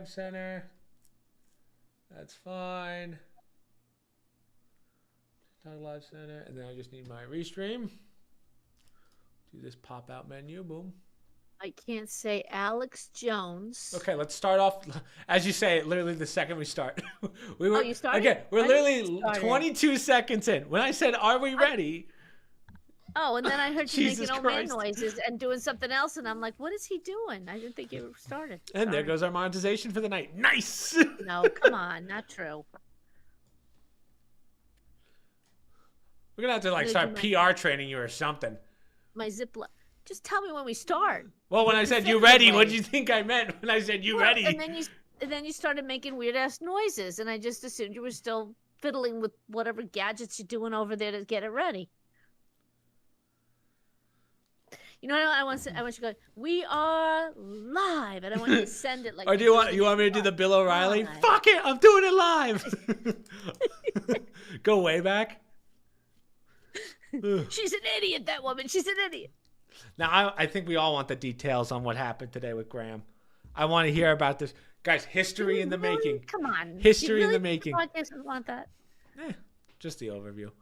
Live Center. That's fine. TikTok Live Center. And then I just need my restream. Do this pop-out menu. Boom. I can't say Alex Jones. Okay, let's start off. As you say, literally the second we start. You started? Again, we're literally 22 seconds in. When I said, "Are we ready?" And then I heard you Jesus making old man Christ. noises and doing something else, and I'm like, what is he doing? I didn't think you started. And there goes our monetization for the night. Nice. No, come on, not true. We're gonna have to start PR training you or something. My Ziploc. Just tell me when we start. Well, when I said you ready, what did you think I meant when I said you ready? And then you started making weird ass noises, and I just assumed you were still fiddling with whatever gadgets you're doing over there to get it ready. You know what I want you to go, we are live, and I want you to send it like. Or do you want me to do the Bill O'Reilly? Live. Fuck it, I'm doing it live. Go way back. She's an idiot, that woman. She's an idiot. Now, I think we all want the details on what happened today with Graham. I want to hear about this. Guys, history in the making. Come on. History in the making. I want that. Just the overview.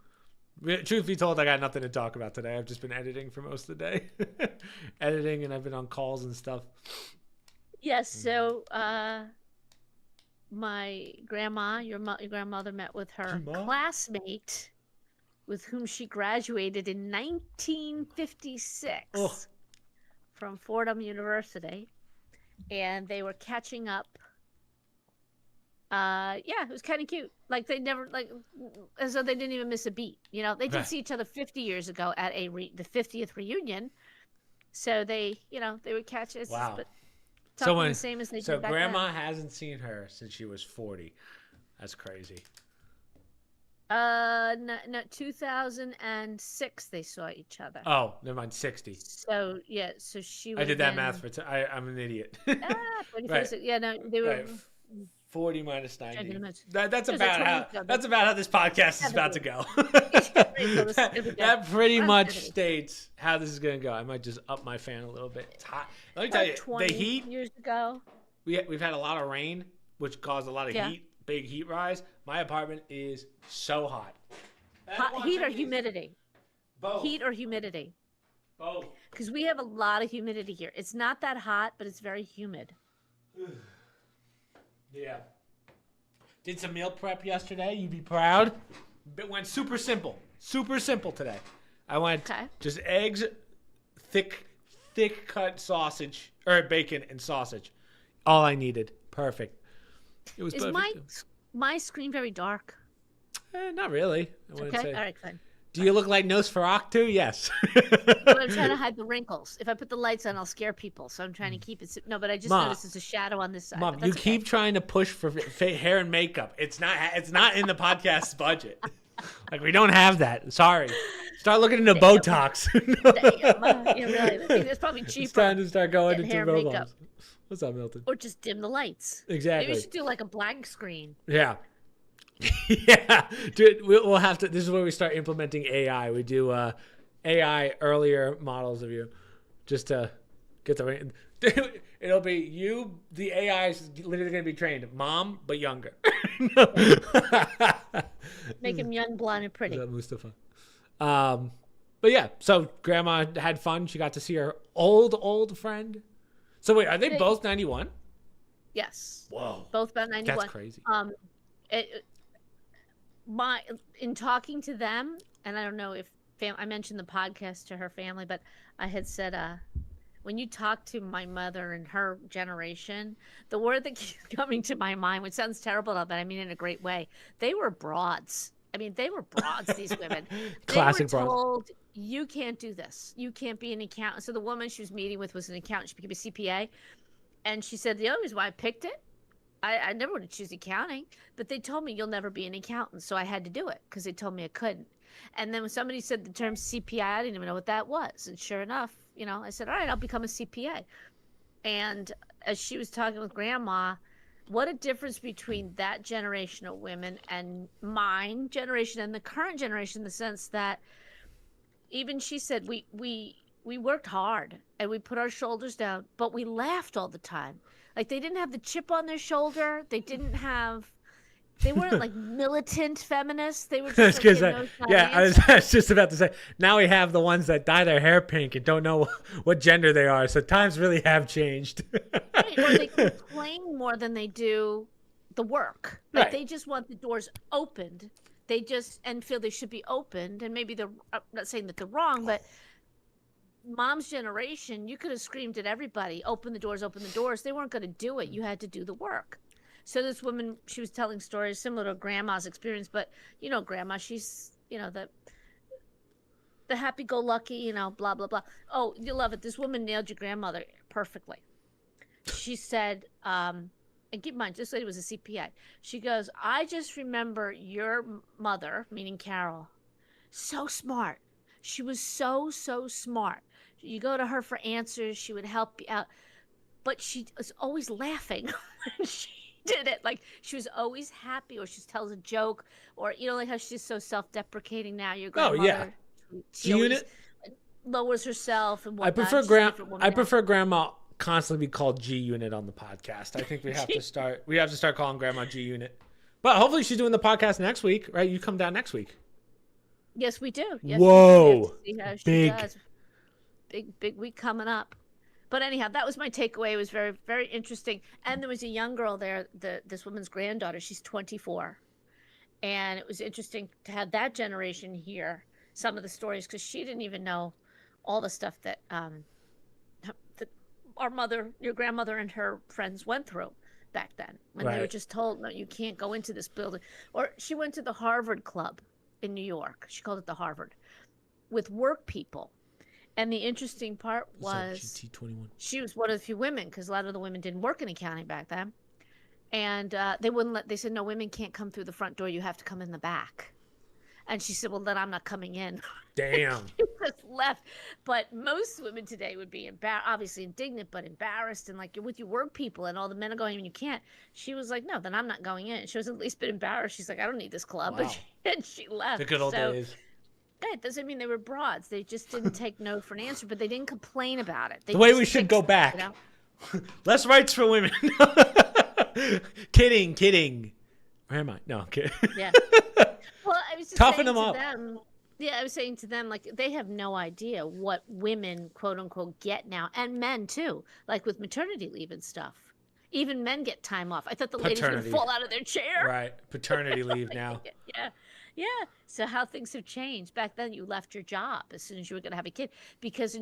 Truth be told, I got nothing to talk about today. I've just been editing for most of the day. Editing, and I've been on calls and stuff. Yes, so my grandma, your grandmother met with her classmate with whom she graduated in 1956 from Fordham University, and they were catching up. It was kind of cute. Like they never, as though they didn't even miss a beat. You know, they did see each other 50 years ago at the 50th reunion. So they would catch us. Wow. But talking the same as they did back grandma then. hasn't seen her since she was 40. That's crazy. No, 2006 they saw each other. Oh, never mind, 60. So yeah, so she. I did that math I'm an idiot. Right. Yeah, no, they were. Right. 40 minus 90. That's about how this podcast is about to go. That pretty much states how this is going to go. I might just up my fan a little bit. It's hot. Let me tell you, the heat. Years ago, we've had a lot of rain, which caused a lot of heat. Big heat rise. My apartment is so hot. Heat or humidity? Both. Heat or humidity? Both. Because we have a lot of humidity here. It's not that hot, but it's very humid. Yeah. Did some meal prep yesterday. You'd be proud. It went super simple. Super simple today. I went just eggs, thick cut sausage, or bacon and sausage. All I needed. Perfect. It was perfect. Is my screen very dark? Not really. I wouldn't say. All right, fine. Do you look like Nosferatu? Yes. I'm trying to hide the wrinkles. If I put the lights on, I'll scare people. So I'm trying to keep it. No, but I just noticed there's a shadow on this side. Mom, you keep trying to push for hair and makeup. It's not in the podcast's budget. Like, we don't have that. Sorry. Start looking into Botox. Really. I think it's probably cheaper. It's time to start going into makeup. What's up, Milton? Or just dim the lights. Exactly. Maybe we should do like a blank screen. Yeah. Yeah. Dude, we'll have to. This is where we start implementing AI. We do AI earlier models of you just to get the. It'll be you. The AI is literally going to be trained. Mom, but younger. Make him young, blonde, and pretty. Is that Mustafa? But yeah, so grandma had fun. She got to see her old friend. So wait, are they both 91? Yes. Whoa. Both about 91. That's crazy. In talking to them, and I don't know if I mentioned the podcast to her family, but I had said, when you talk to my mother and her generation, the word that keeps coming to my mind, which sounds terrible, but I mean in a great way, they were broads. I mean, they were broads, these women. Classic they were broads. told, you can't do this. You can't be an accountant. So the woman she was meeting with was an accountant. She became a CPA. And she said, the only reason why I picked it, I never would have choose accounting, but they told me you'll never be an accountant. So I had to do it because they told me I couldn't. And then when somebody said the term CPA, I didn't even know what that was. And sure enough, I said, all right, I'll become a CPA. And as she was talking with grandma, what a difference between that generation of women and mine generation and the current generation, in the sense that even she said, we worked hard and we put our shoulders down, but we laughed all the time. Like they didn't have the chip on their shoulder. They weren't like militant feminists. They were just like, I was just about to say, now we have the ones that dye their hair pink and don't know what gender they are. So times really have changed. Right, or they complain more than they do the work. Like they just want the doors opened. They just and feel they should be opened. And maybe I'm not saying that they're wrong, but mom's generation, you could have screamed at everybody, open the doors, open the doors. They weren't going to do it. You had to do the work. So this woman, she was telling stories similar to grandma's experience, but grandma, she's, the happy-go-lucky, blah, blah, blah. Oh, you love it. This woman nailed your grandmother perfectly. She said, and keep in mind, this lady was a CPA. She goes, I just remember your mother, meaning Carol, so smart. She was so, so smart. You go to her for answers. She would help you out. But she was always laughing when she did it. Like she was always happy, or she tells a joke, or like how she's so self-deprecating now. Your grandmother, she always lowers herself and whatnot. I prefer grandma constantly be called G Unit on the podcast. I think we have to start. We have to start calling grandma G Unit. But hopefully she's doing the podcast next week, right? You come down next week. Yes, we do. Yes, whoa, we do. See how she does. Big week coming up. But anyhow, that was my takeaway. It was very, very interesting. And there was a young girl there, this woman's granddaughter. She's 24. And it was interesting to have that generation hear some of the stories because she didn't even know all the stuff that our mother, your grandmother, and her friends went through back then when they were just told, no, you can't go into this building. Or she went to the Harvard Club in New York. She called it the Harvard with work people. And the interesting part was she was one of the few women because a lot of the women didn't work in accounting back then. And they said, no, women can't come through the front door. You have to come in the back. And she said, well, then I'm not coming in. Damn. She just left. But most women today would be obviously indignant, but embarrassed. And like, you're with your work people and all the men are going, and you can't. She was like, no, then I'm not going in. She was at least a bit embarrassed. She's like, I don't need this club. Wow. And she left. The good old days. It doesn't mean they were broads. They just didn't take no for an answer, but they didn't complain about it. The way we should go back. Less rights for women. Kidding. Where am I? No, I'm kidding. Yeah. Well, I was just toughen saying them up. Them, yeah, I was saying to them, like, they have no idea what women, quote unquote, get now, and men too, like with maternity leave and stuff. Even men get time off. I thought the ladies would fall out of their chair. Right. Paternity leave now. Yeah. Yeah. So how things have changed. Back then you left your job as soon as you were going to have a kid because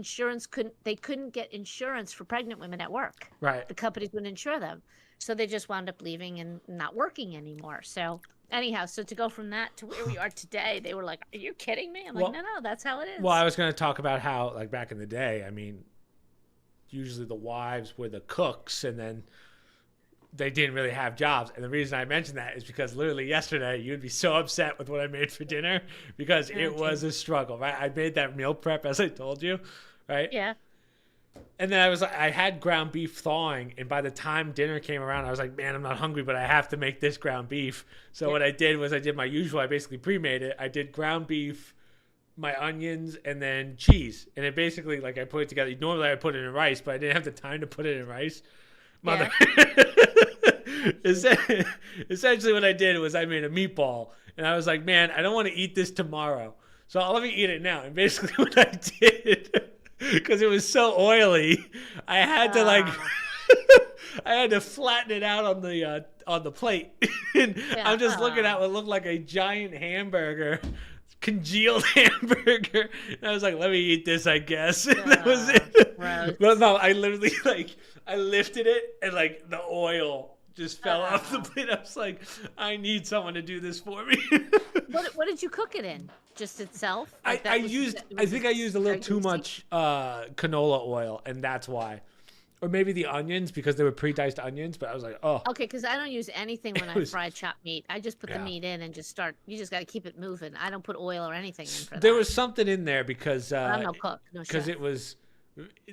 they couldn't get insurance for pregnant women at work. Right. The companies wouldn't insure them. So they just wound up leaving and not working anymore. So anyhow, so to go from that to where we are today, they were like, are you kidding me? I'm like, no, that's how it is. Well, I was going to talk about how, like, back in the day, I mean, usually the wives were the cooks and then they didn't really have jobs. And the reason I mentioned that is because literally yesterday you'd be so upset with what I made for dinner because it was a struggle, right? I made that meal prep as I told you, right? Yeah. And then I had ground beef thawing, and by the time dinner came around, I was like, man, I'm not hungry, but I have to make this ground beef. So what I did was I did my usual. I basically pre-made it. I did ground beef, my onions, and then cheese. And it basically, like, I put it together. Normally I would put it in rice, but I didn't have the time to put it in rice. Mother. Essentially what I did was I made a meatball, and I was like, man, I don't want to eat this tomorrow. So let me eat it now. And basically what I did, because it was so oily, I had to I had to flatten it out on the plate. And I'm just looking at what looked like a giant hamburger, congealed hamburger. And I was like, let me eat this, I guess. And that was it. Right. But no, I literally I lifted it and like the oil just fell off the plate. I was like, I need someone to do this for me. What did you cook it in? Just itself? Like I think I used a little too much canola oil, and that's why. Or maybe the onions because they were pre-diced onions, but I was like, oh. Okay, because I don't use anything when I fry chopped meat. I just put the meat in and just start. You just got to keep it moving. I don't put oil or anything in for that. There was something in there because I'm no cook, no chef. Because it was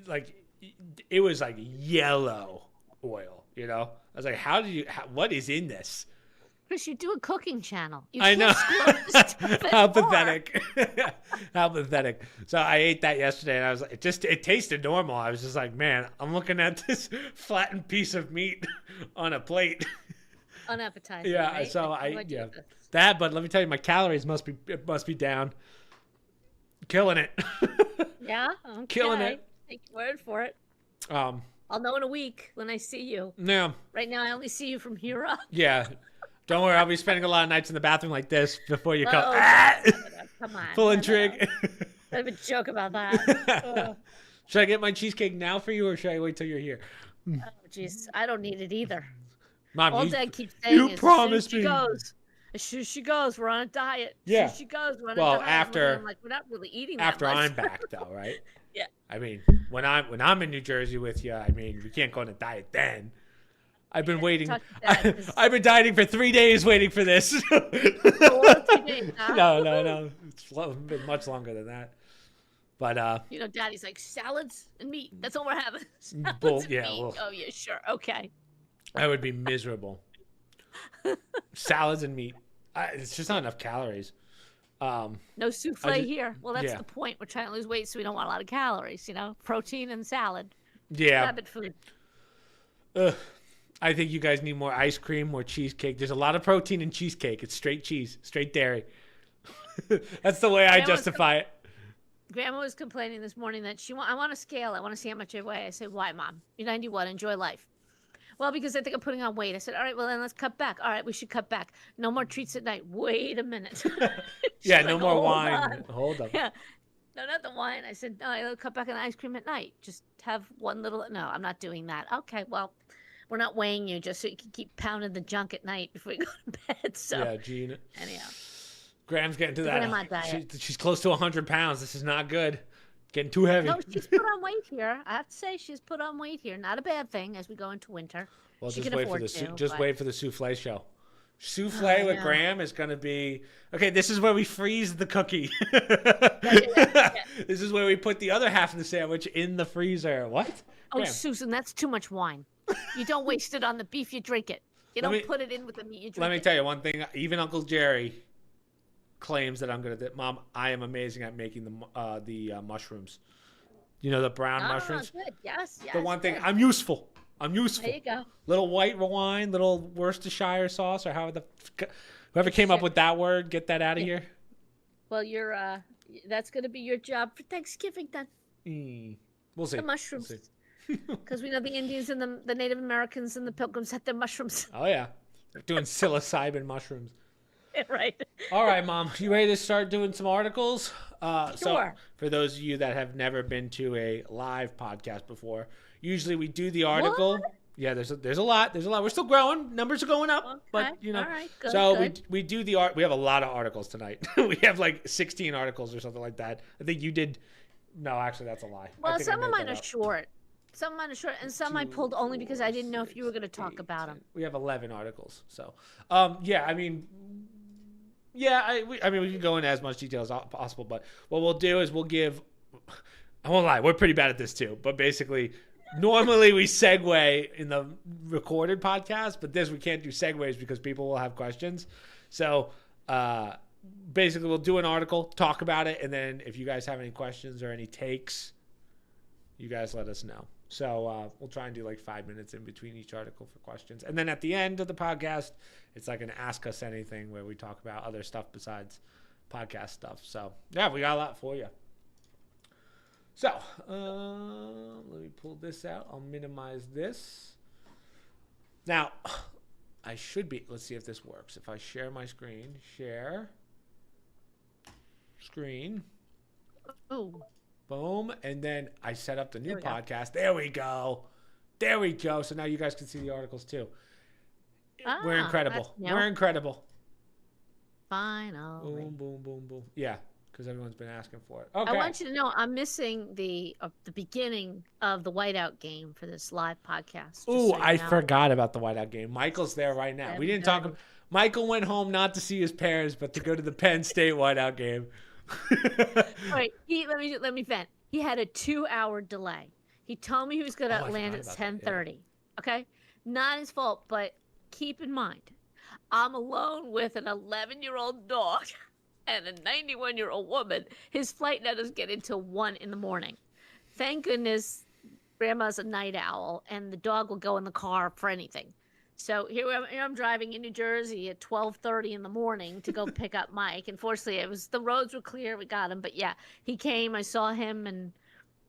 like yellow oil, you know. I was like, what is in this? Chris, you do a cooking channel. You I know. How more. pathetic. How pathetic. So I ate that yesterday, and I was like, it tasted normal. I was just like, man, I'm looking at this flattened piece of meat on a plate. Unappetizing. Yeah. Right? So Like, yeah, that. But let me tell you, my calories must be down. Killing it. Yeah. Okay. Killing it. Take your word for it. I'll know in a week when I see you. Yeah. Right now, I only see you from here up. Yeah. Don't worry, I'll be spending a lot of nights in the bathroom like this before you come. Come on. Pulling trig. I have a joke about that. Should I get my cheesecake now for you, or should I wait till you're here? Oh, jeez. I don't need it either. Mom, all Dad keeps saying you is, promised me. As soon as she goes, we're on a diet. Yeah. As soon as she goes, we're on a Well, diet. after I'm like, we're not really eating after that much. I'm back, though, right? Yeah. I mean, when I'm in New Jersey with you, I mean, we can't go on a diet then. I've been waiting. I've been dieting for 3 days waiting for this. 3 days, huh? No. It's been much longer than that. But Daddy's like salads and meat. That's all we're having. Well, oh yeah, sure, okay. I would be miserable. Salads and meat. It's just not enough calories. No souffle here. Well, that's the point. We're trying to lose weight, so we don't want a lot of calories. Protein and salad. Yeah. Rabbit food. I think you guys need more ice cream, more cheesecake. There's a lot of protein in cheesecake. It's straight cheese, straight dairy. That's the way I justify it. Grandma was complaining this morning that I want a scale. I want to see how much I weigh. I said, why, Mom? You're 91. Enjoy life. Well, because I think I'm putting on weight. I said, all right, well, then let's cut back. All right, we should cut back. No more treats at night. Wait a minute. Yeah, no more wine. Hold up. Yeah. No, not the wine. I said, no, I'll cut back on the ice cream at night. Just have one little. No, I'm not doing that. Okay, well, we're not weighing you just so you can keep pounding the junk at night before you go to bed. So yeah, Gina. Anyhow. Graham's getting to that. Diet. She's close to 100 pounds. This is not good. Getting too heavy. No, she's put on weight here. I have to say, she's put on weight here. Not a bad thing as we go into winter. Well, she just wait for the souffle show. Souffle with Graham is going to be okay. This is where we freeze the cookie. This is where we put the other half of the sandwich in the freezer. What? Oh, Graham. Susan, that's too much wine. You don't waste it on the beef. You drink it. You don't put it in with the meat. You drink it. Let me tell you one thing. Even Uncle Jerry claims that I'm good at it. Mom, I am amazing at making the mushrooms. The brown mushrooms. Good. Yes. The one thing I'm useful. There you go. Little white wine, little Worcestershire sauce, or whoever came up with that word, get that out of here. Well, that's going to be your job for Thanksgiving then. We'll see. The mushrooms. Because we know the Indians and the Native Americans and the Pilgrims had their mushrooms. Oh, yeah. They're doing psilocybin mushrooms. Right. All right, Mom. You ready to start doing some articles? Sure. So for those of you that have never been to a live podcast before, usually we do the article. What? Yeah, there's a lot. We're still growing. Numbers are going up. Okay. But, All right. Good, so good. we do the art. We have a lot of articles tonight. We have like 16 articles or something like that. I think you did. No, actually, that's a lie. Well, some of mine are short. Some of mine are short, and some I pulled only because I didn't know if you were going to talk about them. We have 11 articles. So, yeah, I mean, we can go into as much detail as possible, but what we'll do is we'll give, I won't lie, we're pretty bad at this too, but basically, normally we segue in the recorded podcast, but this we can't do segues because people will have questions. So, basically we'll do an article, talk about it, and then if you guys have any questions or any takes, you guys let us know. So we'll try and do like 5 minutes in between each article for questions. And then at the end of the podcast, it's like an Ask Us Anything where we talk about other stuff besides podcast stuff. So, yeah, we got a lot for you. So, let me pull this out. I'll minimize this. Now, let's see if this works. If I share my screen, share screen. Oh. Boom. And then I set up the new podcast. There we go. So now you guys can see the articles too. We're incredible. We're incredible. Finally. Boom, boom, boom, boom. Yeah, because everyone's been asking for it. Okay. I want you to know I'm missing the beginning of the whiteout game for this live podcast. Ooh, I forgot about the whiteout game. Michael's there right now. We didn't talk. Michael went home not to see his parents, but to go to the Penn State whiteout game. All right, let me vent. He had a 2-hour delay. He told me he was going to land at 10:30. Yeah. Okay, not his fault, but keep in mind, I'm alone with an 11-year-old dog and a 91-year-old woman. His flight doesn't get until 1 in the morning. Thank goodness Grandma's a night owl, and the dog will go in the car for anything. So here I'm driving in New Jersey at 12:30 in the morning to go pick up Mike. And fortunately, the roads were clear. We got him. But yeah, he came. I saw him, and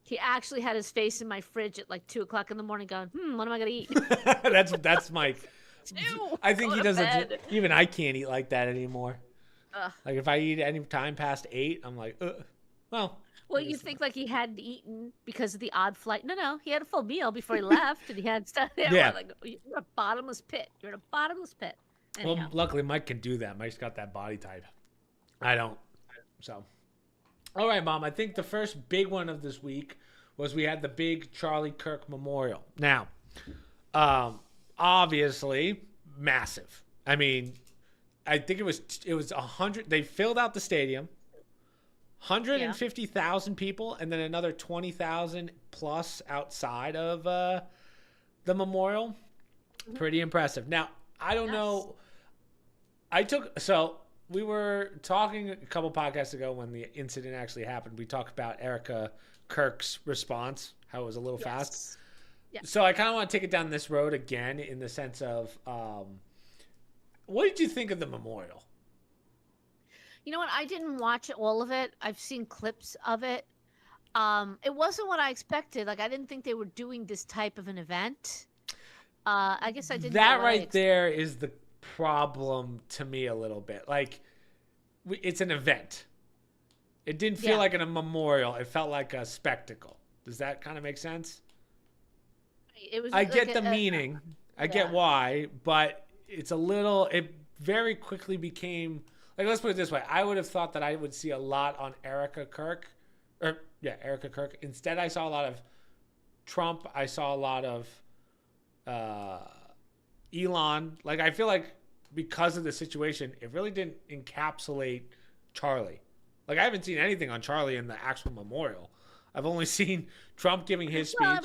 he actually had his face in my fridge at like 2 o'clock in the morning, going, "What am I gonna eat?" That's Mike. I think he doesn't. Even I can't eat like that anymore. Like if I eat any time past 8, I'm like, well. Well, you think like he hadn't eaten because of the odd flight. No, he had a full meal before he left, and he had stuff there. Yeah. Like, you're a bottomless pit. You're in a bottomless pit. Anyhow. Well, luckily Mike can do that. Mike's got that body type. I don't. So, all right, Mom. I think the first big one of this week was we had the big Charlie Kirk Memorial. Now, obviously, massive. I mean, I think it was 100. They filled out the stadium. 150,000 people, and then another 20,000 plus outside of the memorial. Pretty impressive. Now, I don't know. We were talking a couple podcasts ago when the incident actually happened. We talked about Erica Kirk's response, how it was a little fast. Yeah. So I kind of want to take it down this road again in the sense of, what did you think of the memorial? You know what? I didn't watch all of it. I've seen clips of it. It wasn't what I expected. Like, I didn't think they were doing this type of an event. I guess I didn't. That right there is the problem to me a little bit. Like, it's an event. It didn't feel like a memorial. It felt like a spectacle. Does that kind of make sense? It was. I get the meaning. I get why, but it's a little. It very quickly became. Like, let's put it this way. I would have thought that I would see a lot on Erica Kirk. Instead, I saw a lot of Trump. I saw a lot of Elon. Like, I feel like because of the situation, it really didn't encapsulate Charlie. Like, I haven't seen anything on Charlie in the actual memorial. I've only seen Trump giving his speech. Well,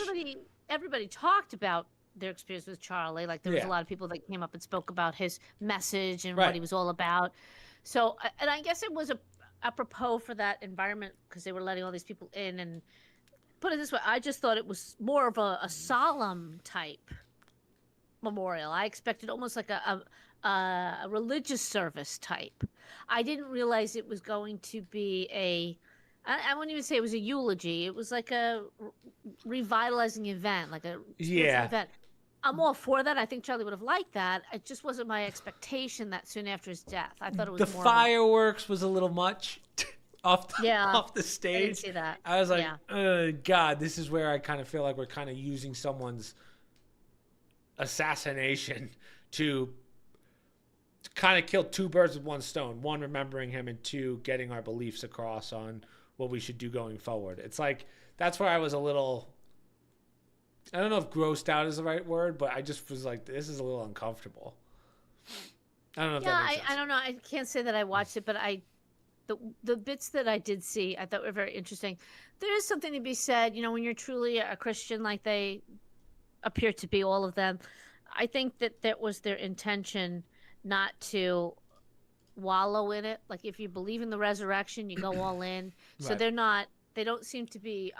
everybody talked about their experience with Charlie. Like, there was a lot of people that came up and spoke about his message and what he was all about. So, and I guess it was apropos for that environment because they were letting all these people in. And put it this way, I just thought it was more of a solemn type memorial. I expected almost like a religious service type. I didn't realize it was going to be I wouldn't even say it was a eulogy. It was like a revitalizing event, like a spiritual event. I'm all for that. I think Charlie would have liked that. It just wasn't my expectation that soon after his death. I thought it was the fireworks was a little much off the stage. I didn't see that. I was like, oh, God, this is where I kind of feel like we're kind of using someone's assassination to kind of kill two birds with one stone. One, remembering him, and two, getting our beliefs across on what we should do going forward. It's like, that's where I was a little... I don't know if grossed out is the right word, but I just was like, this is a little uncomfortable. I don't know if that makes sense. I don't know. I can't say that I watched it, but the bits that I did see, I thought were very interesting. There is something to be said, when you're truly a Christian, like they appear to be, all of them. I think that was their intention, not to wallow in it. Like, if you believe in the resurrection, you go all in. So they don't seem to be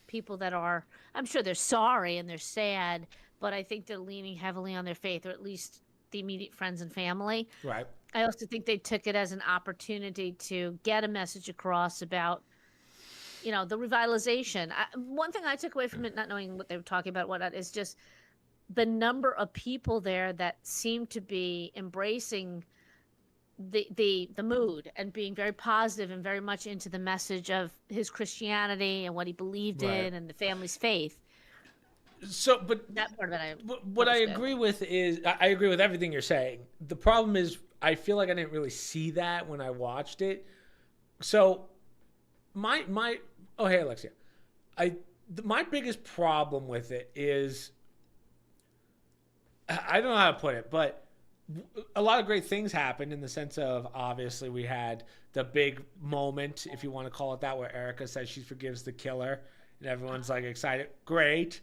people that are, I'm sure they're sorry and they're sad, but I think they're leaning heavily on their faith, or at least the immediate friends and family. Right. I also think they took it as an opportunity to get a message across about, the revitalization. One thing I took away from it, not knowing what they were talking about, whatnot, is just the number of people there that seem to be embracing the mood and being very positive and very much into the message of his Christianity and what he believed in and the family's faith. So, but that part of it, what I agree with is, I agree with everything you're saying. The problem is, I feel like I didn't really see that when I watched it. So, oh, hey, Alexia. My biggest problem with it is, I don't know how to put it, but a lot of great things happened in the sense of, obviously, we had the big moment, if you want to call it that, where Erica says she forgives the killer and everyone's like excited. Great.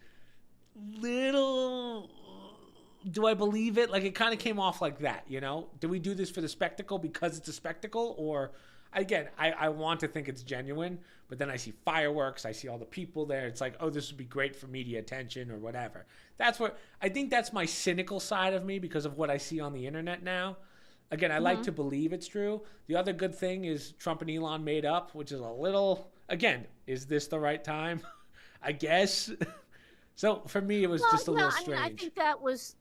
do I believe it? Like, it kind of came off like that, you know? Do we do this for the spectacle because it's a spectacle? Or, again, I want to think it's genuine, but then I see fireworks, I see all the people there. It's like, oh, this would be great for media attention or whatever. I think that's my cynical side of me because of what I see on the internet now. Again, I like to believe it's true. The other good thing is Trump and Elon made up, which is a little, again, is this the right time? I guess. So for me, it was just a little strange. I think that was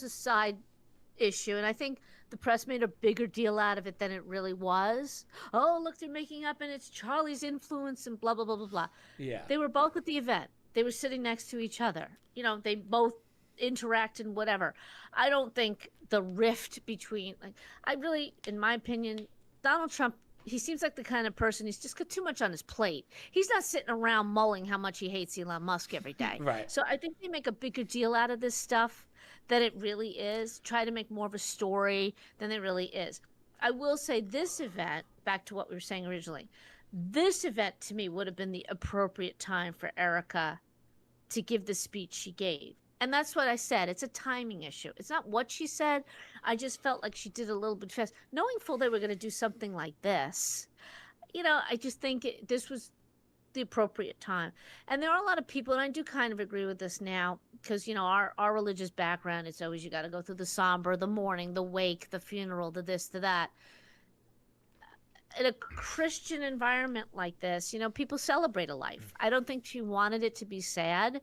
a side issue, and I think the press made a bigger deal out of it than it really was. Oh, look, they're making up, and it's Charlie's influence, and blah blah blah blah blah. Yeah, they were both at the event. They were sitting next to each other. You know, they both interact and whatever. I don't think the rift between, like, I really, in my opinion, Donald Trump, he seems like the kind of person, he's just got too much on his plate. He's not sitting around mulling how much he hates Elon Musk every day. Right. So I think they make a bigger deal out of this stuff than it really is. Try to make more of a story than it really is. I will say this event, back to what we were saying originally, this event to me would have been the appropriate time for Erica to give the speech she gave. And that's what I said. It's a timing issue. It's not what she said. I just felt like she did a little bit fast. Knowing full they were going to do something like this, you know, I just think this was the appropriate time. And there are a lot of people, and I do kind of agree with this now, because, you know, our religious background, it's always you got to go through the somber, the mourning, the wake, the funeral, the this, the that. In a Christian environment like this, you know, people celebrate a life. I don't think she wanted it to be sad.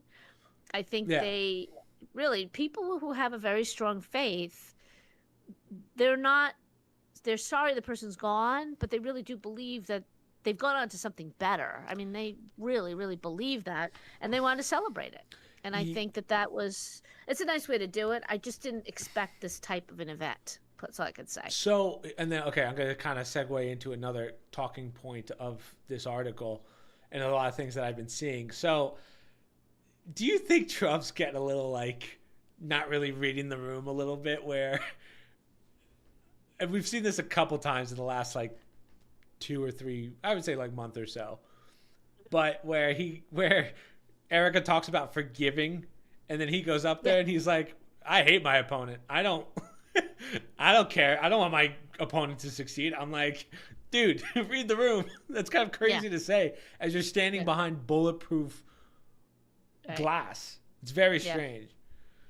I think they really, people who have a very strong faith, they're sorry the person's gone, but they really do believe that they've gone on to something better. I mean, they really, really believe that, and they want to celebrate it. And I think it's a nice way to do it. I just didn't expect this type of an event. That's all I could say. So, and then, okay, I'm going to kind of segue into another talking point of this article and a lot of things that I've been seeing. So, do you think Trump's getting a little, like, not really reading the room a little bit, where, and we've seen this a couple times in the last, like, 2 or 3, I would say, like, month or so, but where Erica talks about forgiving, and then he goes up there and he's like, I hate my opponent. I don't care. I don't want my opponent to succeed. I'm like, dude, read the room. That's kind of crazy to say as you're standing behind bulletproof glass. It's very strange.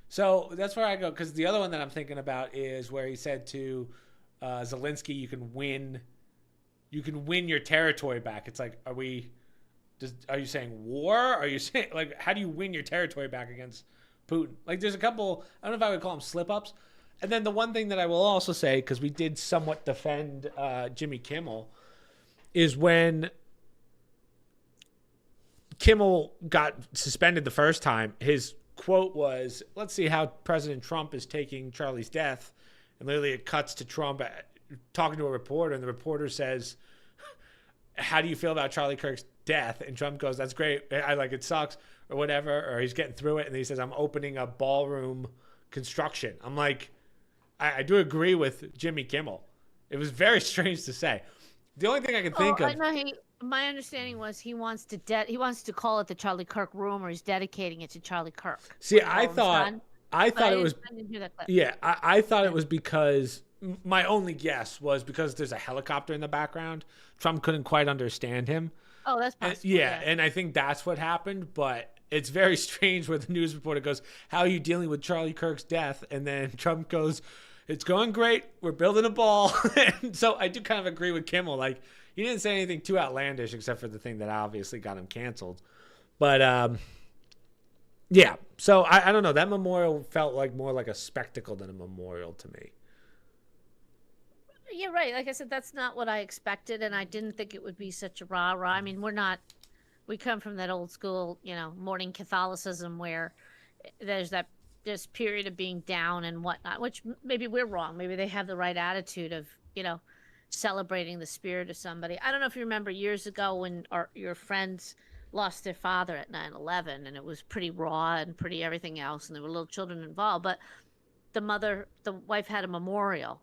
So that's where I go, because the other one that I'm thinking about is where he said to Zelensky, you can win your territory back. It's like, are you saying war? Are you saying, like, how do you win your territory back against Putin? Like, there's a couple, I don't know if I would call them slip-ups. And then the one thing that I will also say, because we did somewhat defend Jimmy Kimmel, is when Kimmel got suspended the first time, his quote was, let's see how President Trump is taking Charlie's death. And literally it cuts to Trump talking to a reporter, and the reporter says, how do you feel about Charlie Kirk's death? And Trump goes, that's great. It sucks or whatever. Or he's getting through it. And he says, I'm opening a ballroom construction. I'm like, I do agree with Jimmy Kimmel. It was very strange to say. The only thing I can think of. My understanding was he wants to call it the Charlie Kirk room, or he's dedicating it to Charlie Kirk. See, I thought it was. I didn't hear that clip. Yeah, I thought it was because my only guess was because there's a helicopter in the background. Trump couldn't quite understand him. Oh, that's possible. And I think that's what happened. But it's very strange where the news reporter goes, "How are you dealing with Charlie Kirk's death?" And then Trump goes, "It's going great. We're building a ball." And so I do kind of agree with Kimmel. Like, he didn't say anything too outlandish except for the thing that obviously got him canceled. But yeah. So I don't know. That memorial felt like more like a spectacle than a memorial to me. You're right. Like I said, that's not what I expected, and I didn't think it would be such a rah-rah. I mean, we come from that old school, you know, morning Catholicism where there's this period of being down and whatnot, which maybe we're wrong. Maybe they have the right attitude of, you know, celebrating the spirit of somebody. I don't know if you remember years ago when your friends lost their father at 9/11, and it was pretty raw and pretty everything else, and there were little children involved, but the wife had a memorial,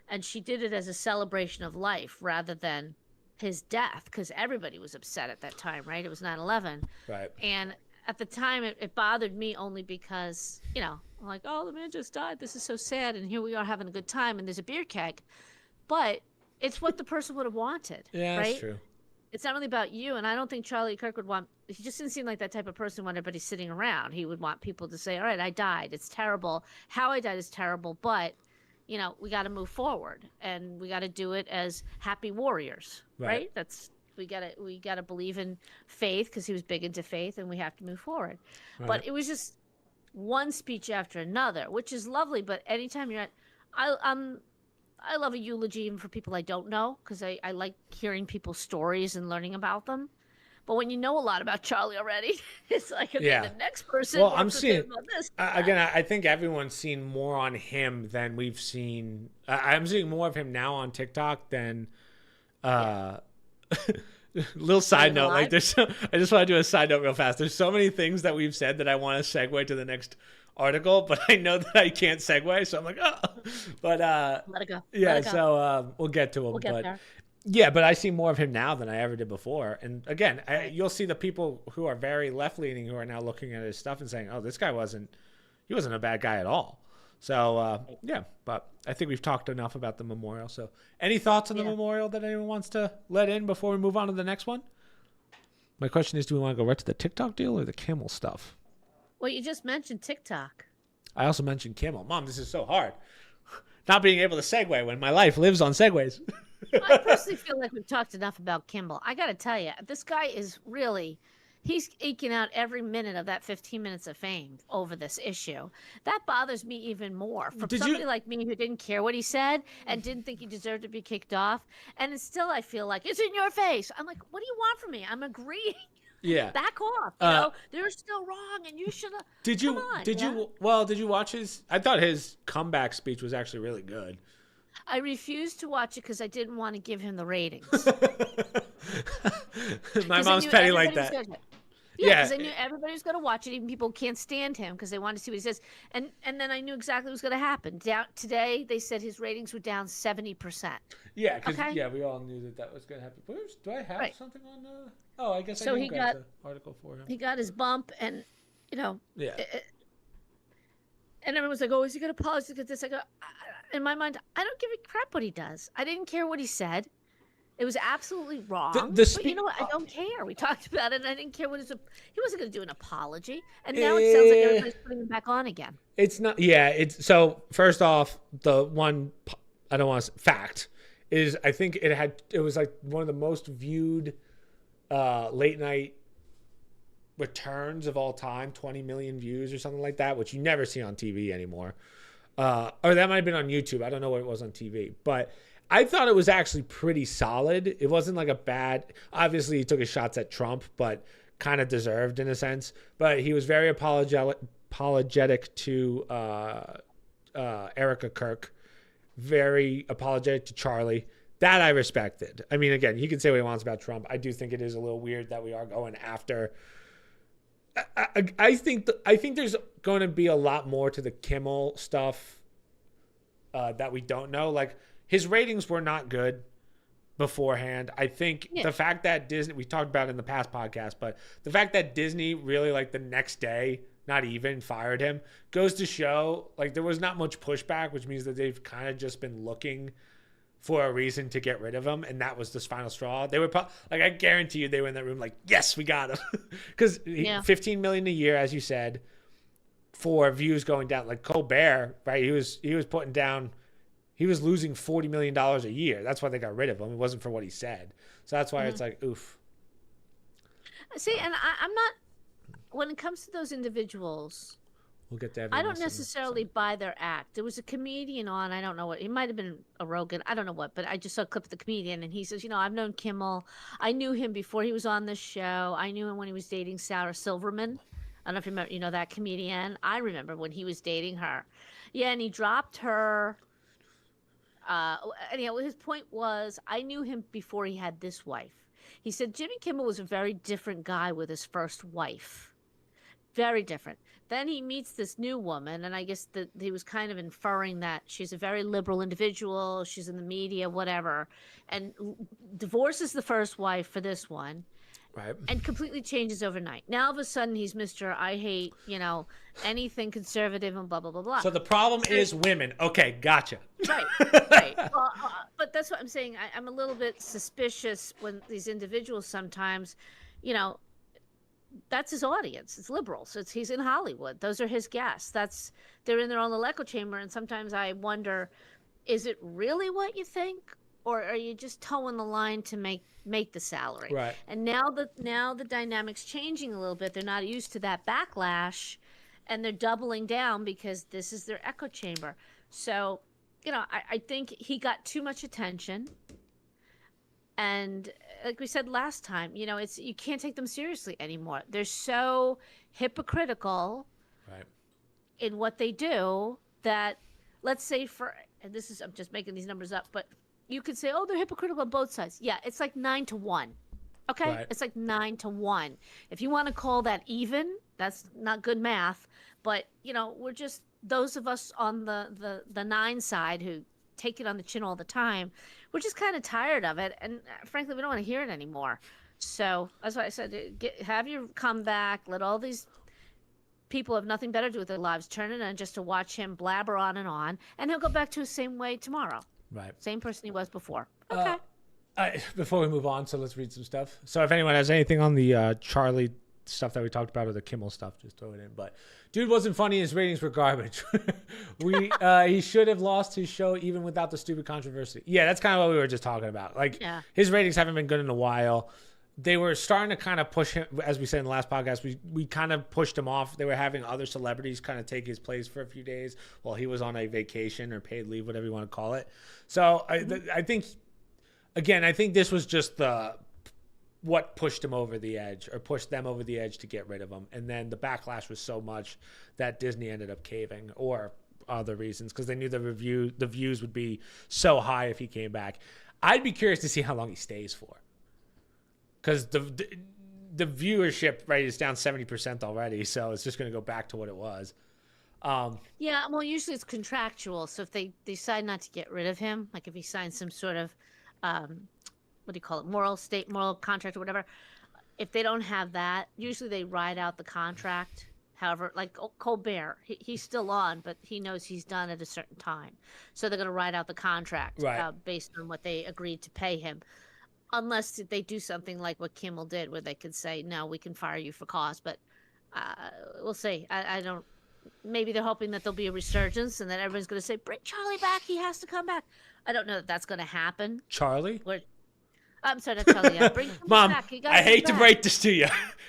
and she did it as a celebration of life rather than his death, because everybody was upset at that time, right? It was 9/11. Right. And at the time, it bothered me only because, I'm like, oh, the man just died. This is so sad. And here we are having a good time, and there's a beer keg. But it's what the person would have wanted, Yeah, that's right? true. It's not really about you. And I don't think Charlie Kirk would want, he just didn't seem like that type of person when everybody's sitting around. He would want people to say, all right, I died. It's terrible. How I died is terrible, but, we got to move forward and we got to do it as happy warriors, right? We gotta believe in faith because he was big into faith, and we have to move forward. Right. But it was just one speech after another, which is lovely. But anytime you're at, I love a eulogy even for people I don't know because I like hearing people's stories and learning about them. But when you know a lot about Charlie already, it's like, okay, the next person. Well, I'm seeing again. I think everyone's seen more on him than we've seen. I'm seeing more of him now on TikTok than. Little side note, like I just want to do a side note real fast. There's so many things that we've said that I want to segue to the next article, but I know that I can't segue, so I'm like, oh. But let it go. Yeah, so we'll get to him. We'll get there. Yeah, but I see more of him now than I ever did before. And again, you'll see the people who are very left leaning who are now looking at his stuff and saying, "Oh, this guy wasn't a bad guy at all." So yeah, but I think we've talked enough about the memorial. So any thoughts on the memorial that anyone wants to let in before we move on to the next one? My question is, do we want to go right to the TikTok deal or the Kimmel stuff? Well, you just mentioned TikTok. I also mentioned Kimmel. Mom, this is so hard. Not being able to segue when my life lives on segues. I personally feel like we've talked enough about Kimmel. I got to tell you, this guy is really... He's eking out every minute of that 15 minutes of fame over this issue. That bothers me even more. From somebody like me who didn't care what he said and didn't think he deserved to be kicked off. And still I feel like, it's in your face. I'm like, what do you want from me? I'm agreeing. Yeah. Back off. They're still wrong and you should have. Did you watch his? I thought his comeback speech was actually really good. I refused to watch it because I didn't want to give him the ratings. My mom's petty like that. Yeah, because I knew everybody was going to watch it. Even people who can't stand him because they want to see what he says. And then I knew exactly what was going to happen. Today, they said his ratings were down 70%. Yeah, because we all knew that was going to happen. Do I have something on? Oh, I guess I do got the article for him. He got his bump, and Yeah. And everyone's like, "Oh, is he going to apologize? Look at this." I go, in my mind, I don't give a crap what he does. I didn't care what he said. It was absolutely wrong. But you know what? I don't care. We talked about it, and I didn't care what he wasn't going to do an apology. And now it sounds like everybody's putting him back on again. It's not. Yeah. It's so. First off, the one I don't want to fact is I think it was like one of the most viewed late night returns of all time, 20 million views or something like that, which you never see on TV anymore. Or that might have been on YouTube. I don't know what it was on TV, but I thought it was actually pretty solid. It wasn't like a bad, obviously he took his shots at Trump, but kind of deserved in a sense, but he was very apologetic to Erica Kirk, very apologetic to Charlie. That I respected. I mean, again, he can say what he wants about Trump. I do think it is a little weird that we are going after. I think there's going to be a lot more to the Kimmel stuff that we don't know. Like, his ratings were not good beforehand. I think the fact that Disney, we talked about it in the past podcast, but the fact that Disney really, like, the next day, not even fired him, goes to show, like, there was not much pushback, which means that they've kind of just been looking for a reason to get rid of him, and that was the final straw. They were like, I guarantee you, they were in that room like, yes, we got him, because 15 million a year, as you said, for views going down. Like Colbert, right? He was putting down. He was losing $40 million a year. That's why they got rid of him. It wasn't for what he said. So that's why it's like, oof. See, and I'm not. When it comes to those individuals, we'll get to. I don't necessarily buy their act. There was a comedian on, I don't know what, he might have been a Rogan, I don't know what, but I just saw a clip of the comedian, and he says, I've known Kimmel. I knew him before he was on this show. I knew him when he was dating Sarah Silverman. I don't know if you remember, that comedian. I remember when he was dating her. Yeah, and he dropped her. Anyhow, his point was, I knew him before he had this wife. He said Jimmy Kimmel was a very different guy with his first wife. Very different. Then he meets this new woman, and I guess that he was kind of inferring that she's a very liberal individual, she's in the media, whatever, and divorces the first wife for this one. Right. And completely changes overnight. Now, all of a sudden, he's Mr. I hate, anything conservative and blah, blah, blah, blah. So the problem is women. Okay, gotcha. Right, right. Well, but that's what I'm saying. I'm a little bit suspicious when these individuals sometimes, that's his audience. It's liberals. He's in Hollywood. Those are his guests. They're in their own little echo chamber. And sometimes I wonder, is it really what you think? Or are you just towing the line to make the salary? Right. And now the dynamic's changing a little bit. They're not used to that backlash, and they're doubling down because this is their echo chamber. So, I think he got too much attention. And like we said last time, you can't take them seriously anymore. They're so hypocritical in what they do that, let's say and I'm just making these numbers up, but you could say, oh, they're hypocritical on both sides. Yeah, it's like 9-1. Okay? Right. It's like 9-1. If you want to call that even, that's not good math. But, we're just those of us on the 9 side who take it on the chin all the time, we're just kind of tired of it. And frankly, we don't want to hear it anymore. So that's why I said, have your comeback, let all these people have nothing better to do with their lives turn it on just to watch him blabber on, and he'll go back to his same way tomorrow. Right. Same person he was before. Okay. Before we move on, so let's read some stuff. So if anyone has anything on the Charlie stuff that we talked about or the Kimmel stuff, just throw it in. But dude wasn't funny. His ratings were garbage. He should have lost his show even without the stupid controversy. Yeah, that's kind of what we were just talking about. His ratings haven't been good in a while. They were starting to kind of push him, as we said in the last podcast, we kind of pushed him off. They were having other celebrities kind of take his place for a few days while he was on a vacation or paid leave, whatever you want to call it. So I think this was just what pushed him over the edge, or pushed them over the edge to get rid of him. And then the backlash was so much that Disney ended up caving, or other reasons, because they knew the views would be so high if he came back. I'd be curious to see how long he stays for. Because the viewership rate is down 70% already, so it's just going to go back to what it was. Yeah, well, usually it's contractual. So if they decide not to get rid of him, like if he signs some sort of, what do you call it, moral contract or whatever, if they don't have that, usually they ride out the contract. However, like Colbert, he's still on, but he knows he's done at a certain time. So they're going to ride out the contract based on what they agreed to pay him. Unless they do something like what Kimmel did, where they could say, no, we can fire you for cause. But we'll see. I don't. Maybe they're hoping that there'll be a resurgence and that everyone's going to say, bring Charlie back. He has to come back. I don't know that that's going to happen. Charlie? I'm sorry, not Charlie. Yeah. Bring him Mom, back. I hate to break this to you.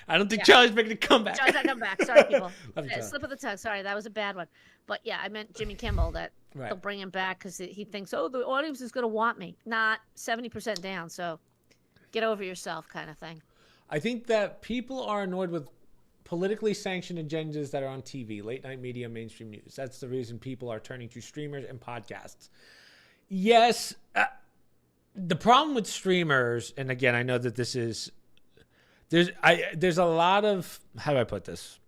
I don't think Charlie's making a comeback. Charlie's not coming back. Sorry, people. Slip of the tongue. Sorry, that was a bad one. But yeah, I meant Jimmy Kimmel, that they'll bring him back because he thinks, oh, the audience is going to want me. Not 70% down, so get over yourself kind of thing. I think that people are annoyed with politically sanctioned agendas that are on TV, late night media, mainstream news. That's the reason people are turning to streamers and podcasts. Yes, the problem with streamers, and again, I know that this is, there's a lot of, how do I put this?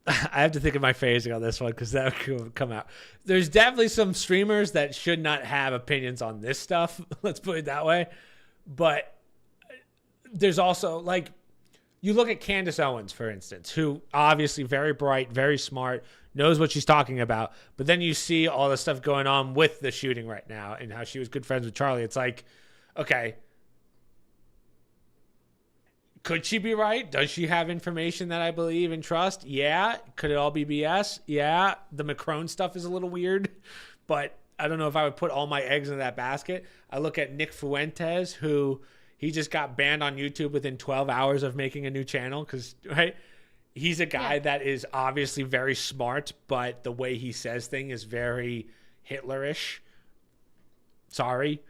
I have to think of my phrasing on this one because that could come out. There's definitely some streamers that should not have opinions on this stuff. Let's put it that way. But there's also, like, you look at Candace Owens, for instance, who obviously very bright, very smart, knows what she's talking about. But then you see all the stuff going on with the shooting right now and how she was good friends with Charlie. It's like, okay, could she be right? Does she have information that I believe and trust? Yeah. Could it all be BS? Yeah. The Macron stuff is a little weird, but I don't know if I would put all my eggs in that basket. I look at Nick Fuentes, who he just got banned on YouTube within 12 hours of making a new channel because, right? He's a guy that is obviously very smart, but the way he says things is very Hitlerish. Sorry.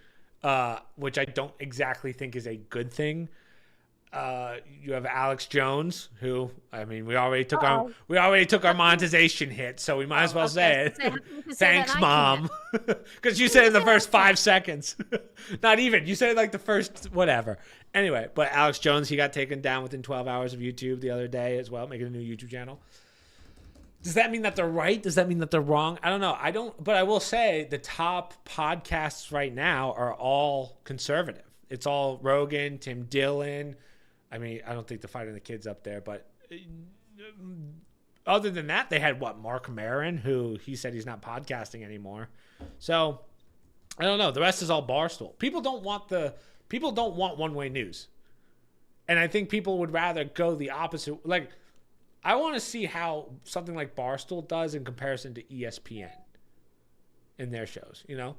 Which I don't exactly think is a good thing. You have Alex Jones, who, I mean, we already took our monetization hit, so we might as well say it. Thanks, Mom, because you said it in the first 5 seconds. Not even. You said it like the first whatever. Anyway, but Alex Jones, he got taken down within 12 hours of YouTube the other day as well, making a new YouTube channel. Does that mean that they're right? Does that mean that they're wrong? I don't know. But I will say the top podcasts right now are all conservative. It's all Rogan, Tim Dillon. I mean, I don't think the Fighting the Kids up there, but other than that, they had Mark Maron, who he said he's not podcasting anymore. So I don't know. The rest is all Barstool. People don't want one-way news. And I think people would rather go the opposite. Like, I want to see how something like Barstool does in comparison to ESPN in their shows, you know?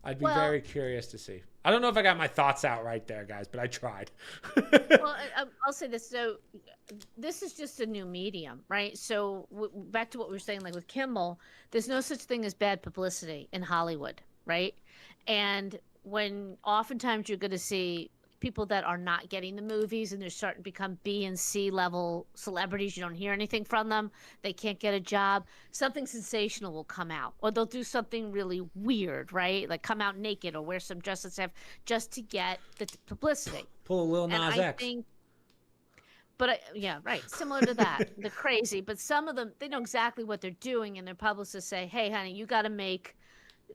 I'd be very curious to see. I don't know if I got my thoughts out right there, guys, but I tried. Well, I'll say this. So this is just a new medium, right? So back to what we were saying, like with Kimmel, there's no such thing as bad publicity in Hollywood, right? And when oftentimes you're going to see people that are not getting the movies and they're starting to become B and C level celebrities. You don't hear anything from them. They can't get a job. Something sensational will come out, or they'll do something really weird, right? Like come out naked or wear some dress that's have just to get the publicity. Pull a little Nas X. Yeah, right. Similar to that. They're crazy, but some of them, they know exactly what they're doing, and their publicists say, hey, honey, you got to make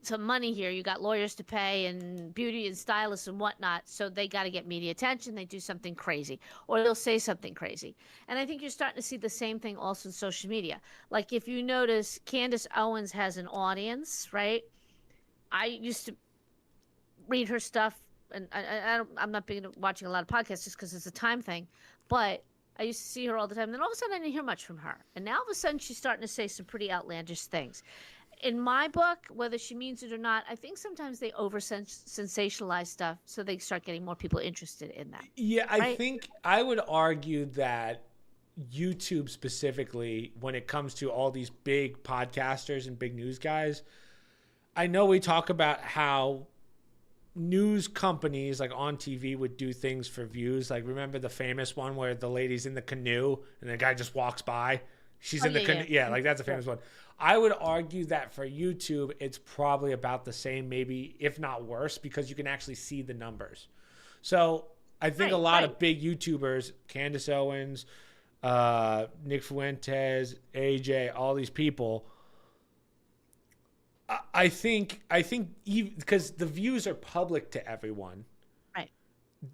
some money here. You got lawyers to pay and beauty and stylists and whatnot. So they got to get media attention. They do something crazy, or they'll say something crazy. And I think you're starting to see the same thing also in social media. Like if you notice, Candace Owens has an audience, right? I used to read her stuff, and I'm not watching a lot of podcasts just because it's a time thing, but I used to see her all the time. Then all of a sudden I didn't hear much from her. And now all of a sudden she's starting to say some pretty outlandish things. In my book, whether she means it or not, I think sometimes they sensationalize stuff so they start getting more people interested in that. Yeah, I think I would argue that YouTube specifically, when it comes to all these big podcasters and big news guys, I know we talk about how news companies like on TV would do things for views. Like remember the famous one where the lady's in the canoe and the guy just walks by? She's in the canoe. Yeah, like that's a famous one. I would argue that for YouTube, it's probably about the same, maybe if not worse, because you can actually see the numbers. So I think a lot of big YouTubers, Candace Owens, Nick Fuentes, AJ, all these people, I think because the views are public to everyone, right?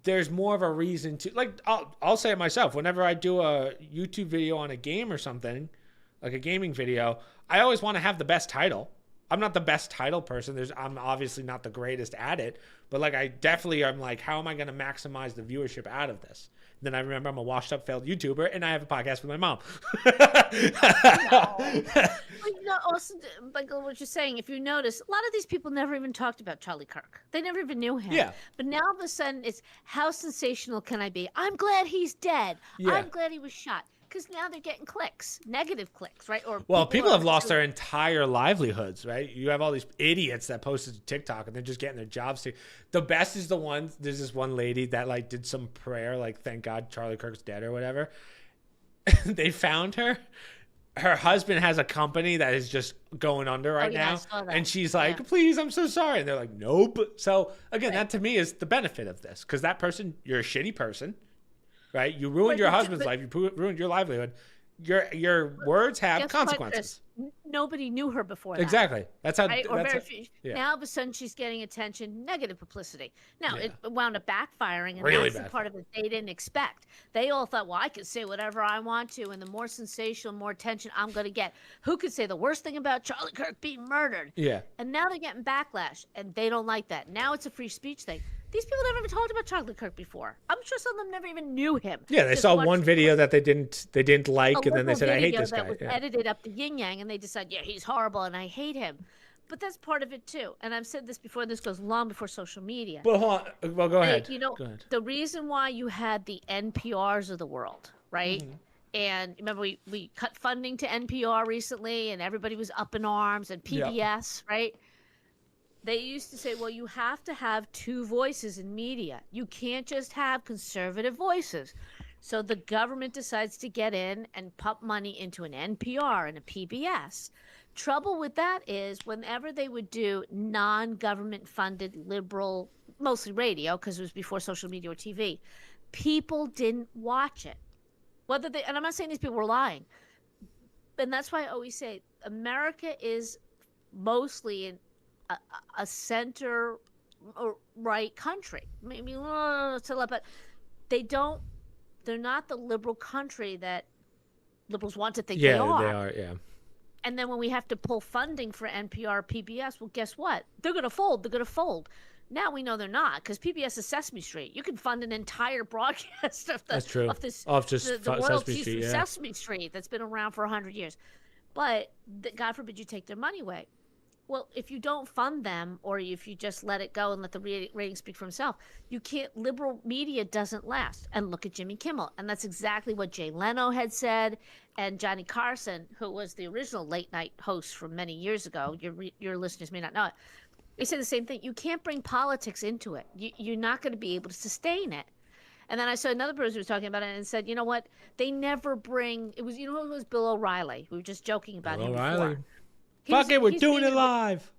There's more of a reason to, like, I'll say it myself. Whenever I do a YouTube video on a game or something, like a gaming video, I always want to have the best title. I'm not the best title person. I'm obviously not the greatest at it, but like I definitely am like, how am I going to maximize the viewership out of this? Then I remember I'm a washed up failed YouTuber and I have a podcast with my mom. Also, like what you're saying, if you notice, a lot of these people never even talked about Charlie Kirk. They never even knew him. Yeah. But now all of a sudden it's, how sensational can I be? I'm glad he's dead. Yeah. I'm glad he was shot. Because now they're getting clicks, negative clicks, right? Or people have lost their entire livelihoods, right? You have all these idiots that posted to TikTok and they're just getting their jobs. The best is the ones. There's this one lady that like did some prayer, like thank God Charlie Kirk's dead or whatever. They found her. Her husband has a company that is just going under right now, and she's like, "Please, I'm so sorry." And they're like, "Nope." So again, that to me is the benefit of this, because that person, you're a shitty person. Right, you ruined your husband's life. You ruined your livelihood. Your words have consequences. Nobody knew her before that. Exactly. That's how. Right? Now all of a sudden she's getting attention, negative publicity. Now it wound up backfiring, and really that's the part of it they didn't expect. They all thought, well, I could say whatever I want to, and the more sensational, more attention I'm going to get. Who could say the worst thing about Charlie Kirk being murdered? Yeah. And now they're getting backlash, and they don't like that. Now it's a free speech thing. These people never even talked about Charlie Kirk before. I'm sure some of them never even knew him. Yeah, they saw one video that they didn't like, and then they said, "I hate this guy." That was edited up the yin yang, and they decided, yeah, he's horrible, and I hate him. But that's part of it too. And I've said this before. This goes long before social media. Well, hold on. Well, go ahead. Go ahead. The reason why you had the NPRs of the world, right? Mm-hmm. And remember, we cut funding to NPR recently, and everybody was up in arms, and PBS, right? They used to say, well, you have to have two voices in media. You can't just have conservative voices. So the government decides to get in and pump money into an NPR and a PBS. Trouble with that is whenever they would do non-government funded liberal, mostly radio, because it was before social media or TV, people didn't watch it. And I'm not saying these people were lying. and that's why I always say America is mostly in a center right country. Maybe but they're not the liberal country that liberals want to think they are. Yeah, they are, yeah. And then when we have to pull funding for NPR, PBS, well, guess what? They're going to fold. They're going to fold. Now we know they're not, because PBS is Sesame Street. You can fund an entire broadcast of the That's true. of this Of just the Sesame royalties Street, from yeah. Sesame Street that's been around for 100 years. But God forbid you take their money away. Well, if you don't fund them, or if you just let it go and let the rating speak for himself, you can't. Liberal media doesn't last. And look at Jimmy Kimmel, and that's exactly what Jay Leno had said, and Johnny Carson, who was the original late night host from many years ago. Your listeners may not know it. He said the same thing. You can't bring politics into it. You're not going to be able to sustain it. And then I saw another person who was talking about it and said, you know what? They never bring. It was it was Bill O'Reilly. We were just joking about him before. Fuck it, we're doing it live.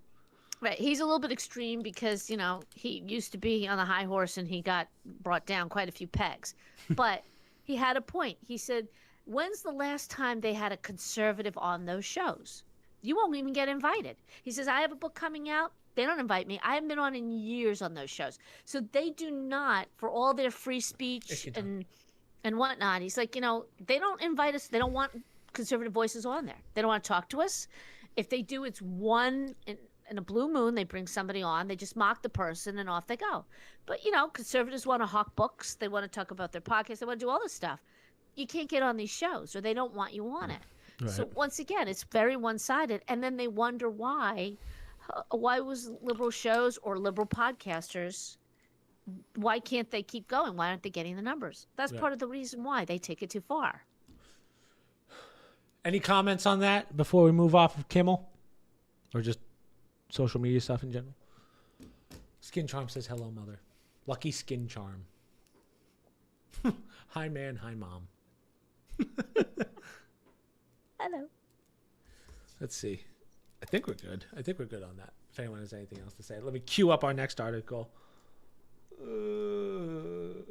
Right. He's a little bit extreme because, he used to be on a high horse and he got brought down quite a few pegs. But he had a point. He said, when's the last time they had a conservative on those shows? You won't even get invited. He says, I have a book coming out. They don't invite me. I haven't been on in years on those shows. So they do not, for all their free speech and whatnot. He's like, they don't invite us. They don't want conservative voices on there. They don't want to talk to us. If they do, it's one in a blue moon. They bring somebody on. They just mock the person and off they go. But, conservatives want to hawk books. They want to talk about their podcasts. They want to do all this stuff. You can't get on these shows, or they don't want you on it. Right. So once again, it's very one-sided. And then they wonder why was liberal shows or liberal podcasters, why can't they keep going? Why aren't they getting the numbers? That's part of the reason why they take it too far. Any comments on that before we move off of Kimmel? Or just social media stuff in general? Skin Charm says, hello, mother. Lucky Skin Charm. Hi, man. Hi, mom. Hello. Let's see. I think we're good. I think we're good on that. If anyone has anything else to say. Let me queue up our next article. Boom.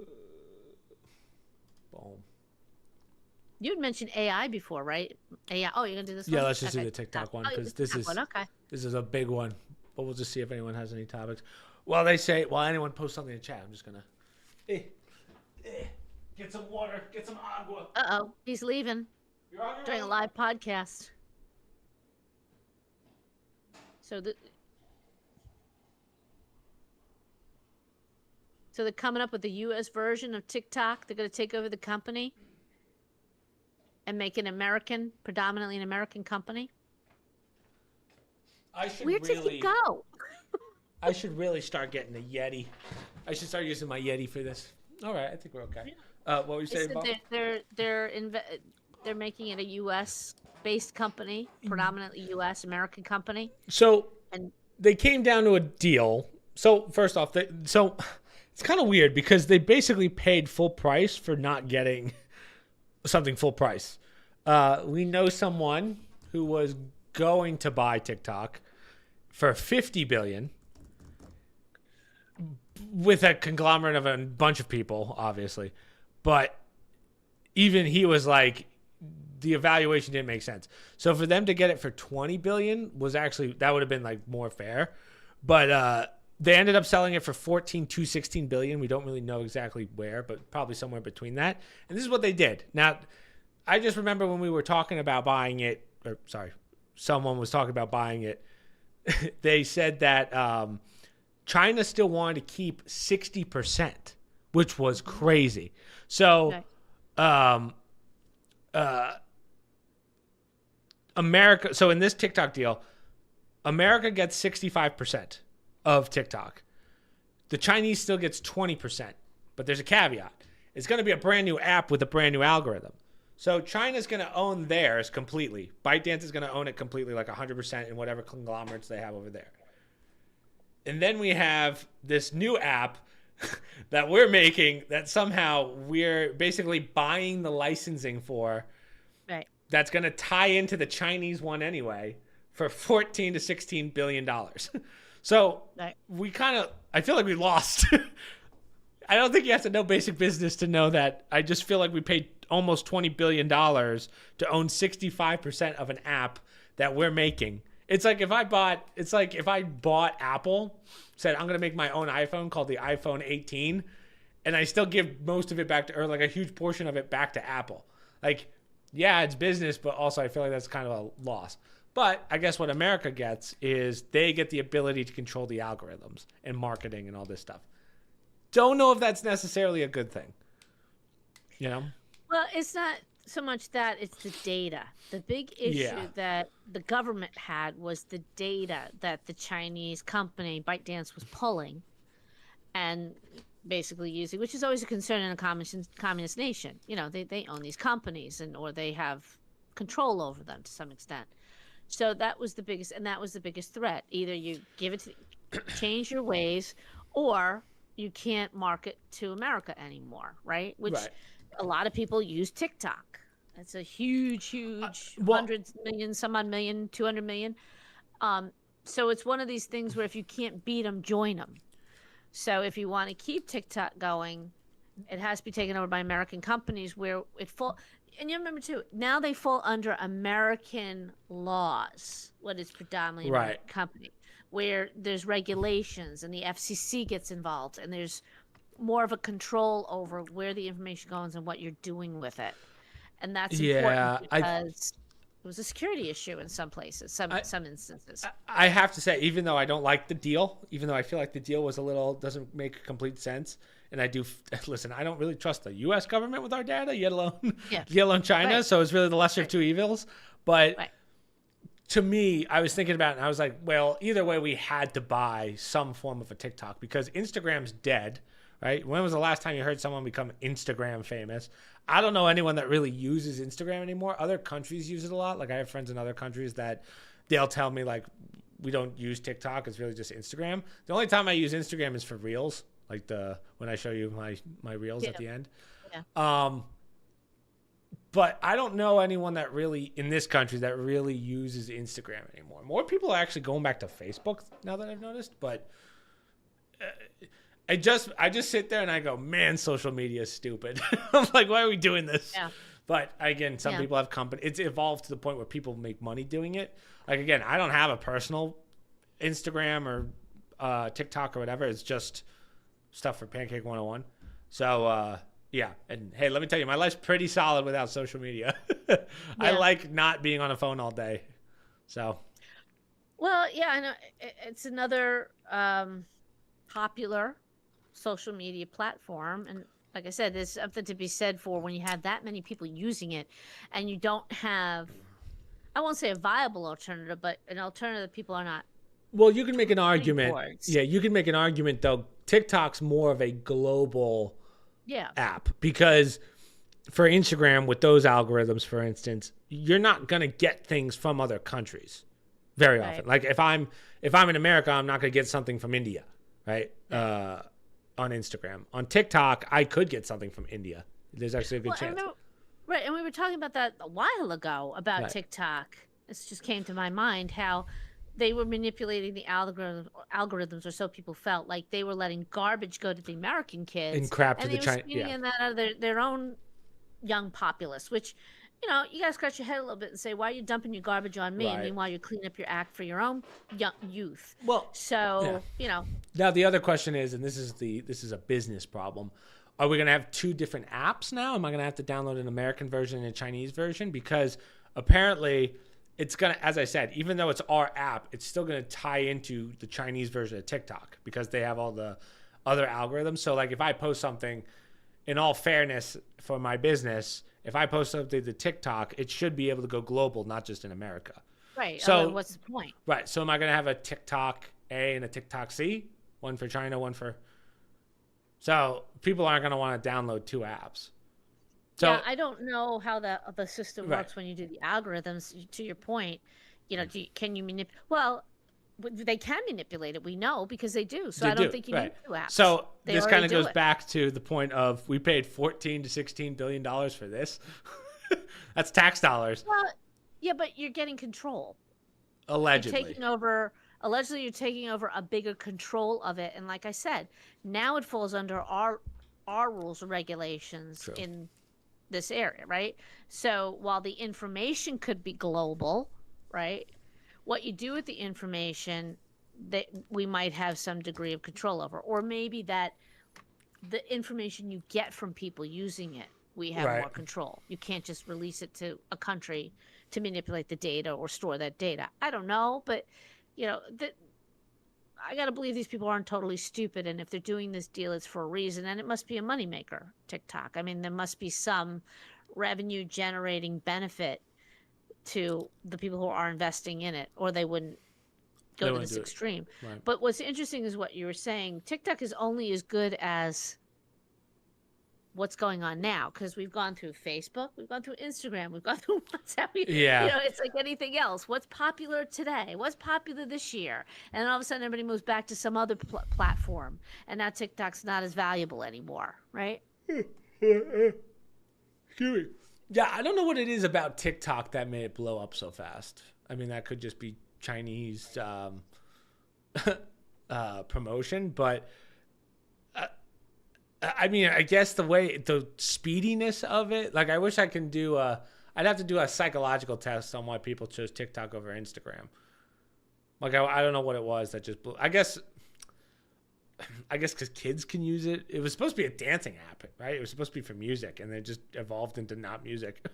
You had mentioned AI before, right? AI. Oh, you're gonna do this one? Yeah, let's just do the TikTok one, because this is a big one. But we'll just see if anyone has any topics. Well, they say, anyone post something in the chat, I'm just gonna get some water, get some agua. Uh-oh, he's leaving during a live podcast. So they're coming up with the U.S. version of TikTok. They're going to take over the company and make it predominantly an American company. Where did he go? I should really start getting a Yeti. I should start using my Yeti for this. All right, I think we're okay. What were you saying about? They're making it a U.S. based company, predominantly U.S. American company. So they came down to a deal. So first off, it's kind of weird because they basically paid full price for not getting something full price. We know someone who was going to buy TikTok for $50 billion with a conglomerate of a bunch of people, obviously. But even he was like, the evaluation didn't make sense. So for them to get it for $20 billion was actually, that would have been like more fair. But they ended up selling it for $14 to $16 billion. We don't really know exactly where, but probably somewhere between that. And this is what they did. Now, I just remember when we were talking about buying it, someone was talking about buying it. They said that China still wanted to keep 60%, which was crazy. So, America. So in this TikTok deal, America gets 65% of TikTok. The Chinese still gets 20%, but there's a caveat. It's going to be a brand new app with a brand new algorithm. So China's going to own theirs completely. ByteDance is going to own it completely, like 100% in whatever conglomerates they have over there. And then we have this new app that we're making that somehow we're basically buying the licensing for. Right. That's going to tie into the Chinese one anyway for $14 to $16 billion. So we I feel like we lost. I don't think you have to know basic business to know that. I just feel like we paid almost $20 billion to own 65% of an app that we're making. It's like if I bought Apple, said I'm going to make my own iPhone called the iPhone 18, and I still give most of it back to, or like a huge portion of it back to Apple. Like, yeah, it's business, but also I feel like that's kind of a loss. But I guess what America gets is they get the ability to control the algorithms and marketing and all this stuff. Don't know if that's necessarily a good thing. You know? Well, it's not so much that, it's the data. The big issue that the government had was the data that the Chinese company ByteDance was pulling and basically using, which is always a concern in a communist nation. You know, they own these companies or they have control over them to some extent. So that was the biggest threat. Either you change your ways, or you can't market to America anymore, right? Which a lot of people use TikTok. It's a huge, hundreds million, some odd million, 200 million. So it's one of these things where if you can't beat them, join them. So if you want to keep TikTok going, it has to be taken over by American companies where and you remember too, now they fall under American laws, what is predominantly American company, where there's regulations and the FCC gets involved and there's more of a control over where the information goes and what you're doing with it. And that's important because it was a security issue in some places, some instances. I have to say, even though I don't like the deal, even though I feel like the deal doesn't make complete sense, and I do listen, I don't really trust the U.S. government with our data, yet alone China. So it's really the lesser of two evils. But to me, I was thinking about it, and I was like, well, either way, we had to buy some form of a TikTok because Instagram's dead, right? When was the last time you heard someone become Instagram famous? I don't know anyone that really uses Instagram anymore. Other countries use it a lot. Like I have friends in other countries that they'll tell me like, we don't use TikTok. It's really just Instagram. The only time I use Instagram is for Reels. Like when I show you my reels at the end. Yeah. But I don't know anyone that really in this country that really uses Instagram anymore. More people are actually going back to Facebook now that I've noticed. But I just sit there and I go, man, social media is stupid. I'm like, why are we doing this? Yeah. But again, some people have company. It's evolved to the point where people make money doing it. Like again, I don't have a personal Instagram or TikTok or whatever. It's just stuff for Pancake 101. So yeah, and hey, let me tell you, my life's pretty solid without social media. I like not being on a phone all day. So well, yeah, I know it's another popular social media platform, and like I said, there's something to be said for when you have that many people using it and you don't have, I won't say a viable alternative, but an alternative that people are not. Well, you can make an argument. Yeah, you can make an argument, though. TikTok's more of a global app because for Instagram, with those algorithms, for instance, you're not going to get things from other countries very often. Like if I'm in America, I'm not going to get something from India, right? On Instagram. On TikTok, I could get something from India. There's actually a good chance. And we were talking about that a while ago about TikTok. This just came to my mind how they were manipulating the algorithms, or so people felt, like they were letting garbage go to the American kids and crap to the Chinese. And that out of their own young populace, which, you know, you gotta scratch your head a little bit and say, why are you dumping your garbage on me? And meanwhile, you're cleaning up your act for your own young youth. Well, so you know. Now the other question is, and this is a business problem. Are we gonna have two different apps now? Am I gonna have to download an American version and a Chinese version? Because apparently, it's going to, as I said, even though it's our app, it's still going to tie into the Chinese version of TikTok because they have all the other algorithms. So like if I post something, in all fairness for my business, if I post something to TikTok, it should be able to go global, not just in America. Right. So what's the point? Right. So am I going to have a TikTok A and a TikTok C? One for China, one for... So people aren't going to want to download two apps. So, yeah, I don't know how the system works when you do the algorithms. To your point, you know, can you manipulate? Well, they can manipulate it. We know because they do. So I don't think you need two apps. So this kind of goes back to the point of we paid $14 to $16 billion for this. That's tax dollars. Well, yeah, but you're getting control. Allegedly. Allegedly, you're taking over a bigger control of it. And like I said, now it falls under our rules and regulations in this area, right? So while the information could be global, right? What you do with the information that we might have some degree of control over, or maybe that the information you get from people using it, we have Right. more control. You can't just release it to a country to manipulate the data or store that data. I don't know, but I got to believe these people aren't totally stupid. And if they're doing this deal, it's for a reason. And it must be a moneymaker, TikTok. I mean, there must be some revenue generating benefit to the people who are investing in it, or they wouldn't go to this extreme. Right. But what's interesting is what you were saying. TikTok is only as good as what's going on now, because we've gone through Facebook, we've gone through Instagram, we've gone through WhatsApp. It's like anything else. What's popular today? What's popular this year? And all of a sudden, everybody moves back to some other platform, and now TikTok's not as valuable anymore, right? Excuse me. Yeah, I don't know what it is about TikTok that made it blow up so fast. I mean, that could just be Chinese promotion, but I mean, I guess the speediness of it, like I wish I can do I'd have to do a psychological test on why people chose TikTok over Instagram. Like, I don't know what it was that just blew. I guess because kids can use it. It was supposed to be a dancing app, right? It was supposed to be for music, and it just evolved into not music.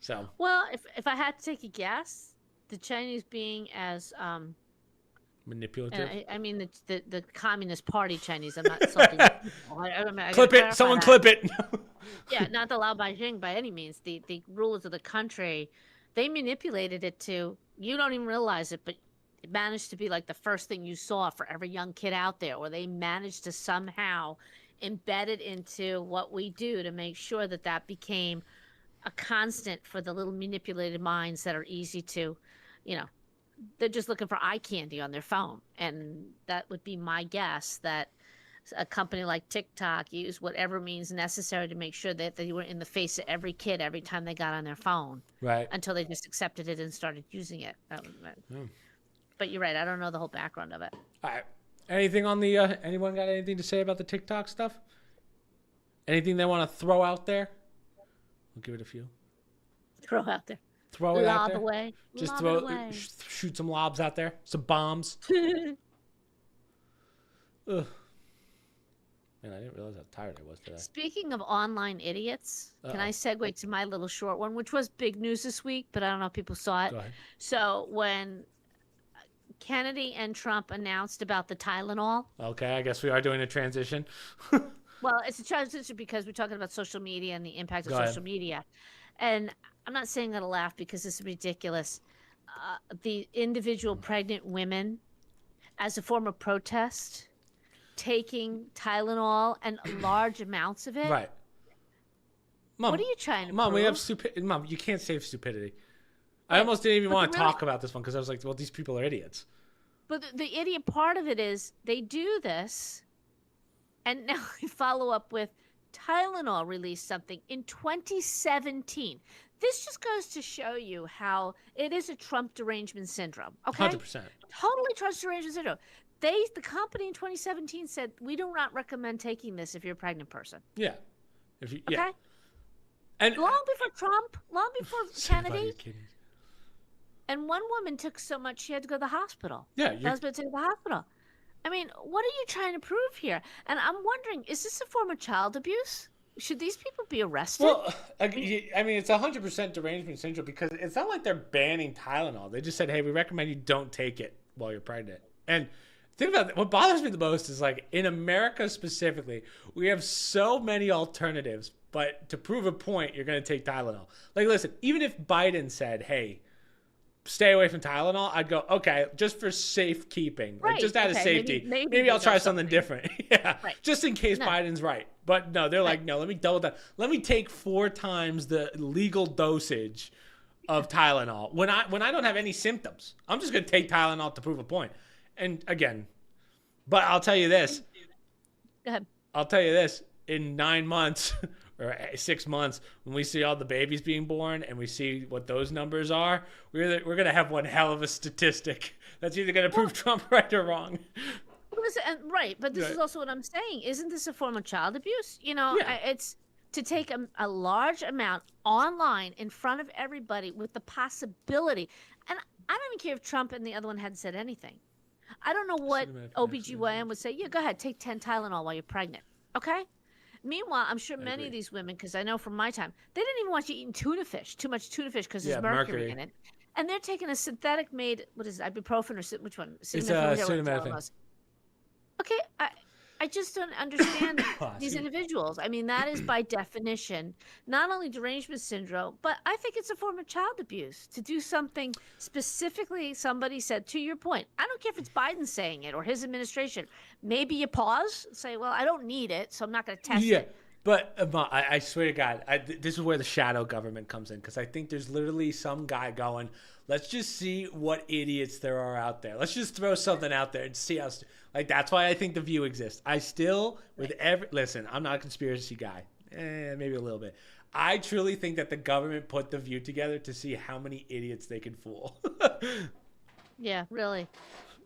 So. Well, if I had to take a guess, the Chinese being as manipulative. I mean the Communist Party Chinese. I'm not insulting. Clip it. Someone clip it. Yeah, not the Lao Beijing by any means. The rulers of the country, they manipulated it to. You don't even realize it, but it managed to be like the first thing you saw for every young kid out there, or they managed to somehow embed it into what we do to make sure that became a constant for the little manipulated minds that are easy to, they're just looking for eye candy on their phone. And that would be my guess, that a company like TikTok used whatever means necessary to make sure that they were in the face of every kid every time they got on their phone. Right. Until they just accepted it and started using it. But you're right. I don't know the whole background of it. All right. Anything on the, anyone got anything to say about the TikTok stuff? Anything they want to throw out there? We'll give it a few. Throw out there. Throw it out there. Away. Just Lob shoot some lobs out there. Some bombs. Ugh. Man, I didn't realize how tired I was today. Speaking of online idiots, can I segue to my little short one, which was big news this week, but I don't know if people saw it. Go ahead. So when Kennedy and Trump announced about the Tylenol. Okay, I guess we are doing a transition. Well, it's a transition because we're talking about social media and the impact of social media. And I'm not saying that to laugh because it's ridiculous. The individual pregnant women, as a form of protest, taking Tylenol and large amounts of it. Right. Mom, what are you trying to Mom, prove? we have stupidity. Mom, you can't save stupidity. I almost didn't even want to talk about this one because I was like, well, these people are idiots. But the idiot part of it is they do this, and now they follow up with Tylenol released something in 2017. This just goes to show you how it is a Trump derangement syndrome. Okay, 100%. Totally Trump derangement syndrome. The company in 2017 said, we do not recommend taking this if you're a pregnant person. Yeah. Okay. Yeah. And long before Trump, long before Kennedy. And one woman took so much she had to go to the hospital. Yeah. Husband to the hospital. I mean, what are you trying to prove here? And I'm wondering, is this a form of child abuse? Should these people be arrested? Well, I mean, it's 100% derangement syndrome because it's not like they're banning Tylenol. They just said, hey, we recommend you don't take it while you're pregnant. And think about it. What bothers me the most is, like, in America specifically, we have so many alternatives, but to prove a point, you're going to take Tylenol. Like, listen, even if Biden said, hey, stay away from Tylenol, I'd go, okay, just for safekeeping, right. like just out of safety. Maybe I'll try something different. Yeah, right. Just in case Biden's right. But no, they're like, no, let me double down. Let me take 4 times the legal dosage of Tylenol when I don't have any symptoms. I'm just going to take Tylenol to prove a point. And again, but I'll tell you this. Go ahead. I'll tell you this. In 9 months or 6 months, when we see all the babies being born and we see what those numbers are, we're going to have one hell of a statistic that's either going to prove Trump right or wrong. Right, but this is also what I'm saying. Isn't this a form of child abuse? You know, yeah. it's to take a large amount online in front of everybody with the possibility. And I don't even care if Trump and the other one hadn't said anything. I don't know what OBGYN would say. Yeah, go ahead, take 10 Tylenol while you're pregnant. Okay? Meanwhile, I'm sure many of these women, because I know from my time, they didn't even want you eating tuna fish, too much tuna fish because there's mercury in it. And they're taking a synthetic made, what is it, ibuprofen or which one? It's acetaminophen. Okay, I just don't understand these individuals. I mean, that is by definition not only derangement syndrome, but I think it's a form of child abuse to do something specifically somebody said, to your point. I don't care if it's Biden saying it or his administration. Maybe you pause, say, well, I don't need it, so I'm not going to test it. But I swear to God, this is where the shadow government comes in, because I think there's literally some guy going, let's just see what idiots there are out there. Let's just throw something out there and see how. Like, that's why I think The View exists. I still, listen, I'm not a conspiracy guy. Maybe a little bit. I truly think that the government put The View together to see how many idiots they could fool. Yeah, really.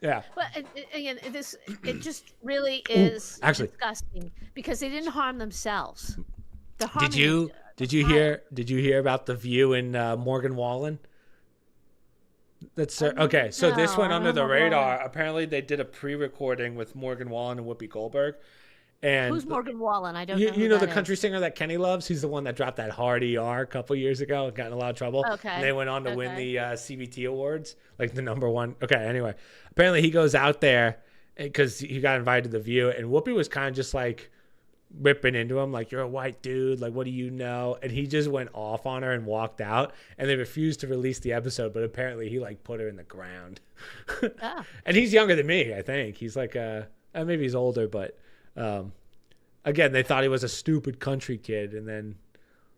Yeah. But again, it just really is disgusting because they didn't harm themselves. Did you hear about The View in Morgan Wallen? That's okay. So this went under the radar. Apparently, they did a pre-recording with Morgan Wallen and Whoopi Goldberg. And who's Morgan Wallen? I don't know. You know the country singer that Kenny loves? He's the one that dropped that hard ER a couple years ago and got in a lot of trouble. Okay. And they went on to win the CBT awards, like the #1. Okay, anyway. Apparently, he goes out there because he got invited to The View, and Whoopi was kind of just like ripping into him, like, you're a white dude, like, what do you know? And he just went off on her and walked out, and they refused to release the episode, but apparently he like put her in the ground. And he's younger than me, I think. He's like maybe he's older, but again, they thought he was a stupid country kid, and then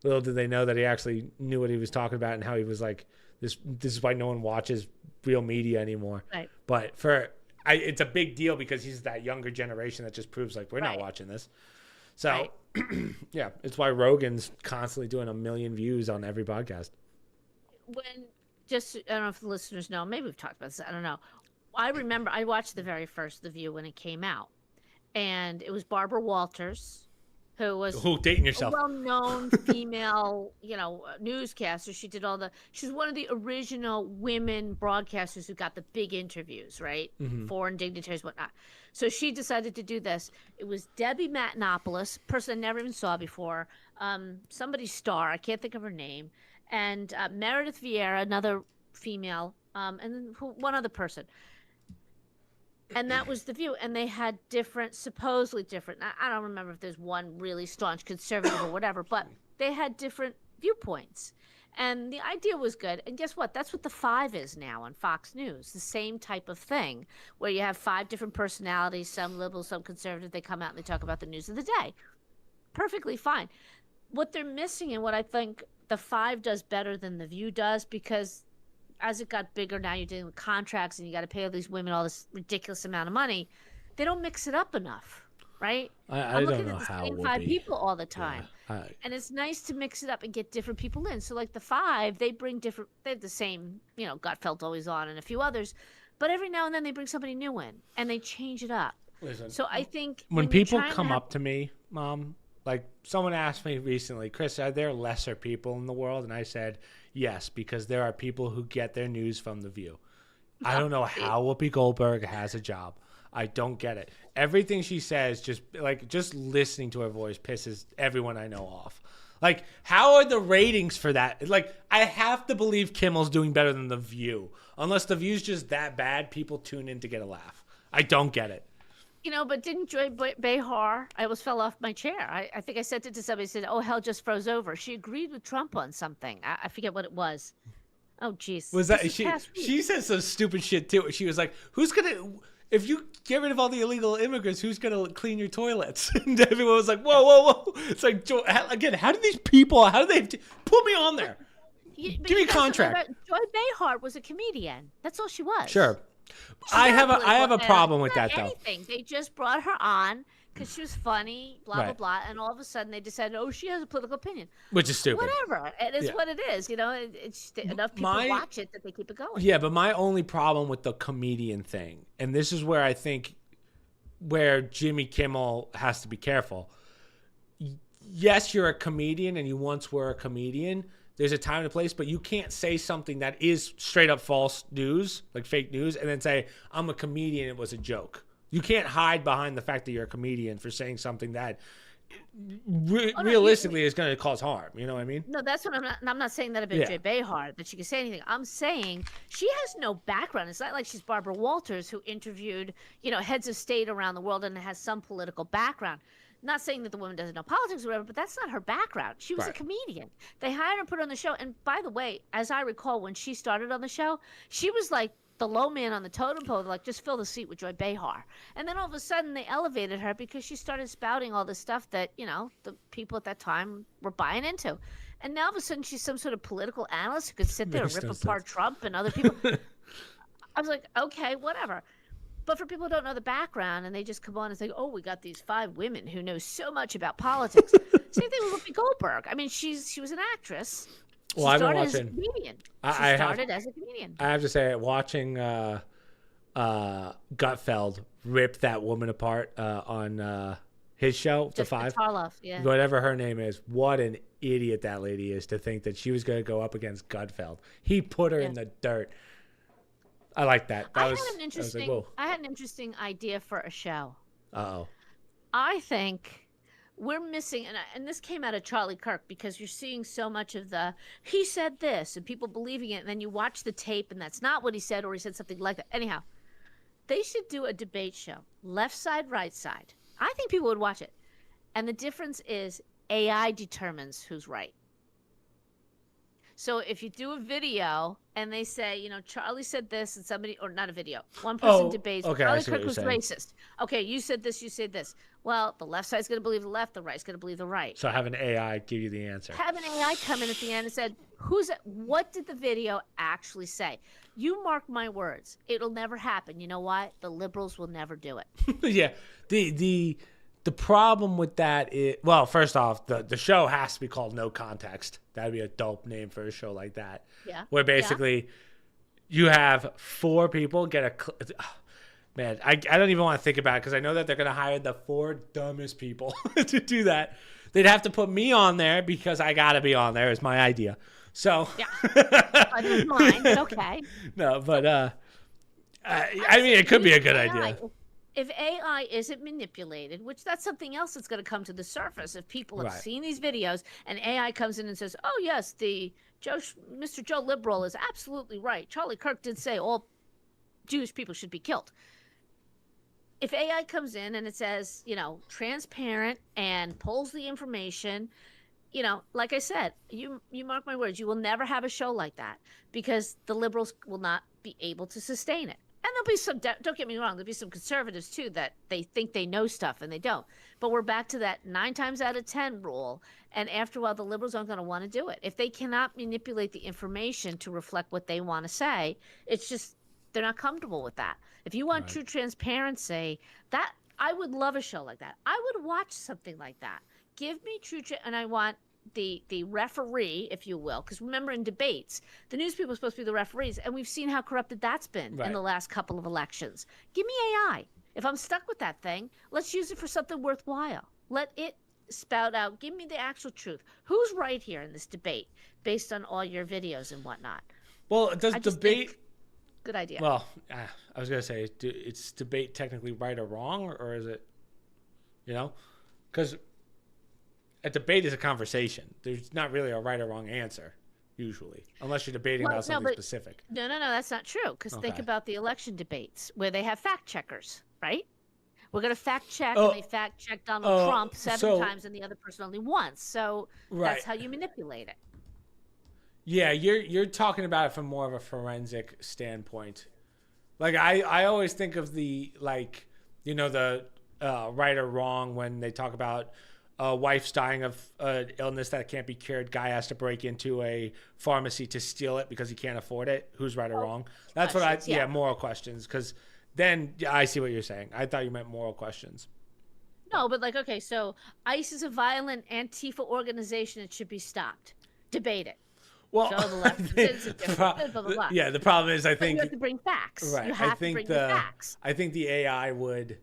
little did they know that he actually knew what he was talking about and how he was like, this is why no one watches real media anymore. Right. But it's a big deal because he's that younger generation that just proves like we're not watching this. So, yeah, it's why Rogan's constantly doing 1 million views on every podcast. I don't know if the listeners know, maybe we've talked about this, I don't know. I remember I watched the very first The View when it came out, and it was Barbara Walters, who was dating yourself, a well-known female, newscaster. She's one of the original women broadcasters who got the big interviews, right? Mm-hmm. Foreign dignitaries, whatnot. So she decided to do this. It was Debbie Matenopoulos, person I never even saw before, somebody's star, I can't think of her name, and Meredith Vieira, another female, and then one other person. And that was The View. And they had supposedly different, I don't remember if there's one really staunch conservative or whatever, but they had different viewpoints. And the idea was good. And guess what? That's what The Five is now on Fox News. The same type of thing where you have 5 different personalities, some liberal, some conservative. They come out and they talk about the news of the day. Perfectly fine. What they're missing and what I think The Five does better than The View does, because as it got bigger, now you're dealing with contracts and you got to pay all these women all this ridiculous amount of money. They don't mix it up enough, right? I don't know how. I'm looking at the same 5 people all the time. Yeah, and it's nice to mix it up and get different people in. So like The Five, they have the same, Gutfeld always on and a few others, but every now and then they bring somebody new in and they change it up. Listen, so I think when people come up to me, Mom, like someone asked me recently, Chris, are there lesser people in the world? And I said, yes, because there are people who get their news from The View. I don't know how Whoopi Goldberg has a job. I don't get it. Everything she says, just listening to her voice pisses everyone I know off. Like, how are the ratings for that? Like, I have to believe Kimmel's doing better than The View. Unless The View's just that bad, people tune in to get a laugh. I don't get it. But didn't Joy Behar, I almost fell off my chair. I think I sent it to somebody, said, oh, hell just froze over. She agreed with Trump on something. I forget what it was. Oh, jeez. Was that she said some stupid shit, too. She was like, if you get rid of all the illegal immigrants, who's going to clean your toilets? And everyone was like, whoa. It's like, again, how do they put me on there? Give me a contract. Joy Behar was a comedian. That's all she was. Sure. I have a problem with that, though. They just brought her on because she was funny, blah, blah, and all of a sudden they decided, oh, she has a political opinion. Which is stupid. Whatever. It is what it is. It's enough people watch it that they keep it going. Yeah, but my only problem with the comedian thing, and this is where Jimmy Kimmel has to be careful. yes, you're a comedian and you once were a comedian. There's a time and a place, but you can't say something that is straight up false news, like fake news, and then say, I'm a comedian, it was a joke. You can't hide behind the fact that you're a comedian for saying something that realistically is going to cause harm. You know what I mean? No, that's what I'm not saying that about Joy Behar, that she can say anything. I'm saying she has no background. It's not like she's Barbara Walters, who interviewed, heads of state around the world and has some political background. Not saying that the woman doesn't know politics or whatever, but that's not her background. She was a comedian. They hired her and put her on the show. And by the way, as I recall, when she started on the show, she was like the low man on the totem pole, like, just fill the seat with Joy Behar. And then all of a sudden they elevated her because she started spouting all this stuff that, the people at that time were buying into. And now all of a sudden she's some sort of political analyst who could sit there and rip apart Trump and other people. I was like, okay, whatever. But for people who don't know the background and they just come on and say, oh, we got these 5 women who know so much about politics. Same thing with Whoopi Goldberg. I mean, she was an actress. Well, I've been watching. As a comedian. She started as a comedian. I have to say, watching Gutfeld rip that woman apart on his show, The Five. Tarloff, yeah. Whatever her name is, what an idiot that lady is to think that she was going to go up against Gutfeld. He put her in the dirt. I like that. I had an interesting idea for a show. Uh-oh. I think we're missing, and this came out of Charlie Kirk, because you're seeing so much of he said this and people believing it, and then you watch the tape and that's not what he said, or he said something like that. Anyhow, they should do a debate show, left side, right side. I think people would watch it. And the difference is AI determines who's right. So if you do a video and they say, Charlie said this, and somebody, or not a video, one person debates, Charlie Kirk was racist. Okay, you said this, you said this. Well, the left side's going to believe the left, the right's going to believe the right. So have an AI give you the answer. Have an AI come in at the end and said, what did the video actually say? You mark my words. It'll never happen. You know why? The liberals will never do it. Yeah. The problem with that is, well, first off, the show has to be called No Context. That'd be a dope name for a show like that. Yeah. Where basically you have 4 people get man, I don't even want to think about it, because I know that they're going to hire the 4 dumbest people to do that. They'd have to put me on there because I got to be on there is my idea. So. Yeah. I didn't mind, but okay. No, but I mean, it could be a good idea. If AI isn't manipulated, which that's something else that's going to come to the surface if people have seen these videos and AI comes in and says, oh, yes, Mr. Joe Liberal is absolutely right. Charlie Kirk did say all Jewish people should be killed. If AI comes in and it says, transparent and pulls the information, like I said, you mark my words, you will never have a show like that, because the liberals will not be able to sustain it. And there'll be some, don't get me wrong, there'll be some conservatives too that they think they know stuff and they don't. But we're back to that 9 times out of 10 rule. And after a while, the liberals aren't going to want to do it. If they cannot manipulate the information to reflect what they want to say, it's just, they're not comfortable with that. If you want true transparency, I would love a show like that. I would watch something like that. Give me and I want the referee, if you will, because remember, in debates, the news people are supposed to be the referees, and we've seen how corrupted that's been in the last couple of elections. Give me AI. If I'm stuck with that thing, let's use it for something worthwhile. Let it spout out. Give me the actual truth. Who's right here in this debate based on all your videos and whatnot? Well, does debate... Good idea. Well, I was going to say, it's debate technically right or wrong, or is it, because a debate is a conversation. There's not really a right or wrong answer, usually, unless you're debating about something specific. No, that's not true, because think about the election debates where they have fact checkers, right? We're going to fact check, and they fact check Donald Trump 7 times and the other person only once. So that's how you manipulate it. Yeah, you're talking about it from more of a forensic standpoint. Like I always think of the right or wrong when they talk about wife's dying of an illness that can't be cured. Guy has to break into a pharmacy to steal it because he can't afford it. Who's right or wrong? That's what moral questions. Because then I see what you're saying. I thought you meant moral questions. No, but okay, so ICE is a violent Antifa organization. It should be stopped. Debate it. Well, yeah, the problem is I think you have to bring facts. Right. You have to bring the facts. I think the AI would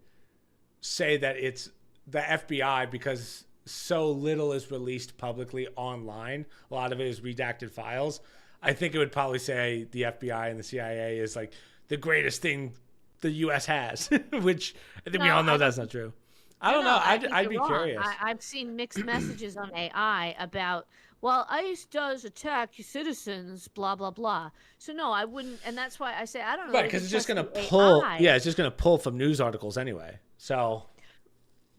say that it's the FBI because so little is released publicly online. A lot of it is redacted files. I think it would probably say the FBI and the CIA is like the greatest thing the U.S. has, which I think we all know that's not true. I don't know. I'd be curious. I've seen mixed messages on AI about, well, ICE does attack citizens, blah, blah, blah. So, no, I wouldn't. And that's why I say, I don't know. Right, because it's just going to pull. AI. Yeah, it's just going to pull from news articles anyway. So.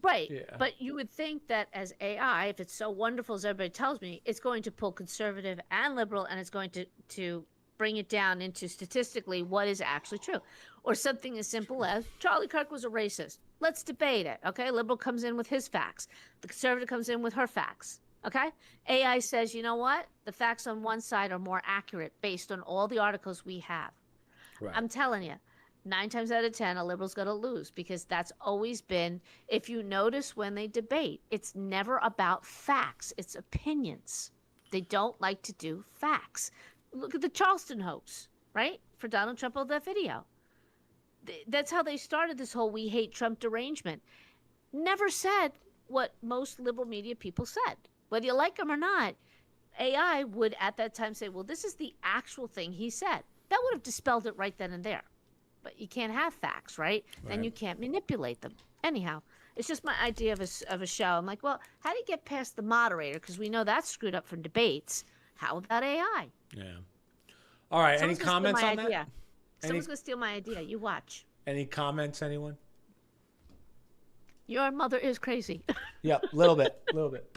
Right. Yeah. But you would think that as AI, if it's so wonderful as everybody tells me, it's going to pull conservative and liberal, and it's going to bring it down into statistically what is actually true. Or something as simple as Charlie Kirk was a racist. Let's debate it. Okay. Liberal comes in with his facts. The conservative comes in with her facts. Okay. AI says, you know what? The facts on one side are more accurate based on all the articles we have. Right. I'm telling you. 9 times out of 10, a liberal's going to lose because that's always been, if you notice when they debate, it's never about facts. It's opinions. They don't like to do facts. Look at the Charleston hoax, right? For Donald Trump on that video. That's how they started this whole we hate Trump derangement. Never said what most liberal media people said. Whether you like them or not, AI would at that time say, well, this is the actual thing he said. That would have dispelled it right then and there. But you can't have facts, right? And you can't manipulate them. Anyhow, it's just my idea of a show. I'm like, well, how do you get past the moderator? Because we know that's screwed up from debates. How about AI? Yeah. All right. Any comments on that? Someone's going to steal my idea. You watch. Any comments, anyone? Your mother is crazy. Yep, a little bit. A little bit.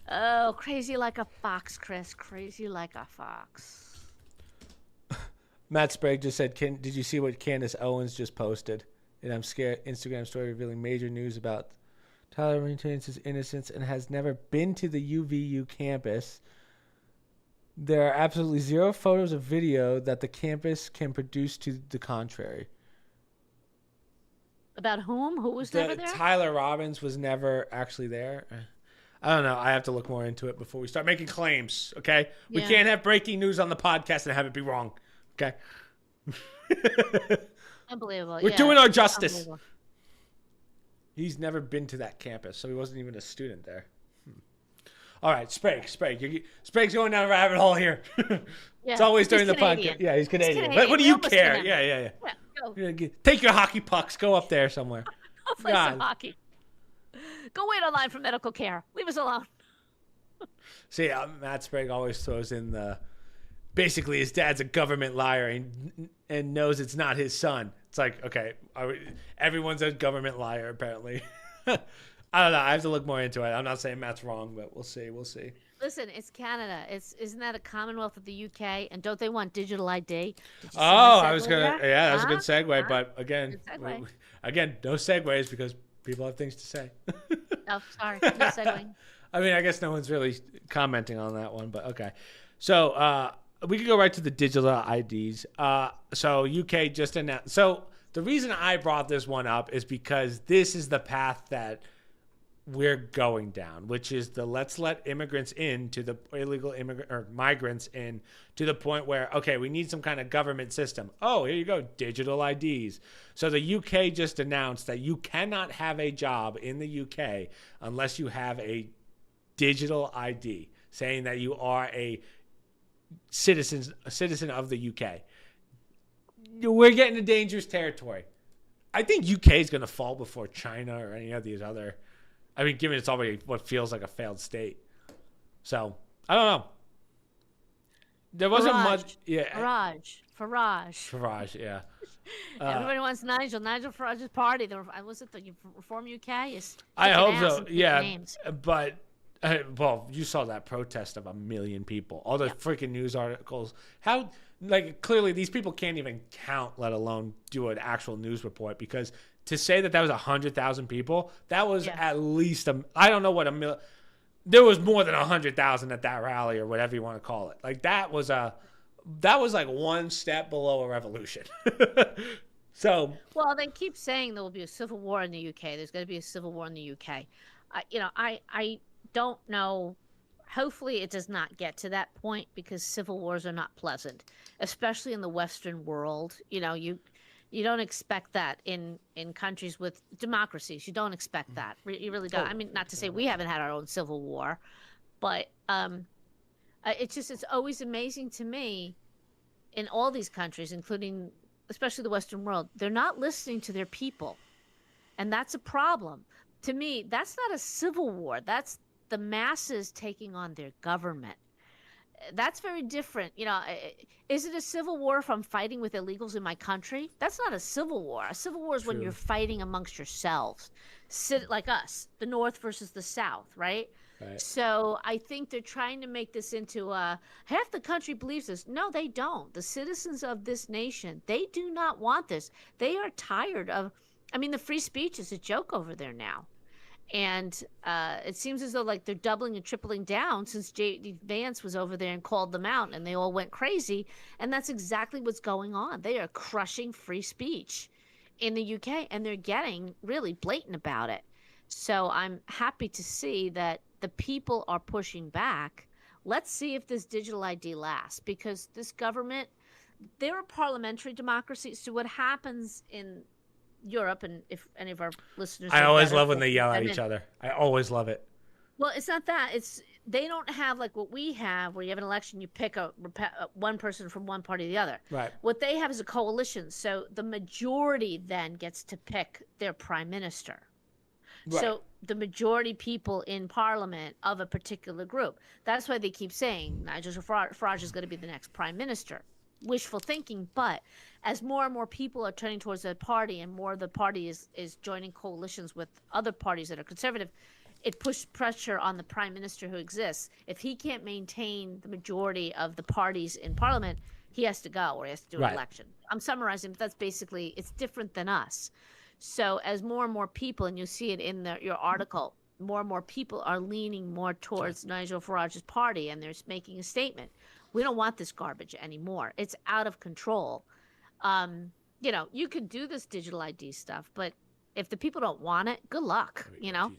Oh, crazy like a fox, Chris. Crazy like a fox. Matt Sprague just said, did you see what Candace Owens just posted? And I'm scared. Instagram story revealing major news about Tyler maintains his innocence and has never been to the UVU campus. There are absolutely zero photos or video that the campus can produce to the contrary. About whom? Who was never there? Tyler Robbins was never actually there. I don't know. I have to look more into it before we start making claims, okay? Yeah. We can't have breaking news on the podcast and have it be wrong. Okay. Unbelievable. We're doing our justice. He's never been to that campus, so he wasn't even a student there. All right, Sprague. Sprague's going down a rabbit hole here. It's always during the podcast. Yeah, he's Canadian. But what do you care? Yeah. Go. Take your hockey pucks. Go up there somewhere. Go play some hockey. Go wait online for medical care. Leave us alone. See, Matt Sprague always throws in the... Basically, his dad's a government liar and knows it's not his son. It's like, okay, everyone's a government liar, apparently. I don't know. I have to look more into it. I'm not saying Matt's wrong, but we'll see. Listen, it's Canada. Isn't that a Commonwealth of the UK? And don't they want digital ID? I was going to. Yeah, that's a good segue. But again, no segues because people have things to say. Oh, sorry. No segueing. I mean, I guess no one's really commenting on that one, but okay. So, we could go right to the digital IDs. So UK just announced. So the reason I brought this one up is because this is the path that we're going down, which is let's let immigrants in to the illegal immigrant or migrants in to the point where, okay, we need some kind of government system. Oh, here you go, digital IDs. So the UK just announced that you cannot have a job in the UK unless you have a digital ID saying that you are a citizen of the UK. We're getting to dangerous territory. I think UK is going to fall before China or any of these other. I mean, given it's already what feels like a failed state. So I don't know. There wasn't much. Yeah. Farage. Yeah. Everybody wants Nigel. Nigel Farage's party. Was it the Reform UK? I hope so. Yeah. Names. But. Well, you saw that protest of 1 million people. All the freaking news articles. How, clearly these people can't even count, let alone do an actual news report. Because to say that was 100,000 people, that was at least I don't know what there was more than 100,000 at that rally or whatever you want to call it. That was like one step below a revolution. So. Well, they keep saying there will be a civil war in the UK. There's going to be a civil war in the UK. I don't know. Hopefully it does not get to that point because civil wars are not pleasant, especially in the Western world. You You don't expect that in countries with democracies. You don't expect that. You really don't. I mean, not to say we haven't had our own civil war, but it's always amazing to me in all these countries, including especially the Western world, they're not listening to their people. And that's a problem. To me, that's not a civil war. That's the masses taking on their government. That's very different. You know, is it a civil war if I'm fighting with illegals in my country? That's not a civil war. A civil war is when you're fighting amongst yourselves, like us, the North versus the South, right? Right. So I think they're trying to make this into half the country believes this. No, they don't. The citizens of this nation, they do not want this. They are tired of, I mean, the free speech is a joke over there now. And it seems as though like they're doubling and tripling down since J.D. Vance was over there and called them out and they all went crazy. And that's exactly what's going on. They are crushing free speech in the UK and they're getting really blatant about it. So I'm happy to see that the people are pushing back. Let's see if this digital ID lasts, because this government, they're a parliamentary democracy. So what happens in Europe, and if any of our listeners, I always love when they yell at each other. I always love it. Well, it's not that. It's they don't have like what we have, where you have an election, you pick one person from one party or the other. Right. What they have is a coalition. So the majority then gets to pick their prime minister. Right. So the majority people in parliament of a particular group. That's why they keep saying Nigel Farage is going to be the next prime minister. Wishful thinking, but as more and more people are turning towards that party and more of the party is joining coalitions with other parties that are conservative, it pushes pressure on the prime minister who exists. If he can't maintain the majority of the parties in parliament, he has to go or he has to do an election. I'm summarizing, but that's basically, it's different than us. So as more and more people, and you see it in your article, more and more people are leaning more towards Nigel Farage's party, and they're making a statement. We don't want this garbage anymore. It's out of control. You know, you could do this digital ID stuff, but if the people don't want it, good luck, you know?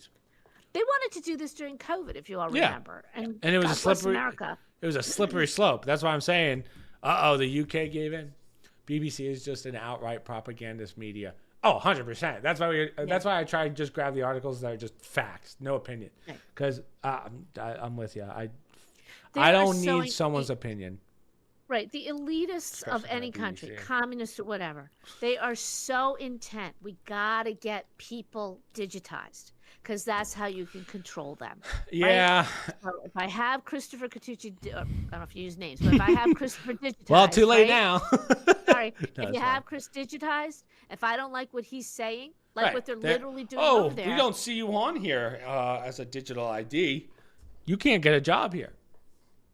They wanted to do this during COVID, if you all remember. And it was it was a slippery slope. That's why I'm saying, the UK gave in. BBC is just an outright propagandist media. Oh, 100%. That's why I try to just grab the articles that are just facts, no opinion. Because I'm with you. I don't need someone's opinion. Right. The elitists of any country, communist or whatever, they are so intent. We got to get people digitized because that's how you can control them. Yeah. Right? So if I have Christopher Catucci, I don't know if you use names, but if I have Christopher digitized. Well, too late now. Sorry. If you have Chris digitized, if I don't like what he's saying, what they're literally doing over there. We don't see you on here as a digital ID. You can't get a job here.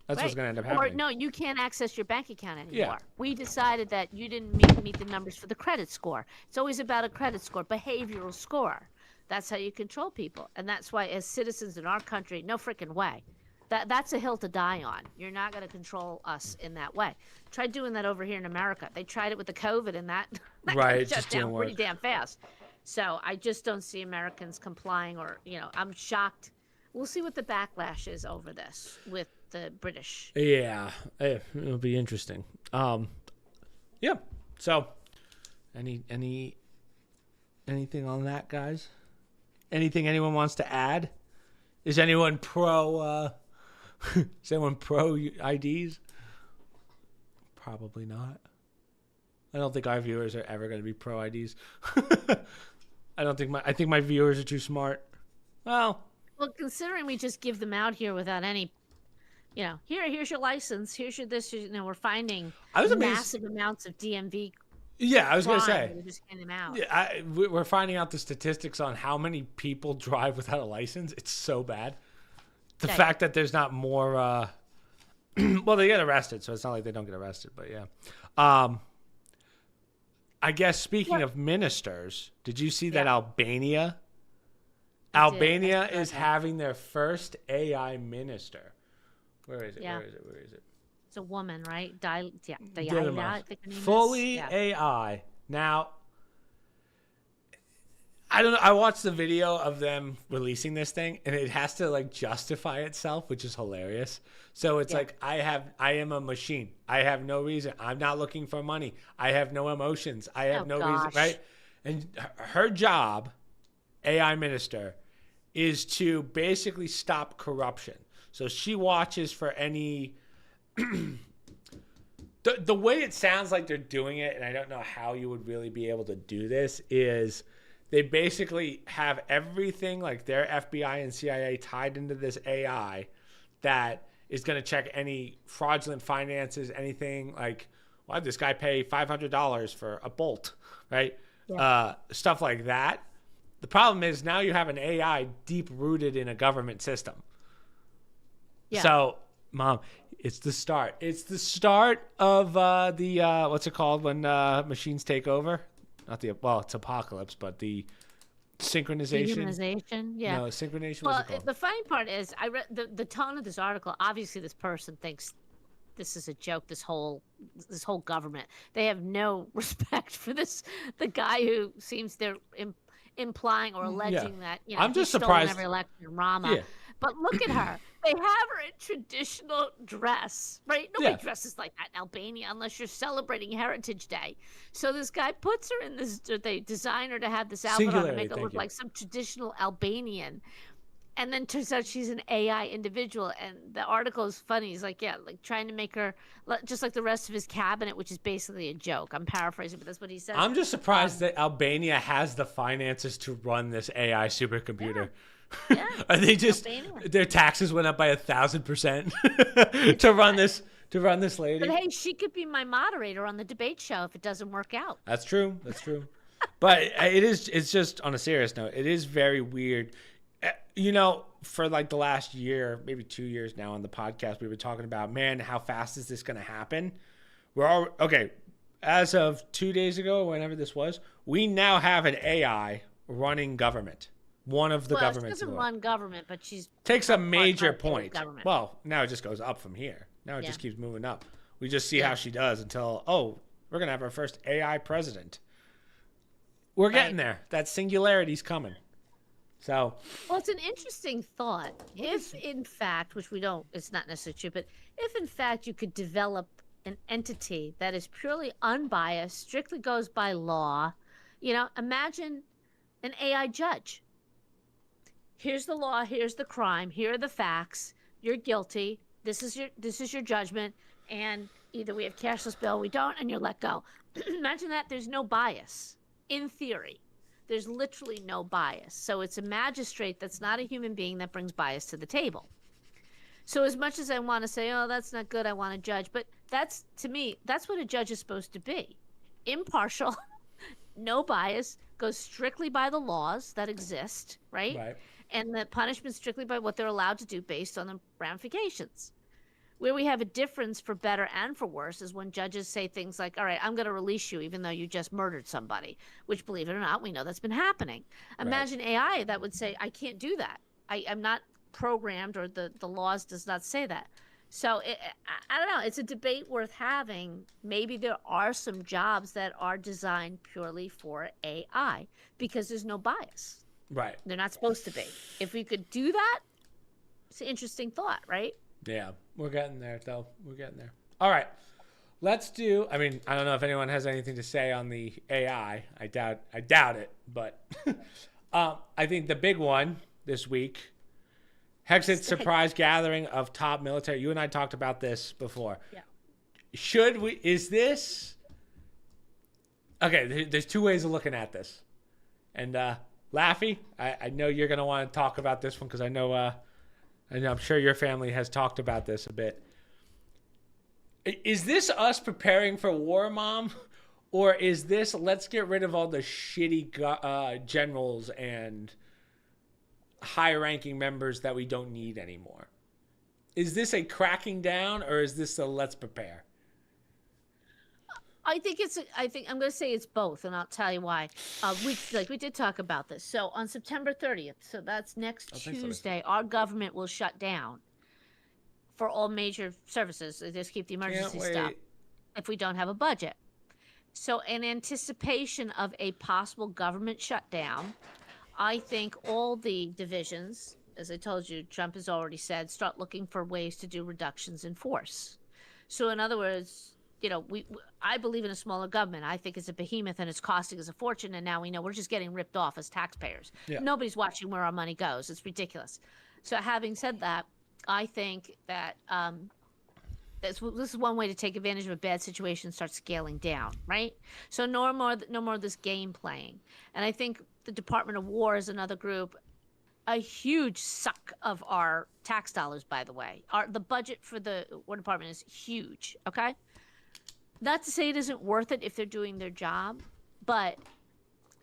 That's what's going to end up happening. Or no, you can't access your bank account anymore. Yeah. We decided that you didn't meet the numbers for the credit score. It's always about a credit score, behavioral score. That's how you control people. And that's why as citizens in our country, no freaking way. That's a hill to die on. You're not going to control us in that way. Try doing that over here in America. They tried it with the COVID and that shut down pretty damn fast. So I just don't see Americans complying or, I'm shocked. We'll see what the backlash is over this with the British. Yeah, it'll be interesting. Yeah. So, anything on that, guys? Anything anyone wants to add? Is anyone pro? Is anyone pro IDs? Probably not. I don't think our viewers are ever going to be pro IDs. I think my viewers are too smart. Well, considering we just give them out here without any, here's your license, here's your this, we're finding massive amounts of DMV. Yeah, I was going to say. We're just getting them out. Yeah, we're finding out the statistics on how many people drive without a license. It's so bad. The fact that there's not more, well, they get arrested, so it's not like they don't get arrested, but yeah. I guess speaking of ministers, did you see that Albania is having their first AI minister? Where is it? Yeah. Where is it? It's a woman, right? Fully AI. Now, I don't know. I watched the video of them releasing this thing, and it has to like justify itself, which is hilarious. So it's like I am a machine. I have no reason. I'm not looking for money. I have no emotions. I have no reason, right? And her job, AI minister, is to basically stop corruption. So she watches for any. The way it sounds like they're doing it, and I don't know how you would really be able to do this, is they basically have everything like their FBI and CIA tied into this AI that is going to check any fraudulent finances, anything like, why did this guy pay $500 for a bolt, right? Yeah. Stuff like that. The problem is now you have an AI deep rooted in a government system. Yeah. So, Mom, it's the start. It's the start of the what's it called when machines take over? It's apocalypse, but the synchronization. Dehumanization, yeah. No, synchronization. Well, the funny part is, I read the tone of this article. Obviously, this person thinks this is a joke. This whole government. They have no respect for this. The guy who seems they're implying or alleging that I'm just he's surprised. Stolen every election in Rama. Yeah. But look at her. They have her in traditional dress, right? Nobody dresses like that in Albania unless you're celebrating Heritage Day. So this guy puts her in this, they design her to have this outfit on to make her look like some traditional Albanian. And then turns out she's an AI individual. And the article is funny. He's like, trying to make her just like the rest of his cabinet, which is basically a joke. I'm paraphrasing, but that's what he says. I'm just surprised that Albania has the finances to run this AI supercomputer. Yeah. Yeah, are they just their taxes went up by 1,000% to run this lady? But hey, she could be my moderator on the debate show if it doesn't work out. That's true. But it's just on a serious note. It is very weird. For like the last year, maybe 2 years now on the podcast, we were talking about, man, how fast is this going to happen? We're all okay. As of 2 days ago, whenever this was, we now have an AI running government. One of the governments. She doesn't run government, but she's takes a major point. Well, now it just goes up from here. Now it just keeps moving up. We just see how she does until we're gonna have our first AI president. We're getting there. That singularity's coming. So. Well, it's an interesting thought. If in fact, which we don't, it's not necessarily true, but if in fact you could develop an entity that is purely unbiased, strictly goes by law, imagine an AI judge. Here's the law, here's the crime, here are the facts. You're guilty. This is your judgment, and either we have cashless bill, we don't, and you're let go. Imagine that. There's no bias. In theory, there's literally no bias. So it's a magistrate that's not a human being that brings bias to the table. So as much as I want to say, that's not good, I want to judge, but to me, that's what a judge is supposed to be. Impartial, no bias, goes strictly by the laws that exist, right? Right. And the punishment strictly by what they're allowed to do based on the ramifications. Where we have a difference for better and for worse is when judges say things like, all right, I'm going to release you even though you just murdered somebody, which, believe it or not, we know that's been happening. Imagine AI that would say, I can't do that. I'm not programmed, or the laws does not say that. So I don't know. It's a debate worth having. Maybe there are some jobs that are designed purely for AI because there's no bias. Right. They're not supposed to be. If we could do that, it's an interesting thought, right? Yeah. We're getting there, though. We're getting there. All right. Let's do, I don't know if anyone has anything to say on the AI. I doubt it, but I think the big one this week, Hexit surprise gathering of top military. You and I talked about this before. Yeah. Is this, okay, there's two ways of looking at this. And, Laffy, I know you're going to want to talk about this one because I know I'm sure your family has talked about this a bit. Is this us preparing for war, Mom? Or is this, let's get rid of all the shitty generals and high-ranking members that we don't need anymore? Is this a cracking down, or is this a let's prepare? I think I'm going to say it's both, and I'll tell you why. We did talk about this. So on September 30th, so that's next Tuesday, our government will shut down for all major services. They just keep the emergency stuff if we don't have a budget. So in anticipation of a possible government shutdown, I think all the divisions, as I told you, Trump has already said, start looking for ways to do reductions in force. So, in other words, I believe in a smaller government. I think it's a behemoth and it's costing us a fortune. And now we know we're just getting ripped off as taxpayers. Yeah. Nobody's watching where our money goes. It's ridiculous. So, having said that, I think that this is one way to take advantage of a bad situation and start scaling down, right? So no more of this game playing. And I think the Department of War is another group, a huge suck of our tax dollars, by the way. The budget for the War Department is huge, okay? Not to say it isn't worth it if they're doing their job, but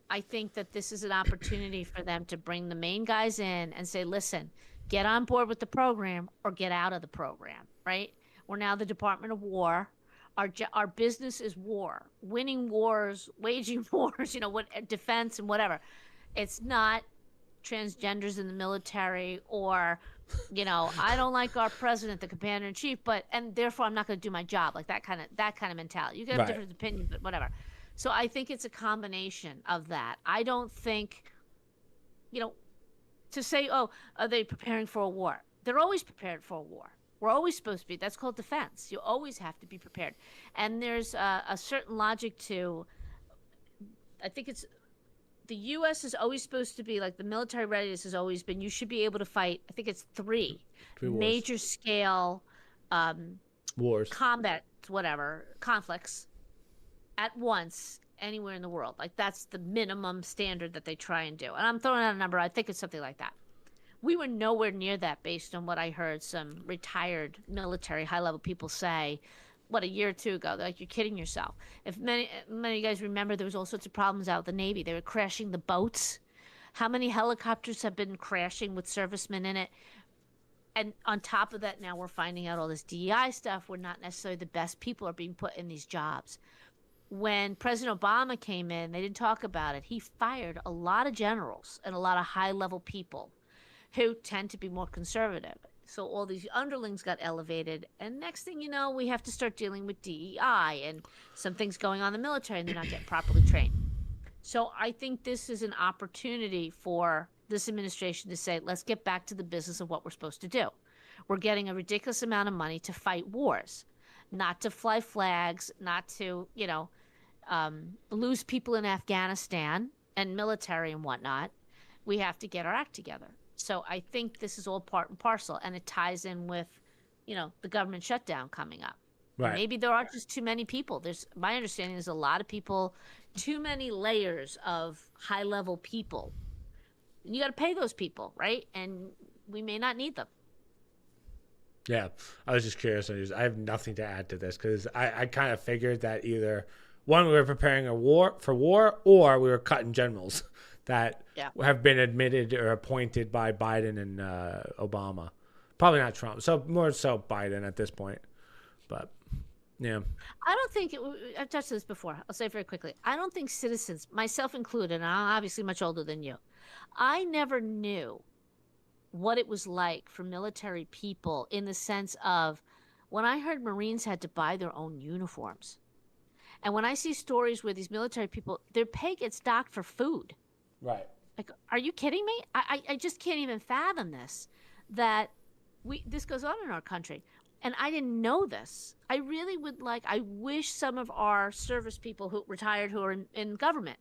I think that this is an opportunity for them to bring the main guys in and say, listen, get on board with the program or get out of the program, right? We're now the Department of War. Our business is war, winning wars, waging wars, defense and whatever. It's not transgenders in the military or, I don't like our president, the commander in chief, and therefore I'm not going to do my job, like that kind of mentality. You can have different opinions, but whatever. So I think it's a combination of that. I don't think, to say, oh, are they preparing for a war? They're always prepared for a war. We're always supposed to be. That's called defense. You always have to be prepared. And there's a certain logic to, I think it's, the U.S. is always supposed to be, like the military readiness has always been, you should be able to fight, I think it's three major scale wars, combat, conflicts at once anywhere in the world. Like that's the minimum standard that they try and do. And I'm throwing out a number. I think it's something like that. We were nowhere near that based on what I heard some retired military high-level people say, a year or two ago. They're like, you're kidding yourself. If many of you guys remember, there was all sorts of problems out with the Navy. They were crashing the boats. How many helicopters have been crashing with servicemen in it? And on top of that, now we're finding out all this DEI stuff. We're not necessarily the best people are being put in these jobs. When President Obama came in, they didn't talk about it. He fired a lot of generals and a lot of high-level people who tend to be more conservative. So all these underlings got elevated, and next thing you know, we have to start dealing with DEI and some things going on in the military, and they're not getting properly trained. So I think this is an opportunity for this administration to say, let's get back to the business of what we're supposed to do. We're getting a ridiculous amount of money to fight wars, not to fly flags, not to, lose people in Afghanistan and military and whatnot. We have to get our act together. So I think this is all part and parcel, and it ties in with, the government shutdown coming up. Right. Maybe there are just too many people. My understanding is a lot of people, too many layers of high-level people. And you got to pay those people, right? And we may not need them. Yeah, I was just curious. I have nothing to add to this because I kind of figured that either, one, we were preparing for war, or we were cutting generals that have been admitted or appointed by Biden and Obama. Probably not Trump. So more so Biden at this point. But, yeah. I don't think, I've touched this before. I'll say it very quickly. I don't think citizens, myself included, and I'm obviously much older than you, I never knew what it was like for military people in the sense of when I heard Marines had to buy their own uniforms. And when I see stories where these military people, their pay gets docked for food. Right. Like, are you kidding me? I just can't even fathom this, that this goes on in our country. And I didn't know this. I really I wish some of our service people who retired who are in government,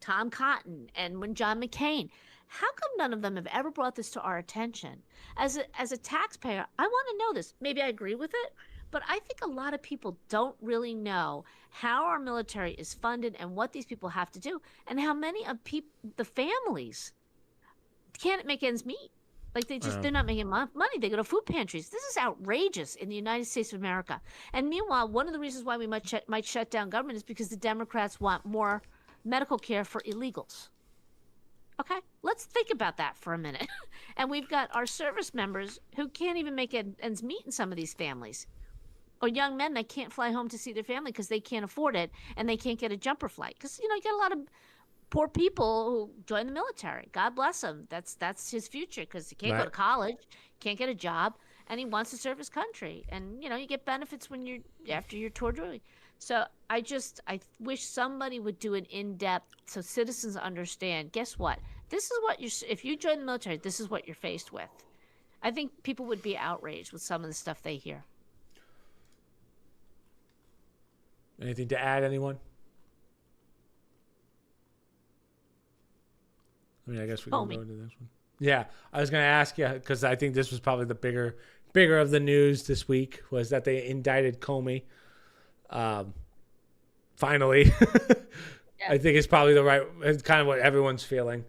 Tom Cotton and when John McCain, how come none of them have ever brought this to our attention? As a taxpayer, I want to know this. Maybe I agree with it, but I think a lot of people don't really know how our military is funded and what these people have to do, and how many of the families can't make ends meet. Like they're not making money. They go to food pantries. This is outrageous in the United States of America. And meanwhile, one of the reasons why we might shut down government is because the Democrats want more medical care for illegals. Okay, let's think about that for a minute. And we've got our service members who can't even make ends meet in some of these families. Or young men that can't fly home to see their family because they can't afford it and they can't get a jumper flight. Because, you get a lot of poor people who join the military. God bless him. That's his future because he can't go to college, can't get a job, and he wants to serve his country. And, you get benefits after you're tour duty. So I wish somebody would do an in-depth so citizens understand, guess what? this is what if you join the military, this is what you're faced with. I think people would be outraged with some of the stuff they hear. Anything to add, anyone? I mean, I guess we can go into this one. Yeah, I was going to ask you, because I think this was probably the bigger of the news this week, was that they indicted Comey. Finally. I think it's probably it's kind of what everyone's feeling.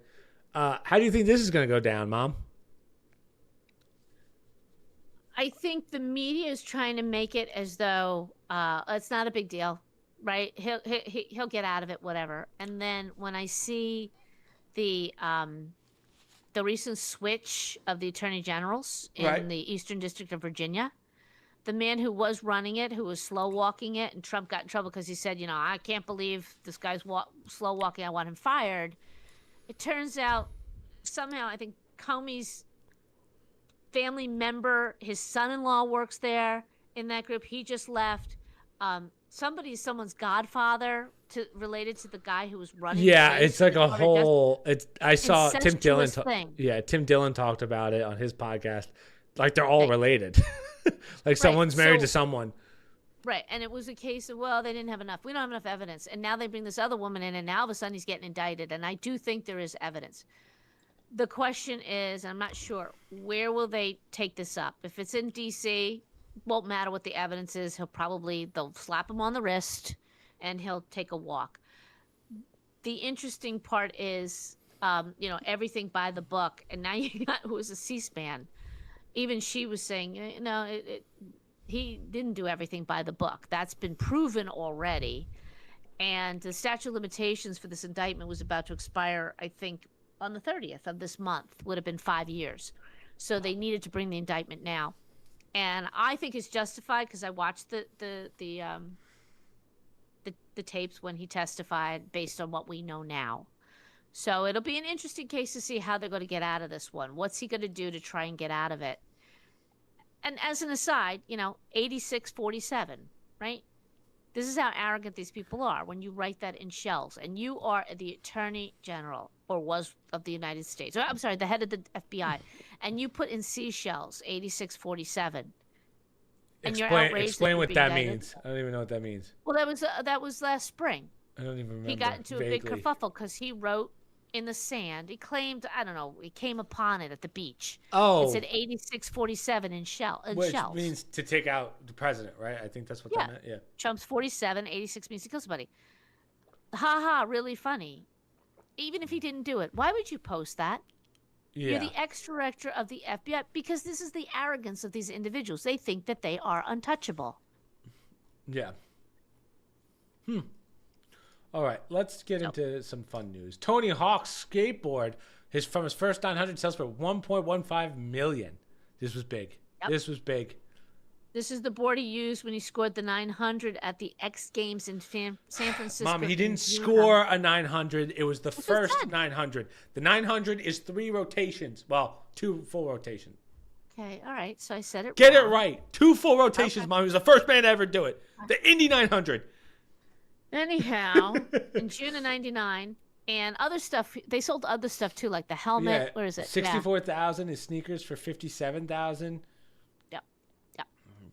How do you think this is going to go down, Mom? I think the media is trying to make it as though it's not a big deal, right? He'll get out of it, whatever. And then when I see the recent switch of the attorney generals in the Eastern District of Virginia, the man who was running it, who was slow walking it, and Trump got in trouble because he said, I can't believe this guy's slow walking. I want him fired. It turns out somehow I think Comey's family member, his son-in-law works there in that group. He just left. Someone's godfather related to the guy who was running. Yeah, it's like a whole. I saw Tim Dillon. Tim Dillon talked about it on his podcast. Like they're all related. Like someone's married to someone. Right, and it was a case of, well, they didn't have enough. We don't have enough evidence, and now they bring this other woman in, and now all of a sudden he's getting indicted. And I do think there is evidence. The question is, I'm not sure, where will they take this up? If it's in D.C., won't matter what the evidence is. They'll slap him on the wrist, and he'll take a walk. The interesting part is, everything by the book. And now you got who was a C-SPAN. Even she was saying, he didn't do everything by the book. That's been proven already. And the statute of limitations for this indictment was about to expire, I think, on the 30th of this month. Would have been 5 years. So they needed to bring the indictment now. And I think it's justified because I watched the tapes when he testified based on what we know now. So it'll be an interesting case to see how they're going to get out of this one. What's he going to do to try and get out of it? And as an aside, 86-47, right? This is how arrogant these people are when you write that in shells. And you are the attorney general, or was, of the United States. Or, I'm sorry, the head of the FBI. And you put in seashells 86-47. And you're outraged. Explain what that means. I don't even know what that means. Well, that was last spring. I don't even remember. He got into a big kerfuffle because he wrote in the sand. He claimed, I don't know, he came upon it at the beach. Oh. It said 86-47 in shells. Which means to take out the president, right? I think that's what that meant. Yeah. Trump's 47, 86 means to kill somebody. Ha ha, really funny. Even if he didn't do it, why would you post that? Yeah. You're the ex-director of the FBI, because this is the arrogance of these individuals. They think that they are untouchable. Yeah. All right, let's get into some fun news. Tony Hawk's skateboard, from his first 900 sells for $1.15 million. This was big. Yep. This was big. This is the board he used when he scored the 900 at the X Games in San Francisco. Mom, he didn't score a 900. It was the first 900. The 900 is 3 rotations. Well, 2 full rotations. Okay, all right. So I said it Get it right. 2 full rotations, Mom. He was the first man to ever do it. The Indy 900. Anyhow, in June of '99, and other stuff, they sold other stuff too, like the helmet. Where is it? 64,000. His sneakers for 57,000. Yep.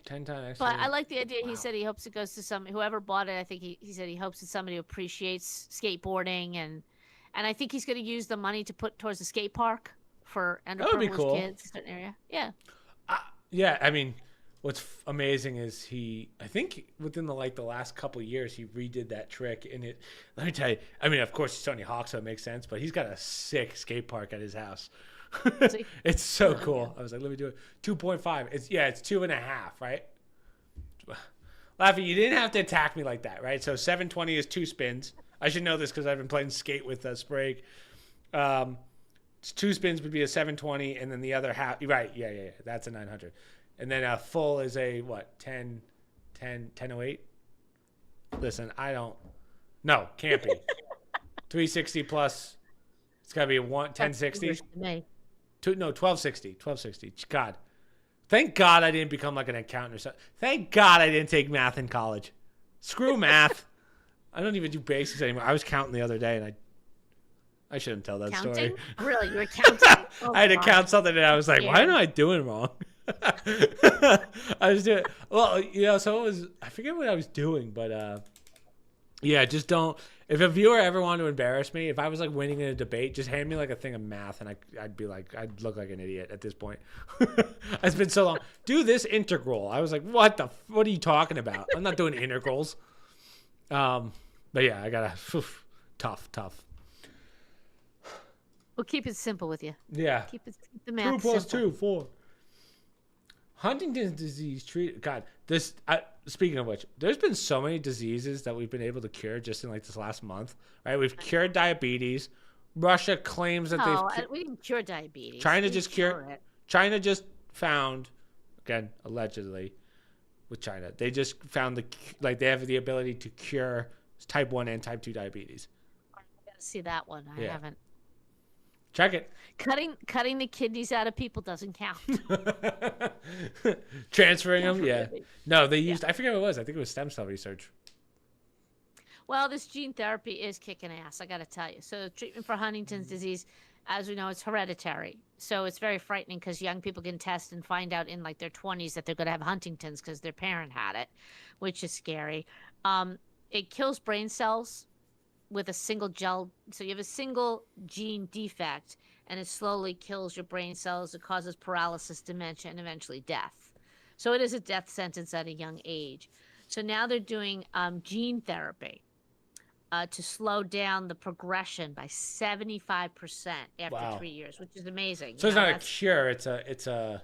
10 times extra. But I like the idea. He said he hopes it goes to whoever bought it. I think he said he hopes it's somebody who appreciates skateboarding, and I think he's going to use the money to put towards the skate park for underprivileged kids in a certain area. Yeah. Yeah, I mean, what's amazing is I think within the last couple of years, he redid that trick. And let me tell you, I mean, of course, he's Tony Hawk, so it makes sense, but he's got a sick skate park at his house. It's so cool. I was like, let me do it. 2.5. It's 2.5, right? Laffy, you didn't have to attack me like that, right? So 720 is 2 spins. I should know this because I've been playing skate with Sprague. 2 spins would be a 720, and then the other half. Right? Yeah. That's a 900. And then a full is a, 1008? Listen, I don't. No, can't be. 360 plus. It's got to be a 1060. No, 1260. 1260. God. Thank God I didn't become like an accountant or something. Thank God I didn't take math in college. Screw math. I don't even do basics anymore. I was counting the other day, and I shouldn't tell that Counting? story. Really? You were counting? Oh, I had to God. count something, and I was like, "Why am I doing wrong?" I was doing well, So it was. I forget what I was doing, but yeah, just don't. If a viewer ever wanted to embarrass me, if I was like winning in a debate, just hand me like a thing of math, and I'd be like, I'd look like an idiot at this point. It's been so long. Do this integral. I was like, what what are you talking about? I'm not doing integrals. But yeah, I gotta. Tough. We'll keep it simple with you. Yeah. Keep the math 2 plus simple. 2, 4. Huntington's disease treat. God, speaking of which, there's been so many diseases that we've been able to cure just in like this last month, right? We've cured diabetes. Russia claims that we didn't cure diabetes. China just cured it. China just found, again, allegedly, with China, they just found they have the ability to cure type 1 and type 2 diabetes. I gotta see that one. I haven't. Check it. Cutting the kidneys out of people doesn't count. Transferring them, yeah. No, they used. I forget what it was. I think it was stem cell research. Well, this gene therapy is kicking ass. I got to tell you. So, treatment for Huntington's disease, as we know, it's hereditary. So it's very frightening because young people can test and find out in like their 20s that they're going to have Huntington's because their parent had it, which is scary. It kills brain cells with a single gel. So you have a single gene defect, and it slowly kills your brain cells. It causes paralysis, dementia, and eventually death. So it is a death sentence at a young age. So now they're doing gene therapy to slow down the progression by 75% after 3 years, which is amazing. So it's not a cure; it's a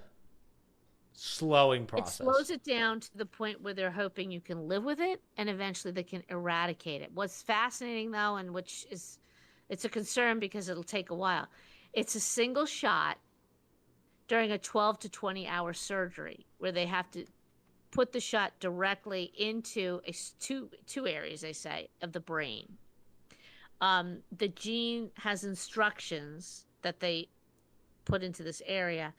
slowing process. It slows it down to the point where they're hoping you can live with it, and eventually they can eradicate it. What's fascinating, though, and it's a concern because it'll take a while. It's a single shot during a 12 to 20-hour surgery where they have to put the shot directly into two areas, they say, of the brain. The gene has instructions that they put into this area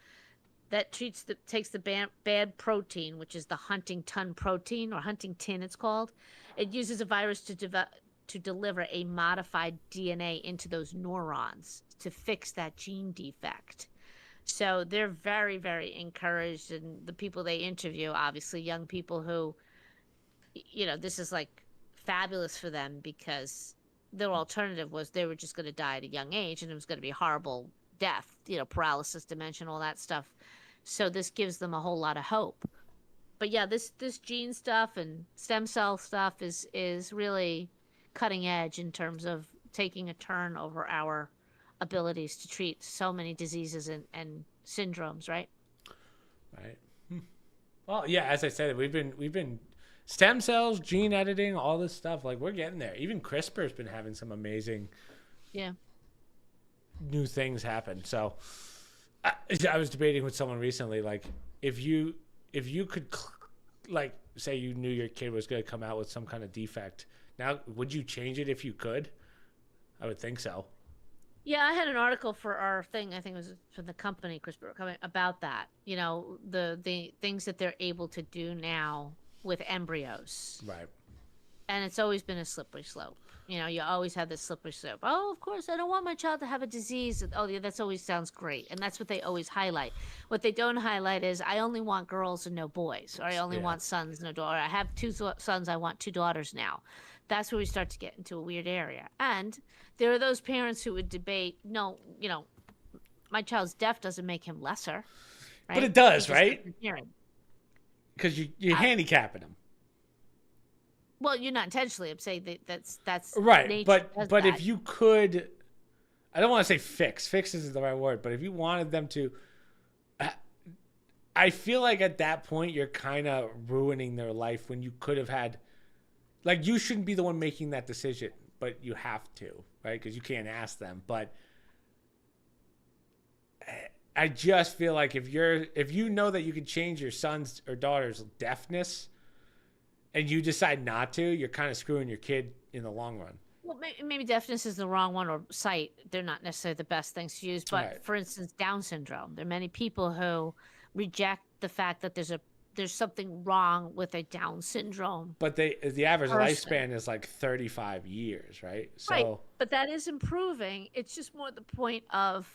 that takes the bad protein, which is the Huntington protein, or Huntington it's called. It uses a virus to deliver a modified DNA into those neurons to fix that gene defect. So they're very, very encouraged, and the people they interview, obviously young people who, this is like fabulous for them because their alternative was they were just going to die at a young age, and it was going to be a horrible death, paralysis, dementia, all that stuff. So this gives them a whole lot of hope. But yeah, this gene stuff and stem cell stuff is really cutting edge in terms of taking a turn over our abilities to treat so many diseases and syndromes, right? Right. Well, yeah, as I said, we've been stem cells, gene editing, all this stuff. Like, we're getting there. Even CRISPR's been having some amazing new things happen. So I was debating with someone recently, like, if you could, like, say you knew your kid was going to come out with some kind of defect, now would you change it if you could? I would think so. Yeah, I had an article for our thing, I think it was from the company, CRISPR, about that. The things that they're able to do now with embryos. Right. And it's always been a slippery slope. You always have this slippery slope. Oh, of course, I don't want my child to have a disease. Oh, yeah, that always sounds great. And that's what they always highlight. What they don't highlight is I only want girls and no boys. Or I only want sons, no daughters. I have 2 sons, I want 2 daughters now. That's where we start to get into a weird area. And there are those parents who would debate, no, my child's deaf doesn't make him lesser. Right? But it does, right? Because you're handicapping him. Well, you're not intentionally. I'm saying that's right. But if you could, I don't want to say fix. Fix isn't the right word. But if you wanted them to, I feel like at that point you're kind of ruining their life when you could have had. Like, you shouldn't be the one making that decision, but you have to, right? Because you can't ask them. But I just feel like if you know that you can change your son's or daughter's deafness, and you decide not to, you're kind of screwing your kid in the long run. Well, maybe deafness is the wrong one, or sight. They're not necessarily the best things to use. But for instance, Down syndrome. There are many people who reject the fact that there's a there's something wrong with a Down syndrome. But the average person. lifespan is like 35 years, right? Right, So, but that is improving. It's just more the point of.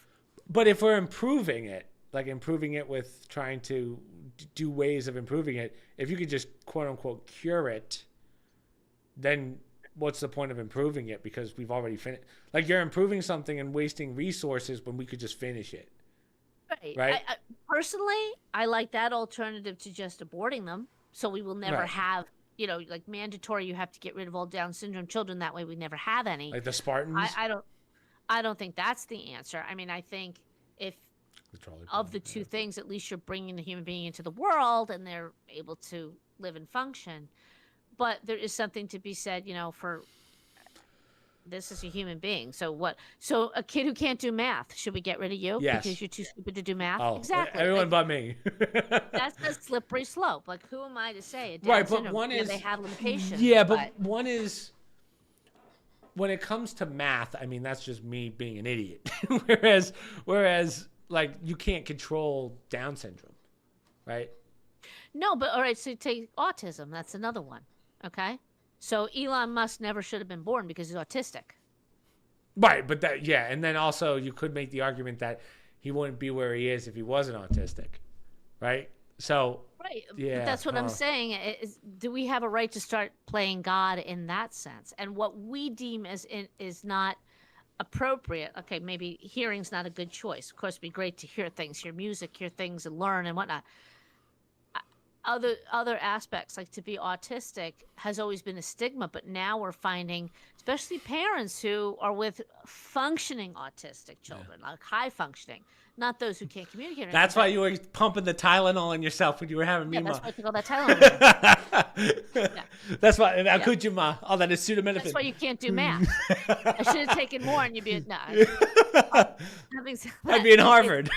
but if we're improving it, like improving it with trying to do ways of improving it, if you could just quote unquote cure it, then what's the point of improving it? Because we've already finished. Like you're improving something and wasting resources when we could just finish it. Right. Right. Personally, I like that alternative to just aborting them. So we will never Right. have, like mandatory. You have to get rid of all Down syndrome children. That way, we never have any. Like the Spartans. I don't think that's the answer. I mean, I think if of the two things, at least you're bringing the human being into the world and they're able to live and function. But there is something to be said, for this is a human being. So what? So a kid who can't do math, should we get rid of you Yes. because you're too stupid to do math? Oh, exactly. Everyone but me. That's a slippery slope. Like, who am I to say? Right, but one is they have limitations. Yeah, but one is when it comes to math. I mean, that's just me being an idiot. whereas, like, you can't control Down syndrome, right? No, but all right. So take autism. That's another one. Okay. So Elon Musk never should have been born because he's autistic. Right, but and then also you could make the argument that he wouldn't be where he is if he wasn't autistic, right? So right, yeah, but that's what I'm saying. Do we have a right to start playing God in that sense? And what we deem as is not appropriate. Okay, maybe hearing's not a good choice. Of course, it'd be great to hear things, hear music, hear things, and learn and whatnot. Other aspects, like to be autistic has always been a stigma, but now we're finding, especially parents who are with functioning autistic children, like high functioning, not those who can't communicate. That's why you were pumping the Tylenol on yourself when you were having me. Yeah, that's why I took all that Tylenol. That's why I could you, ma. All that acetaminophen. That's why you can't do math. I should have taken more, and you'd be I'd be in Harvard.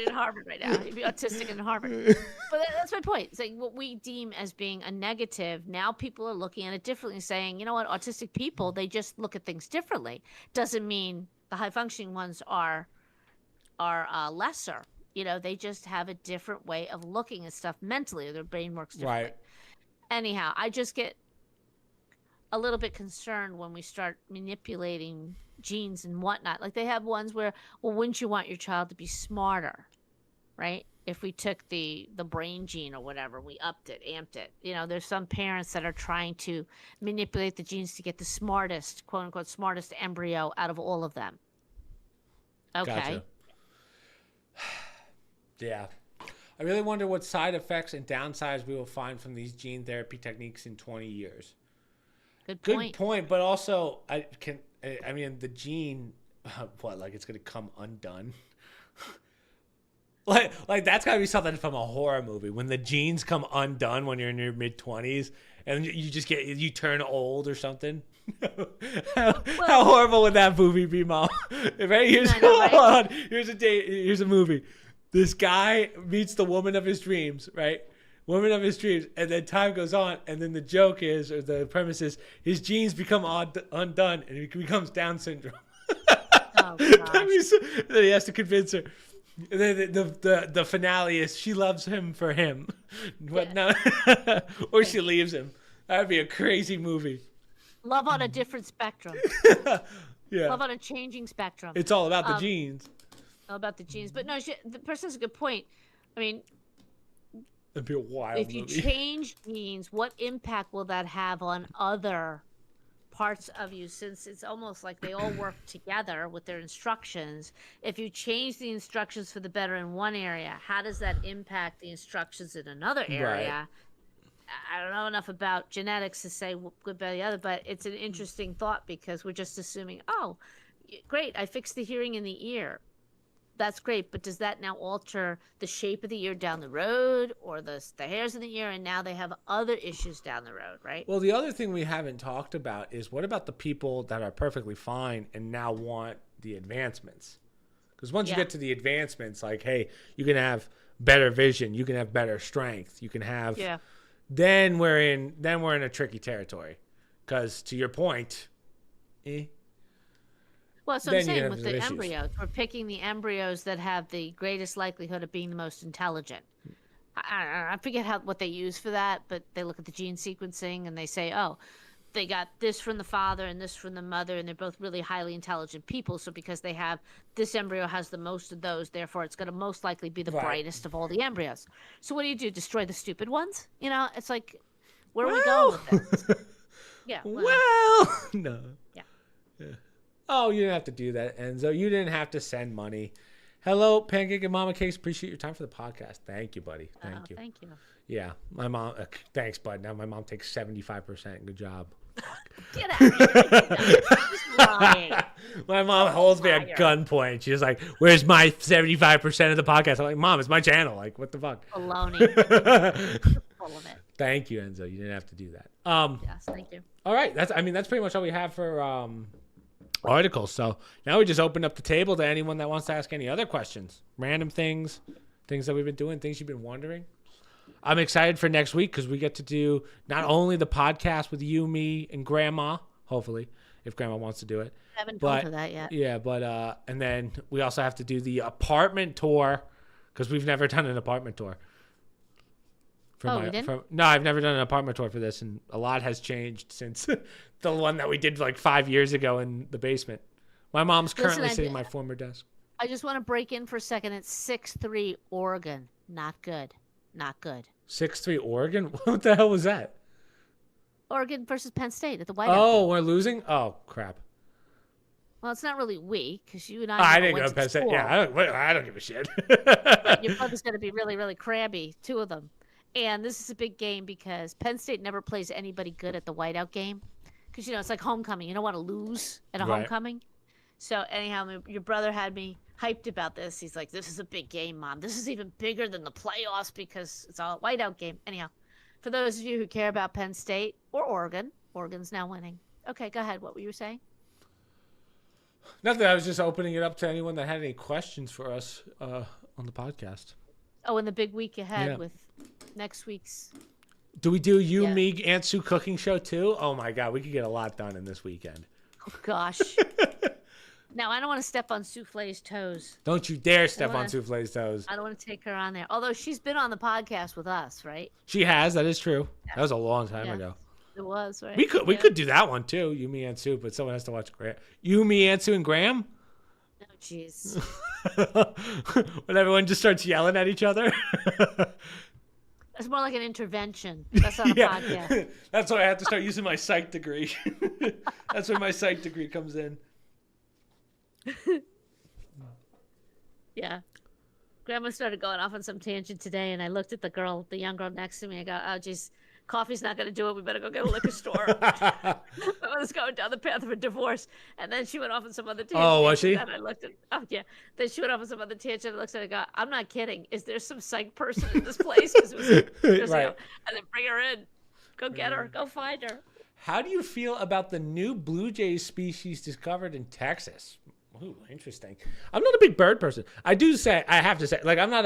In Harvard right now. You'd be autistic in Harvard. But that's my point. It's like what we deem as being a negative, now people are looking at it differently, saying, you know what, autistic people, they just look at things differently. Doesn't mean the high functioning ones are lesser. They just have a different way of looking at stuff mentally. Their brain works differently. Right. Anyhow, I just get a little bit concerned when we start manipulating genes and whatnot. Like they have ones where, well, wouldn't you want your child to be smarter, right? If we took the brain gene or whatever, we upped it, amped it. There's some parents that are trying to manipulate the genes to get the smartest, quote unquote, smartest embryo out of all of them. Okay. Gotcha. Yeah. I really wonder what side effects and downsides we will find from these gene therapy techniques in 20 years. Good point. But also, the gene, like it's going to come undone? like that's got to be something from a horror movie. When the genes come undone when you're in your mid-20s and you turn old or something. How horrible would that movie be, Mom? Here's a movie. This guy meets the woman of his dreams, right? Woman of his dreams, and then time goes on, and then the joke is, or the premise is, his genes become undone, and he becomes Down syndrome. Oh, gosh. Then he has to convince her. And then the finale is she loves him for him, but no, or she leaves him. That'd be a crazy movie. Love on a different spectrum. Yeah. Love on a changing spectrum. It's all about the genes. All about the genes, but no, the person has a good point. I mean, it'd be a wild movie. You change genes, what impact will that have on other parts of you, since it's almost like they all work together with their instructions? If you change the instructions for the better in one area, how does that impact the instructions in another area? Right. I don't know enough about genetics to say good about the other, but it's an interesting thought because we're just assuming, oh, great, I fixed the hearing in the ear. That's great, but does that now alter the shape of the ear down the road, or the hairs in the ear, and now they have other issues down the road, right? Well, the other thing we haven't talked about is what about the people that are perfectly fine and now want the advancements? Because once you get to the advancements, like, hey, you can have better vision, you can have better strength, you can have. Yeah. Then we're in a tricky territory, because to your point, Well, so I'm saying with the embryos, we're picking the embryos that have the greatest likelihood of being the most intelligent. I forget what they use for that, but they look at the gene sequencing and they say, oh, they got this from the father and this from the mother, and they're both really highly intelligent people. So because they have this embryo has the most of those, therefore it's going to most likely be the brightest of all the embryos. So what do? Destroy the stupid ones? It's like, where are we going with this? Yeah. Well, no. Yeah. Oh, you didn't have to do that, Enzo. You didn't have to send money. Hello, Pancake and Mama Cakes. Appreciate your time for the podcast. Thank you, buddy. Thank you. Thank you. Yeah, my mom. Thanks, bud. Now my mom takes 75%. Good job. Get out of here. He's lying. My mom holds me at gunpoint. She's like, "Where's my 75% of the podcast?" I'm like, "Mom, it's my channel. Like, what the fuck?" Baloney. Full of it. Thank you, Enzo. You didn't have to do that. Yes, thank you. All right. That's pretty much all we have for articles. So now we just open up the table to anyone that wants to ask any other questions, random things that we've been doing, things you've been wondering. I'm excited for next week because we get to do not only the podcast with you, me, and Grandma, hopefully, if Grandma wants to do it. I haven't told her that yet. Yeah, but and then we also have to do the apartment tour because we've never done an apartment tour. We didn't? No, I've never done an apartment tour for this, and a lot has changed since the one that we did like 5 years ago in the basement. My mom's currently sitting at my former desk. I just want to break in for a second. It's 6-3 Oregon. Not good. Not good. 6-3 Oregon? What the hell was that? Oregon versus Penn State at the White House. Oh, we're losing? Oh, crap. Well, it's not really we, because you and I didn't go to Penn State. Yeah, I don't give a shit. But your brother's going to be really, really crabby, two of them. And this is a big game because Penn State never plays anybody good at the whiteout game. Because, it's like homecoming. You don't want to lose at a homecoming. So, anyhow, your brother had me hyped about this. He's like, this is a big game, Mom. This is even bigger than the playoffs because it's all a whiteout game. Anyhow, for those of you who care about Penn State or Oregon, Oregon's now winning. Okay, go ahead. What were you saying? Nothing. I was just opening it up to anyone that had any questions for us on the podcast. Oh, and the big week ahead with next week's. Do we do you, me, Aunt Sue cooking show too? Oh my God, we could get a lot done in this weekend. Oh gosh. Now, I don't want to step on Souffle's toes. Don't you dare step on Souffle's toes. I don't want to take her on there. Although she's been on the podcast with us, right? She has. That is true. Yeah. That was a long time ago. It was, right? We could do that one too. You, me, Aunt Sue, but someone has to watch Graham. You, me, Aunt Sue, and Graham? Oh, jeez. When everyone just starts yelling at each other? That's more like an intervention. That's not a podcast. That's why I have to start using my psych degree. That's where my psych degree comes in. Yeah. Grandma started going off on some tangent today, and I looked at the young girl next to me. I go, oh, geez, coffee's not going to do it. We better go get a liquor store. I was going down the path of a divorce. And then she went off on some other tangent. Oh, was she? And I looked at, Then she went off on some other tangent. I looked at her and I go, I'm not kidding. Is there some psych person in this place? Because it was years ago. And then bring her in. Go get her. Go find her. How do you feel about the new blue jay species discovered in Texas? Ooh, interesting. I'm not a big bird person. I have to say, like, I'm not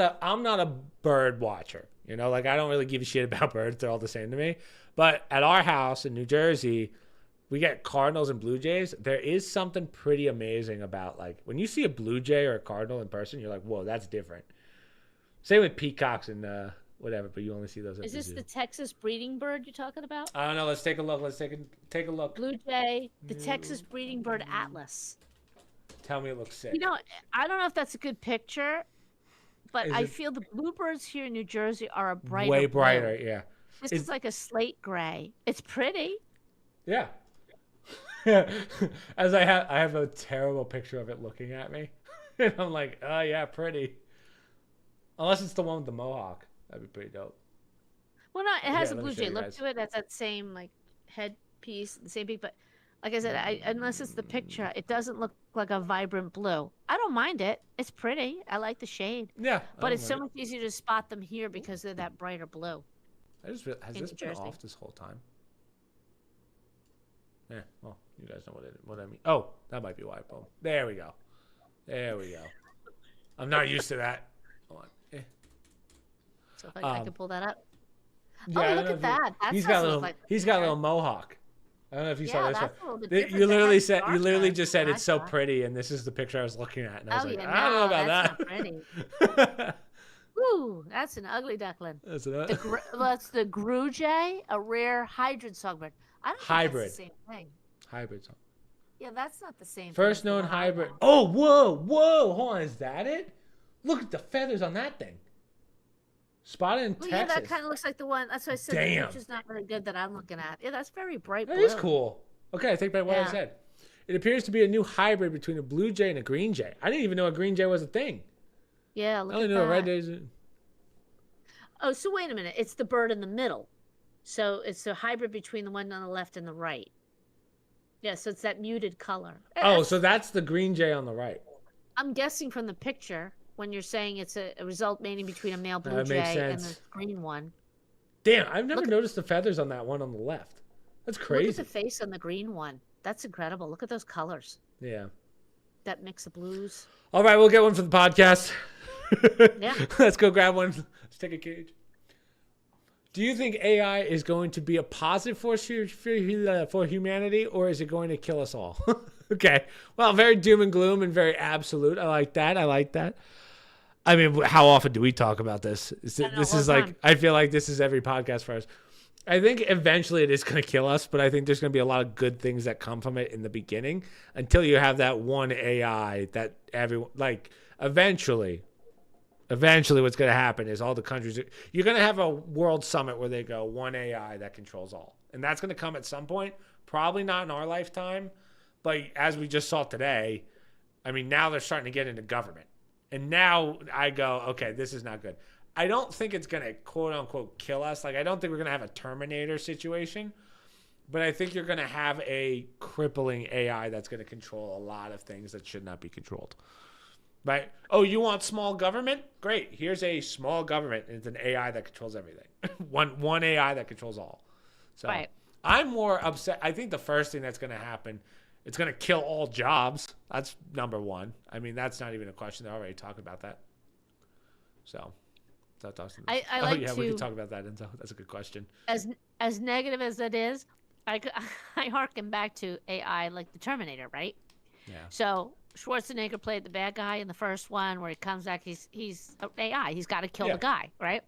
a bird watcher. Like, I don't really give a shit about birds. They're all the same to me. But at our house in New Jersey, we get cardinals and blue jays. There is something pretty amazing about, like, when you see a blue jay or a cardinal in person, you're like, whoa, that's different. Same with peacocks and whatever, but you only see those at the zoo. Is this the Texas breeding bird you're talking about? I don't know. Let's take a look. Let's take a look. Blue jay, the Texas breeding bird atlas. Tell me it looks sick. I don't know if that's a good picture, but I feel the bluebirds here in New Jersey are way brighter, blue. yeah. This is like a slate gray. It's pretty. Yeah. As I have a terrible picture of it looking at me. And I'm like, oh yeah, pretty. Unless it's the one with the mohawk. That'd be pretty dope. Well, no, it has a blue jay look to it. That's that same like headpiece, the same peak, but like I said, unless it's the picture, it doesn't look like a vibrant blue. I don't mind it. It's pretty. I like the shade. Yeah. But it's so much easier to spot them here because they're that brighter blue. Has this been off this whole time? Yeah, well, you guys know what I mean. Oh, that might be why. Boom. There we go. I'm not used to that. Hold on. So if I can pull that up. Yeah, look at that. He's got a little mohawk. I don't know if you saw this one. You literally just said it's so pretty, and this is the picture I was looking at, and I was like, I don't know about that. That's not pretty. Ooh, that's an ugly duckling. That's That's the grue jay, a rare hybrid songbird. I don't think hybrid. that's the same thing. Hybrid song. Yeah, that's not the same thing. First known hybrid. Oh, whoa. Hold on. Is that it? Look at the feathers on that thing. Spotted in Texas. Yeah, that kind of looks like the one. That's why I said the picture's not very good that I'm looking at. Yeah, that's very bright blue. That is cool. Okay, I take back what I said. It appears to be a new hybrid between a blue jay and a green jay. I didn't even know a green jay was a thing. Yeah, look I only at knew that. a red jay. Oh, so wait a minute. It's the bird in the middle. So it's a hybrid between the one on the left and the right. Yeah, so it's that muted color. Oh, so that's the green jay on the right. I'm guessing from the picture when you're saying it's a result mating between a male blue jay and the green one. Damn, I've never noticed the feathers on that one on the left. That's crazy. Look at the face on the green one. That's incredible. Look at those colors. Yeah. That mix of blues. All right, we'll get one for the podcast. Yeah. Let's go grab one. Let's take a cage. Do you think AI is going to be a positive force for humanity, or is it going to kill us all? Okay. Well, very doom and gloom and very absolute. I like that. I mean, how often do we talk about this? This is like, I feel like this is every podcast for us. I think eventually it is going to kill us, but I think there's going to be a lot of good things that come from it in the beginning until you have that one AI that everyone, like, eventually what's going to happen is all the countries, you're going to have a world summit where they go one AI that controls all. And that's going to come at some point, probably not in our lifetime. But as we just saw today, I mean, now they're starting to get into government. And now I go, okay, this is not good. I don't think it's going to quote unquote kill us. Like, I don't think we're going to have a Terminator situation, but I think you're going to have a crippling AI that's going to control a lot of things that should not be controlled. Right? Oh, you want small government? Great. Here's a small government, and it's an AI that controls everything. one AI that controls all. So right. I'm more upset. I think the first thing that's going to happen, it's going to kill all jobs. That's number one. I mean, that's not even a question. They're already talking about that. So, we can talk about that. That's a good question. As negative as it is, I harken back to AI like the Terminator, right? Yeah. So Schwarzenegger played the bad guy in the first one where he comes back. He's AI. He's got to kill the guy, right?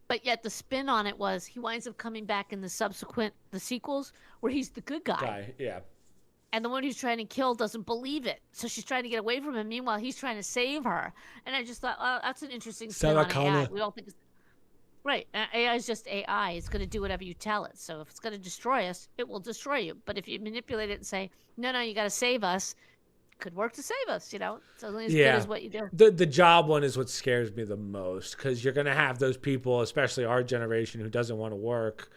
But yet the spin on it was he winds up coming back in the sequels where he's the good guy. Yeah. And the one who's trying to kill doesn't believe it. So she's trying to get away from him. Meanwhile, he's trying to save her. And I just thought, oh, that's an interesting spin on AI. We all think it's... Right. AI is just AI. It's going to do whatever you tell it. So if it's going to destroy us, it will destroy you. But if you manipulate it and say, no, you got to save us, it could work to save us, It's only as good as what you do. The job one is what scares me the most, because you're going to have those people, especially our generation, who doesn't want to work,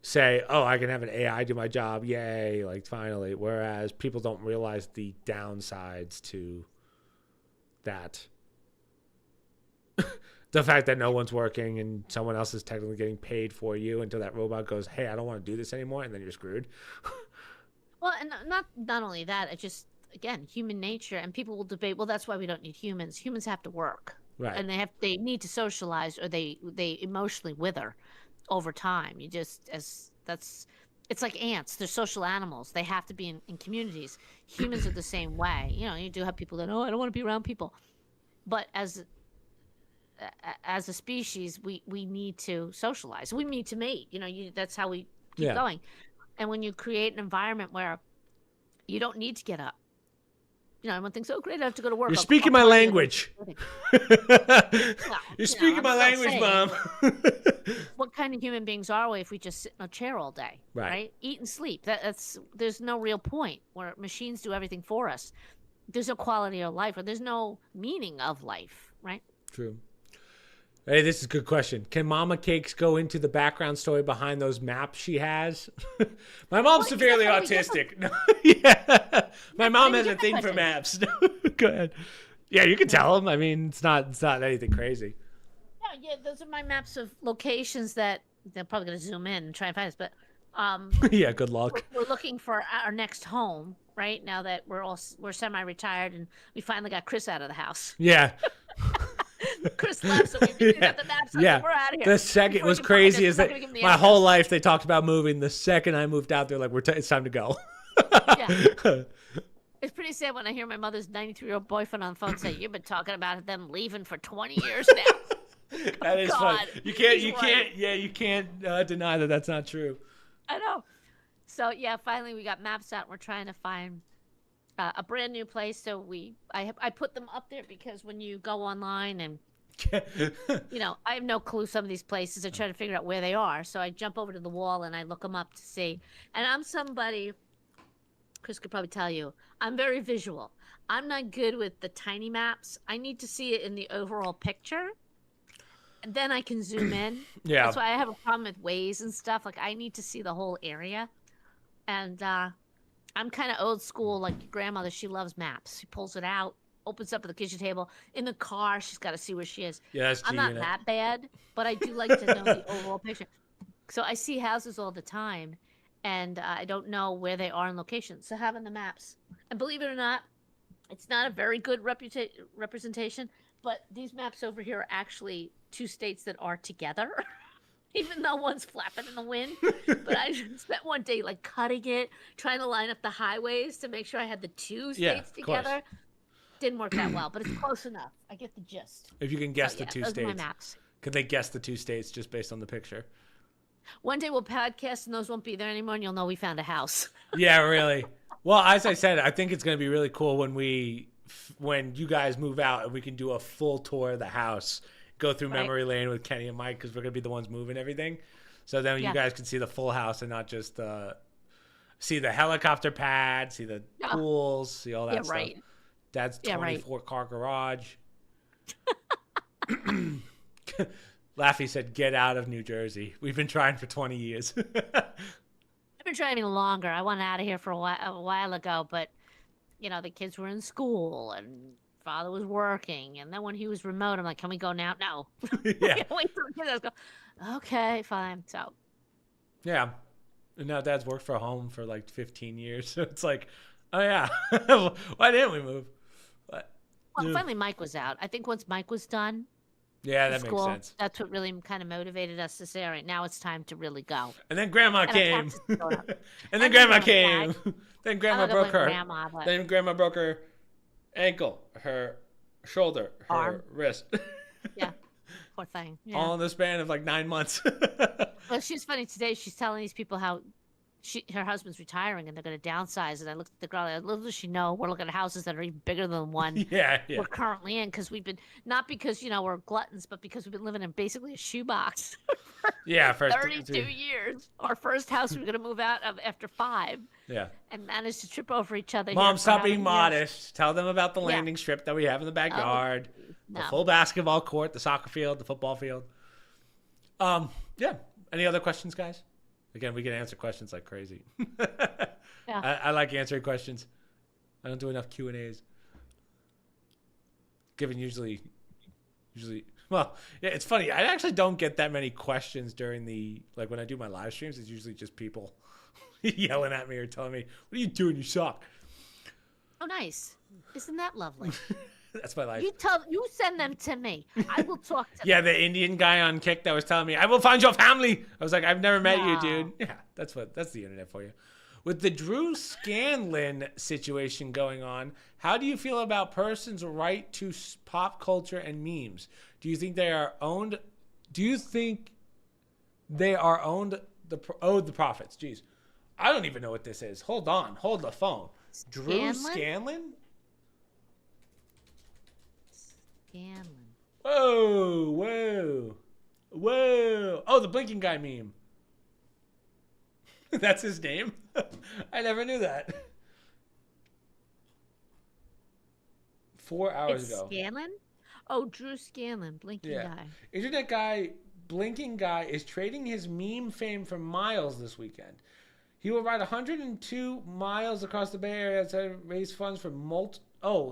say, oh, I can have an AI do my job. Yay. Like, finally. Whereas people don't realize the downsides to that. The fact that no one's working and someone else is technically getting paid for you until that robot goes, hey, I don't want to do this anymore. And then you're screwed. Well, and not only that, it just, again, human nature, and people will debate, well, that's why we don't need humans. Humans have to work. Right. And they need to socialize, or they emotionally wither over time. It's like ants. They're social animals. They have to be in communities. Humans are the same way. You do have people that, I don't want to be around people. But as a species, we need to socialize. We need to mate. That's how we keep going. And when you create an environment where you don't need to get up, everyone thinks, oh, great, I have to go to work. You're speaking my language. You're speaking my language, Mom. What kind of human beings are we if we just sit in a chair all day, right? Eat and sleep. There's no real point where machines do everything for us. There's no quality of life, or there's no meaning of life, right? True. Hey, this is a good question. Can Mama Cakes go into the background story behind those maps she has? My mom's severely autistic. Yeah. My mom has a thing for maps. Go ahead. Yeah, you can tell them. I mean, it's not anything crazy. Yeah, those are my maps of locations that they're probably going to zoom in and try and find us. But yeah, good luck. We're looking for our next home, right? Now that we're semi-retired and we finally got Chris out of the house. Yeah. Chris left, so we got the maps. Yeah, we're out of here. The second was crazy is that my whole life they talked about moving. The second I moved out, they're like, it's time to go. Yeah. It's pretty sad when I hear my mother's 93-year-old boyfriend on the phone say, "You've been talking about them leaving for 20 years now." That is funny. God, You right. can't deny that that's not true. I know. So yeah, finally we got maps out. And we're trying to find a brand new place. So I put them up there because when you go online and I have no clue some of these places. I try to figure out where they are. So I jump over to the wall and I look them up to see. And I'm somebody, Chris could probably tell you, I'm very visual. I'm not good with the tiny maps. I need to see it in the overall picture. And then I can zoom in. Yeah. That's why I have a problem with Waze and stuff. Like I need to see the whole area. And I'm kind of old school, like your grandmother. She loves maps. She pulls it out, opens up at the kitchen table. In the car, she's got to see where she is. Yeah, that's I'm G not unit. that bad, but I do like to know the overall picture. So I see houses all the time, and I don't know where they are in location. So having the maps, and believe it or not, it's not a very good representation, but these maps over here are actually two states that are together. Even though one's flapping in the wind. But I spent one day like cutting it, trying to line up the highways to make sure I had the two states together. Didn't work that well, but it's close enough. I get the gist. If you can guess the two those states. are my maps. Could they guess the two states just based on the picture? One day we'll podcast and those won't be there anymore and you'll know we found a house. Yeah, really. Well, as I said, I think it's going to be really cool when you guys move out and we can do a full tour of the house. Go through memory lane with Kenny and Mike because we're going to be the ones moving everything. So then you guys can see the full house and not just see the helicopter pad, see the pools, see all that stuff. Right. Dad's 24-car garage. Laffy said, "Get out of New Jersey. We've been trying for 20 years." I've been trying even longer. I wanted out of here for a while ago, but the kids were in school and father was working, and then when he was remote, I'm like, "Can we go now?" No. Yeah. Wait till the kids go. Okay, fine. So. Yeah, and now Dad's worked for home for like 15 years, so it's like, oh yeah, why didn't we move? But, well, finally Mike was out. I think once Mike was done. Yeah, that makes sense. That's what really kind of motivated us to say, all right, now it's time to really go. And then Grandma came. And then Grandma came. Then Grandma broke her. Then Grandma broke her ankle, her shoulder, her arm, wrist. Yeah, poor thing. Yeah. All in the span of like 9 months. Well, she's funny today. She's telling these people how her husband's retiring and they're going to downsize. And I looked at the girl. Little does she know we're looking at houses that are even bigger than the one we're currently in, because we've been not because we're gluttons, but because we've been living in basically a shoebox. For 32 years. Our first house we were going to move out of after 5. Yeah. And managed to trip over each other. Mom, stop being modest. Tell them about the landing strip that we have in the backyard, the full basketball court, the soccer field, the football field. Yeah. Any other questions, guys? Again, we can answer questions like crazy. I like answering questions. I don't do enough Q&As. Given usually, well, yeah, it's funny. I actually don't get that many questions during when I do my live streams. It's usually just people yelling at me or telling me, "What are you doing? You suck." Oh, nice. Isn't that lovely? That's my life. You send them to me. I will talk to them. Yeah, the Indian guy on Kake that was telling me, "I will find your family." I was like, "I've never met you, dude." Yeah, that's the internet for you. With the Drew Scanlon situation going on, how do you feel about persons' right to pop culture and memes? Do you think they are owned? Do you think they are owed the profits? Jeez, I don't even know what this is. Hold the phone. Drew Scanlon. Whoa. Oh, the blinking guy meme. That's his name? I never knew that. 4 hours ago. Scanlon? Oh, Drew Scanlon, blinking guy. Internet guy, blinking guy is trading his meme fame for miles this weekend. He will ride 102 miles across the Bay Area to raise funds for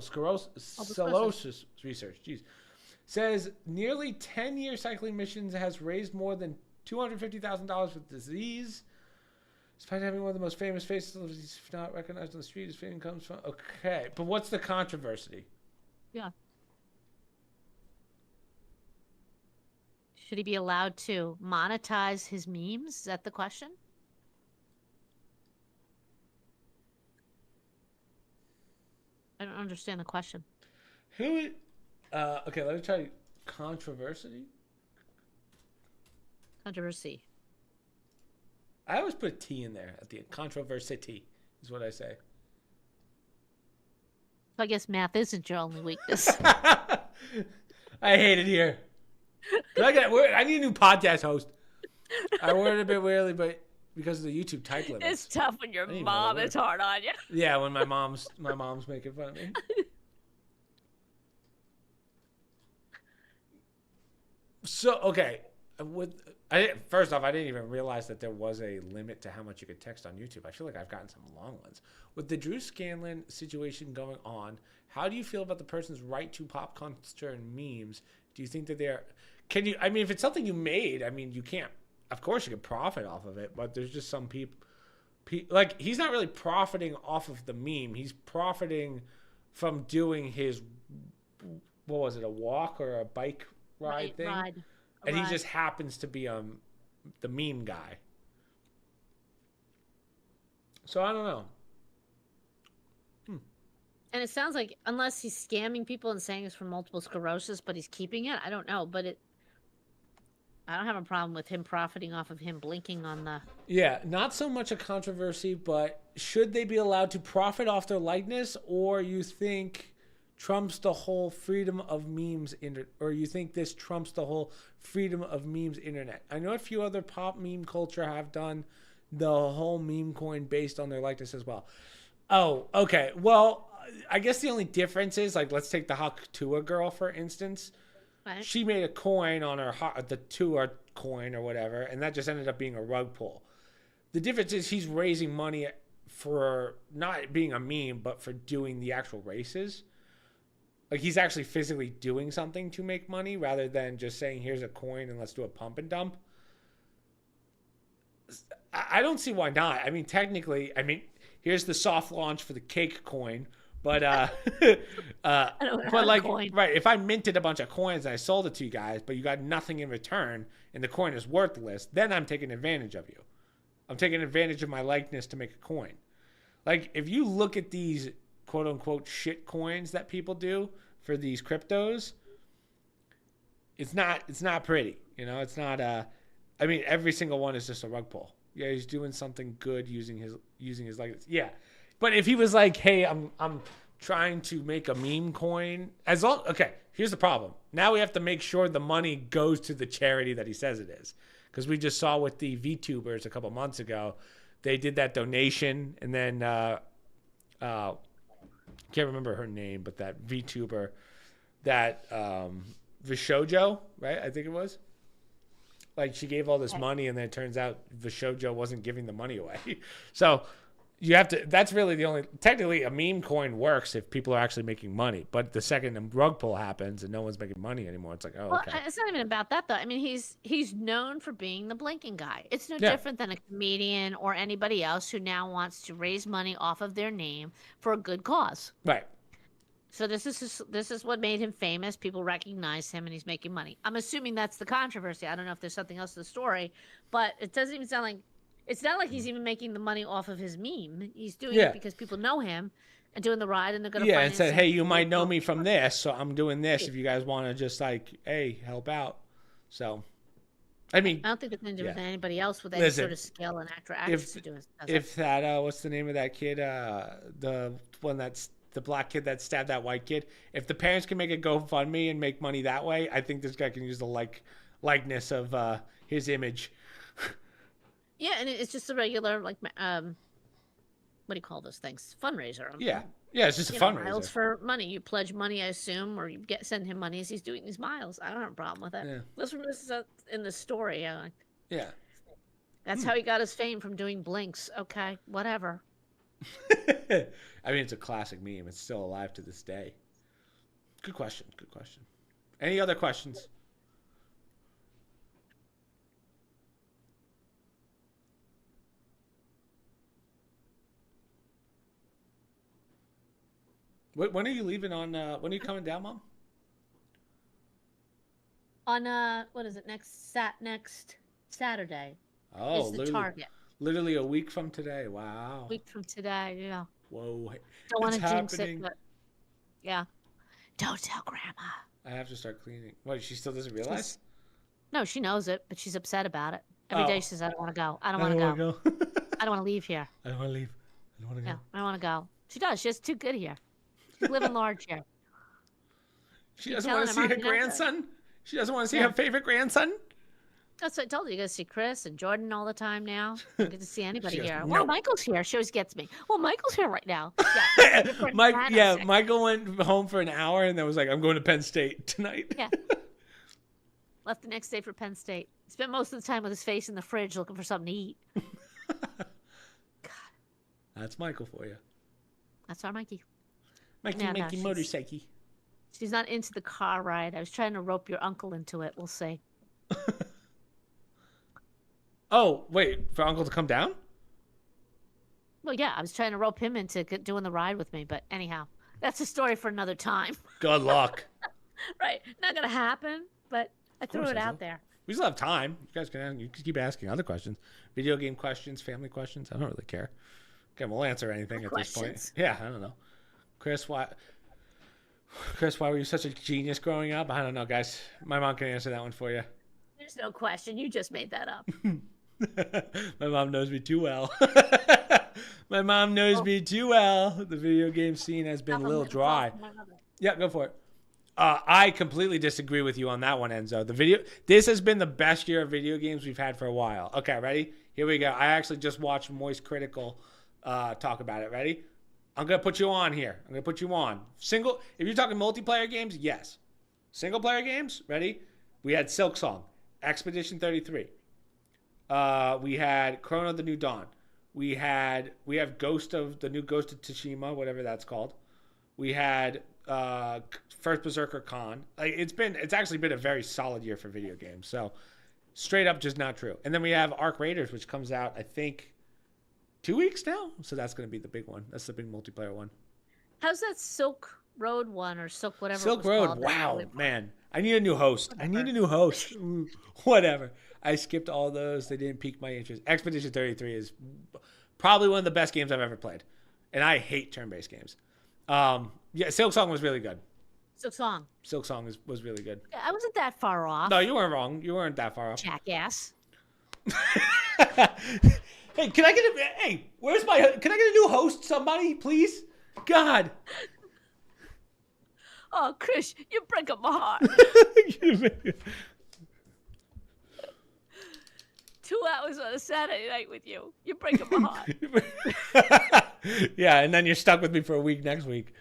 sclerosis research. Jeez. Says nearly 10-year cycling missions has raised more than $250,000 for the disease. Despite having one of the most famous faces, he's not recognized on the street. His fame comes from... Okay, but what's the controversy? Yeah. Should he be allowed to monetize his memes? Is that the question? I don't understand the question. Who? Okay, let me try controversy. Controversy. I always put a T in there at the end. Controversy is what I say. So I guess math isn't your only weakness. I hate it here. I need a new podcast host. I worded a bit weirdly, but because of the YouTube type limits. It's tough when your mom is hard on you. Yeah, when my mom's making fun of me. So okay, first off, I didn't even realize that there was a limit to how much you could text on YouTube. I feel like I've gotten some long ones. With the Drew Scanlon situation going on, how do you feel about the person's right to pop culture and memes? Do you think that they're? Can you? I mean, if it's something you made, I mean, you can't. Of course, you can profit off of it, but there's just some people. Like he's not really profiting off of the meme. He's profiting from doing his. What was it? A walk or a bike ride thing? And he just happens to be the meme guy. So I don't know. And it sounds like unless he's scamming people and saying it's from multiple sclerosis, but he's keeping it, I don't know. But I don't have a problem with him profiting off of him blinking on the. Yeah, not so much a controversy, but should they be allowed to profit off their likeness, or you think trumps the whole freedom of memes or you think this trumps the whole freedom of memes internet? I know a few other pop meme culture have done the whole meme coin based on their likeness as well. Oh, okay. Well, I guess the only difference is, like, let's take the Hawk Tua girl, for instance. Right. She made a coin on the Tua coin or whatever, and that just ended up being a rug pull. The difference is he's raising money for not being a meme, but for doing the actual races. Like, he's actually physically doing something to make money rather than just saying, here's a coin and let's do a pump and dump. I don't see why not. I mean, technically, here's the soft launch for the Kake coin. But but like, right, if I minted a bunch of coins and I sold it to you guys, but you got nothing in return and the coin is worthless, then I'm taking advantage of you. I'm taking advantage of my likeness to make a coin. Like, if you look at these quote unquote shit coins that people do for these cryptos, it's not pretty. You know, it's not every single one is just a rug pull. Yeah, he's doing something good using his likeness. Yeah. But if he was like, hey, I'm trying to make a meme coin, okay, here's the problem. Now we have to make sure the money goes to the charity that he says it is. Because we just saw with the VTubers a couple months ago, they did that donation, and then can't remember her name, but that VTuber, that Vishojo, right? I think it was. Like, she gave all this money, and then it turns out Vishojo wasn't giving the money away. So you have to, that's really the only, technically a meme coin works if people are actually making money. But the second the rug pull happens and no one's making money anymore, it's like, oh, well, okay. It's not even about that, though. I mean, he's known for being the blinking guy. It's no different than a comedian or anybody else who now wants to raise money off of their name for a good cause. Right. So this is what made him famous. People recognize him, and he's making money. I'm assuming that's the controversy. I don't know if there's something else to the story, but it doesn't even sound like, it's not like he's even making the money off of his meme. He's doing it because people know him and doing the ride, and they're going to and said, hey, you might know me from this, so I'm doing this if you guys want to just, like, hey, help out. So, I mean, I don't think there's anything different than anybody else with any sort of skill and actress to do it. If that, what's the name of that kid? The one that's the black kid that stabbed that white kid. If the parents can make a GoFundMe and make money that way, I think this guy can use the likeness of his image. Yeah, and it's just a regular, like, what do you call those things? Fundraiser. Yeah, it's just a fundraiser. Miles for money. You pledge money, I assume, or you send him money as he's doing these miles. I don't have a problem with that. Yeah. This is in the story. Yeah. That's how he got his fame, from doing blinks. Okay, whatever. I mean, it's a classic meme. It's still alive to this day. Good question. Any other questions? When are you leaving on, when are you coming down, Mom? On, what is it, next Saturday. Oh, is the target. Literally a week from today. Wow. A week from today, yeah. Whoa. Don't want to jinx it, but Yeah. Don't tell Grandma. I have to start cleaning. What? She still doesn't realize? No, she knows it, but she's upset about it. Every day Oh, she says, I don't want to go. I don't I want don't to want go. to go. I don't want to leave here. I don't want to leave. I don't want to go. No, I don't want to go. She does. She's too good here. She's living large here. She doesn't want to see her grandson? She doesn't want to see her favorite grandson? That's what I told you. You got to see Chris and Jordan all the time now. You don't get to see anybody here. No. Well, Michael's here. She always gets me. Well, Michael's here right now. Yeah, Michael went home for an hour and then was like, I'm going to Penn State tonight. Yeah. Left the next day for Penn State. Spent most of the time with his face in the fridge looking for something to eat. God. That's Michael for you. That's our Mikey. Mikey motorcycle. She's not into the car ride. I was trying to rope your uncle into it. We'll see. Oh, wait, for Uncle to come down? Well, yeah, I was trying to rope him into doing the ride with me, but anyhow, that's a story for another time. Good luck. Right, not gonna happen, but I threw it out there. We still have time. You guys can keep asking other questions, video game questions, family questions. I don't really care. Okay, we'll answer anything at this point. Yeah, I don't know. Chris, why were you such a genius growing up? I don't know, guys. My mom can answer that one for you. There's no question. You just made that up. My mom knows me too well. My mom knows me too well. The video game scene has been a little dry. Yeah, go for it. I completely disagree with you on that one, Enzo. This has been the best year of video games we've had for a while. Okay, ready? Here we go. I actually just watched Moist Critical talk about it. Ready? I'm going to put you on here. I'm going to put you on. If you're talking multiplayer games, yes. Single player games, ready? We had Silksong, Expedition 33. We had Chrono the New Dawn. We have the new Ghost of Tsushima, whatever that's called. We had First Berserker Con. It's actually been a very solid year for video games. So straight up just not true. And then we have Arc Raiders, which comes out, I think, 2 weeks now. So that's going to be the big one. That's the big multiplayer one. How's that Silk Road one or Silk whatever? Silk Road. Wow, man. I need a new host. Whatever. I skipped all those. They didn't pique my interest. Expedition 33 is probably one of the best games I've ever played. And I hate turn-based games. Yeah, Silksong was really good. Silksong was really good. Yeah, I wasn't that far off. No, you weren't wrong. You weren't that far off. Jackass. Hey, can I get a new host, somebody, please? God. Oh, Chris, you're breaking my heart. 2 hours on a Saturday night with you. You're breaking my heart. Yeah, and then you're stuck with me for a week next week.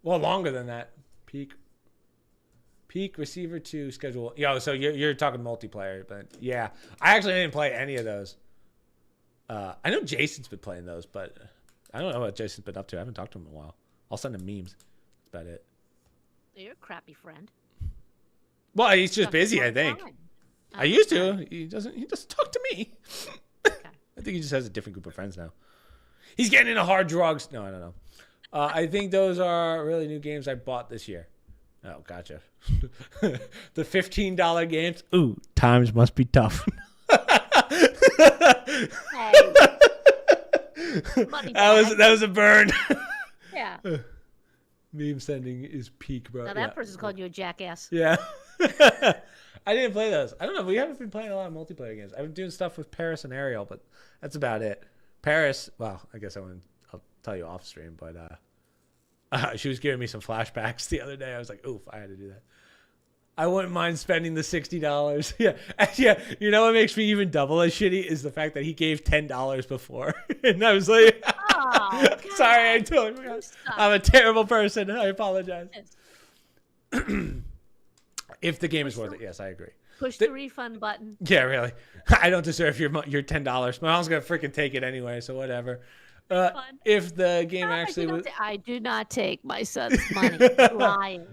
Well, longer than that. Peak receiver 2 schedule. Yo, so you're talking multiplayer, but yeah. I actually didn't play any of those. I know Jason's been playing those, but I don't know what Jason's been up to. I haven't talked to him in a while. I'll send him memes. That's about it. You're a crappy friend. Well, he's just busy, I think. I used to. He doesn't talk to me. Okay. I think he just has a different group of friends now. He's getting into hard drugs. No, I don't know. I think those are really new games I bought this year. Oh, gotcha. The $15 games. Ooh, times must be tough. Hey. That was a burn. Yeah. Meme sending is peak, bro. Now that person's called you a jackass. Yeah. I didn't play those. I don't know. We haven't been playing a lot of multiplayer games. I've been doing stuff with Paris and Ariel, but that's about it. Paris, well, I guess I'll tell you off stream, but she was giving me some flashbacks the other day. I was like, oof, I had to do that. I wouldn't mind spending the $60. Yeah. Yeah. You know what makes me even double as shitty is the fact that he gave $10 before. And I was like, oh, sorry, I totally forgot. I'm a terrible person. I apologize. If the game is worth it, yes, I agree. Push the refund button. Yeah, really. I don't deserve your $10. My mom's going to freaking take it anyway, so whatever. If the game actually was... I do not take my son's money. Lying.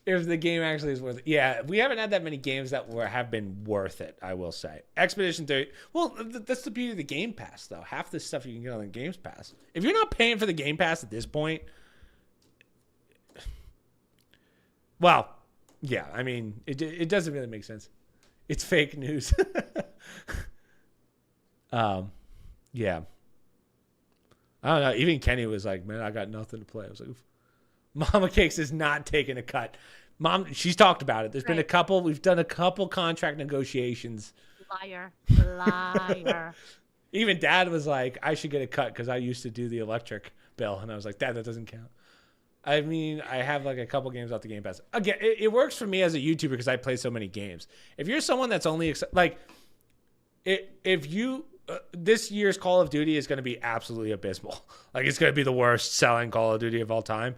If the game actually is worth it. Yeah, we haven't had that many games that have been worth it, I will say. Expedition 30. Well, that's the beauty of the Game Pass, though. Half this stuff you can get on the Game Pass. If you're not paying for the Game Pass at this point... Well, yeah, I mean, it doesn't really make sense. It's fake news. Yeah. I don't know. Even Kenny was like, man, I got nothing to play. I was like, oof. Mama Cakes is not taking a cut. Mom, she's talked about it. There's been a couple. We've done a couple contract negotiations. Liar. Liar. Even Dad was like, I should get a cut because I used to do the electric bill. And I was like, Dad, that doesn't count. I mean, I have like a couple games off the Game Pass. Again, it works for me as a YouTuber because I play so many games. If you're someone that's only if you this year's Call of Duty is going to be absolutely abysmal. Like it's going to be the worst selling Call of Duty of all time.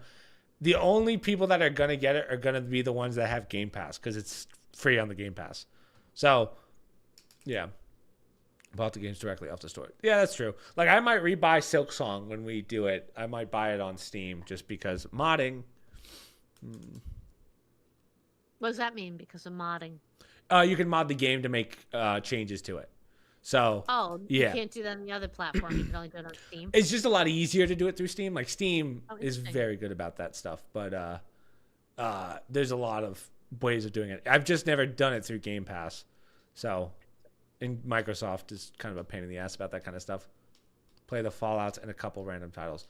The only people that are going to get it are going to be the ones that have Game Pass because it's free on the Game Pass. So, yeah. Bought the games directly off the store. Yeah, that's true. Like, I might rebuy Silksong when we do it. I might buy it on Steam just because modding. What does that mean? Because of modding? You can mod the game to make changes to it. So, you can't do that on the other platform. You can only do it on Steam. It's just a lot easier to do it through Steam. Like, Steam is very good about that stuff. But there's a lot of ways of doing it. I've just never done it through Game Pass. So... And Microsoft is kind of a pain in the ass about that kind of stuff. Play the Fallouts and a couple random titles.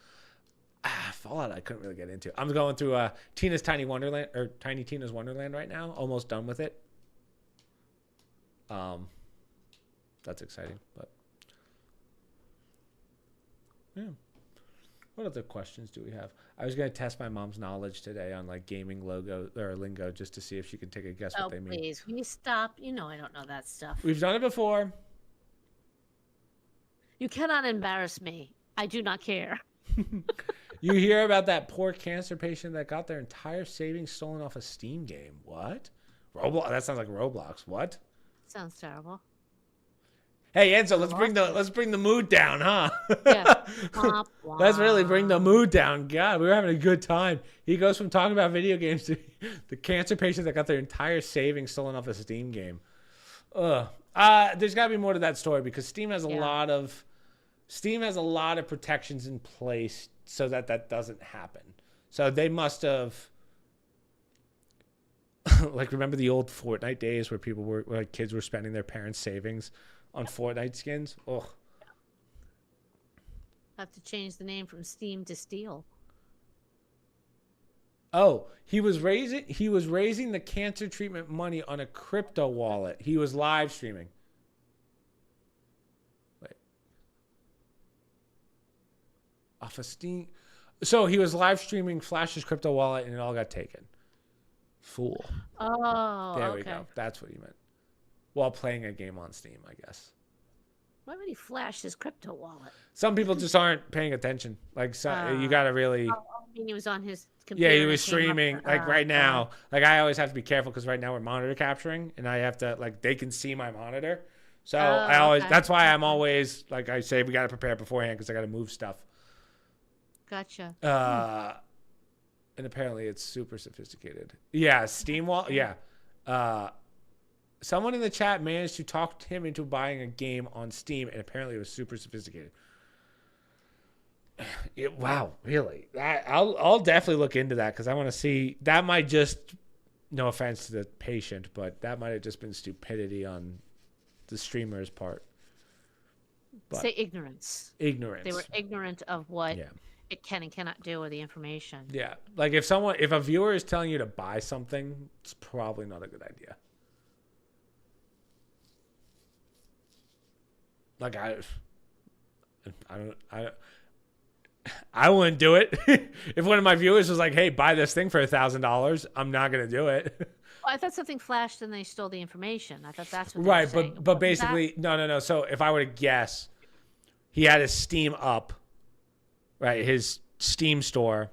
Fallout I couldn't really get into. I'm going through Tiny Tina's Wonderland right now. Almost done with it. That's exciting, but yeah. What other questions do we have? I was going to test my mom's knowledge today on like gaming logo or lingo just to see if she could take a guess what they mean. Oh, please. Will you stop? You know I don't know that stuff. We've done it before. You cannot embarrass me. I do not care. You hear about that poor cancer patient that got their entire savings stolen off a Steam game. What? Roblox? That sounds like Roblox. What? Sounds terrible. Hey Enzo, let's bring the mood down, huh? Yeah. Let's really bring the mood down. God, we were having a good time. He goes from talking about video games to the cancer patient that got their entire savings stolen off a Steam game. There's got to be more to that story because Steam has a lot of protections in place so that doesn't happen. So they must have like remember the old Fortnite days where people were like kids were spending their parents' savings on Fortnite skins. Oh, have to change the name from Steam to Steel. Oh, he was raising the cancer treatment money on a crypto wallet. He was live streaming. Wait. Off of Steam. So he was live streaming Flash's crypto wallet and it all got taken. Fool. Oh, there we go. That's what he meant. While playing a game on Steam, I guess. Why would he flash his crypto wallet? Some people just aren't paying attention. Like, you got to really... I mean, he was on his computer. Yeah, he was streaming. Like, right now. Like, I always have to be careful because right now we're monitor capturing. And I have to, like, they can see my monitor. So, that's why I'm always, like I say, we got to prepare beforehand because I got to move stuff. Gotcha. And apparently it's super sophisticated. Yeah, Steam wallet. Yeah. Someone in the chat managed to talk him into buying a game on Steam, and apparently it was super sophisticated. Wow, really? I'll definitely look into that because I want to see. That might just, no offense to the patient, but that might have just been stupidity on the streamer's part. But say ignorance. Ignorance. They were ignorant of what it can and cannot do with the information. Yeah, like if a viewer is telling you to buy something, it's probably not a good idea. Like I wouldn't do it. If one of my viewers was like, "Hey, buy this thing for $1,000," I'm not gonna do it. Well, I thought something flashed and they stole the information. I thought that's what right, but basically, no. So if I were to guess, he had his Steam up, right? His Steam store,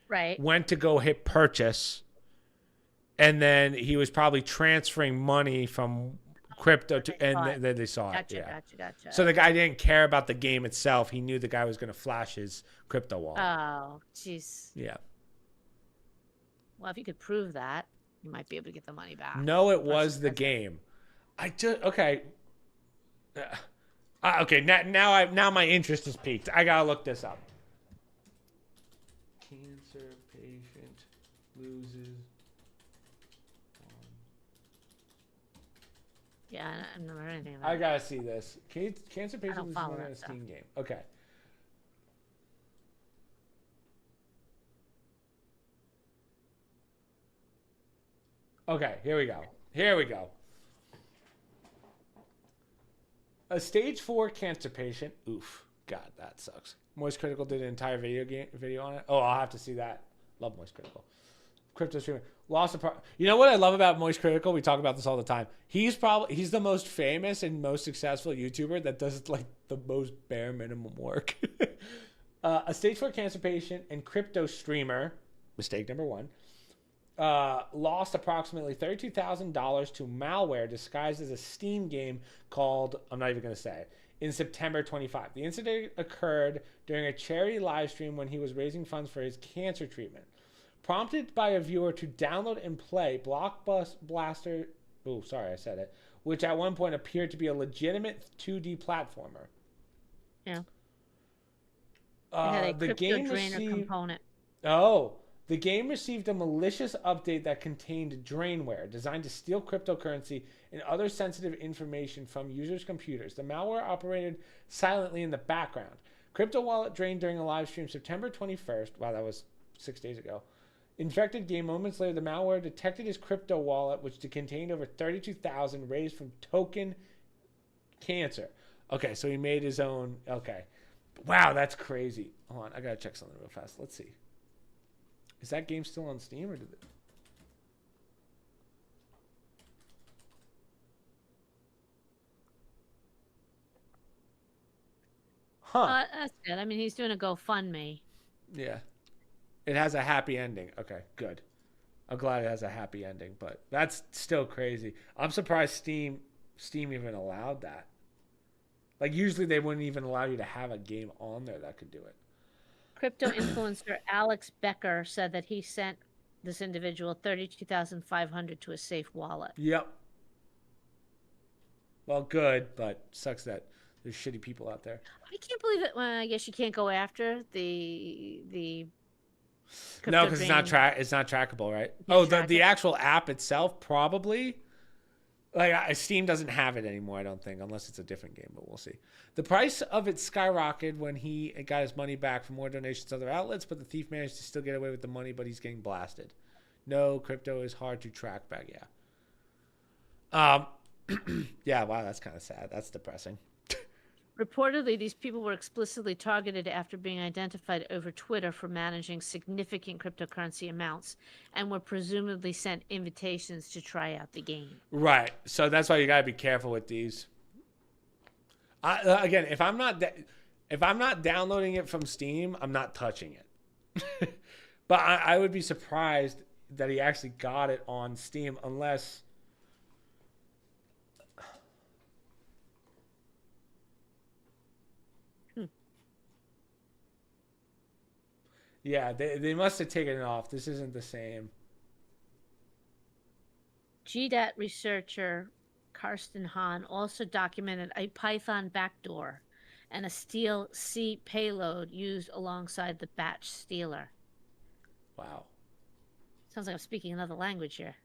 right? Went to go hit purchase, and then he was probably transferring money from crypto to, and then they saw it. Gotcha. So the guy didn't care about the game itself. He knew the guy was going to flash his crypto wallet. Oh, jeez. Yeah. Well, if you could prove that, you might be able to get the money back. No, it was the game. Okay. Okay. Now my interest is piqued. I gotta look this up. Cancer patient loses. Yeah, I've never heard anything about I gotta see this. Cancer patient loses money on a Steam game. Okay. Okay, here we go. Here we go. A stage 4 cancer patient. Oof. God, that sucks. Moist Critical did an entire video on it. Oh, I'll have to see that. Love Moist Critical. Crypto streamer lost a You know what I love about Moist Critical? We talk about this all the time. He's the most famous and most successful YouTuber that does like the most bare minimum work. A stage 4 cancer patient and crypto streamer, mistake number one, lost approximately $32,000 to malware disguised as a Steam game called, I'm not even going to say it, in September 25. The incident occurred during a charity live stream when he was raising funds for his cancer treatment. Prompted by a viewer to download and play Blockbuster, which at one point appeared to be a legitimate 2D platformer. Yeah. It had a the crypto game drainer received, component. The game received a malicious update that contained drainware designed to steal cryptocurrency and other sensitive information from users' computers. The malware operated silently in the background. Crypto wallet drained during a live stream September 21st. Wow, that was 6 days ago. Infected game moments later, the malware detected his crypto wallet, which contained over 32,000 raised from token cancer. Okay, so he made his own. Okay. Wow, that's crazy. Hold on, I gotta check something real fast. Let's see. Is that game still on Steam or did it? Huh. That's good. I mean, he's doing a GoFundMe. Yeah. It has a happy ending. Okay, good. I'm glad it has a happy ending, but that's still crazy. I'm surprised Steam even allowed that. Like usually they wouldn't even allow you to have a game on there that could do it. Crypto influencer Alex Becker said that he sent this individual $32,500 to a safe wallet. Yep. Well, good, but sucks that there's shitty people out there. I can't believe it. Well, I guess you can't go after the no, because it's not trackable, right? The actual app itself probably. Like Steam doesn't have it anymore, I don't think, unless it's a different game, but we'll see. The price of it skyrocketed when he got his money back from more donations to other outlets, but the thief managed to still get away with the money, but he's getting blasted. No, crypto is hard to track back, yeah. Yeah, wow, that's kind of sad. That's depressing. Reportedly, these people were explicitly targeted after being identified over Twitter for managing significant cryptocurrency amounts and were presumably sent invitations to try out the game. Right. So that's why you got to be careful with these. Again, if I'm not downloading it from Steam, I'm not touching it. But I would be surprised that he actually got it on Steam unless... Yeah, they must have taken it off. This isn't the same. GDAT researcher Karsten Hahn also documented a Python backdoor and a Steal C payload used alongside the batch stealer. Wow. Sounds like I'm speaking another language here.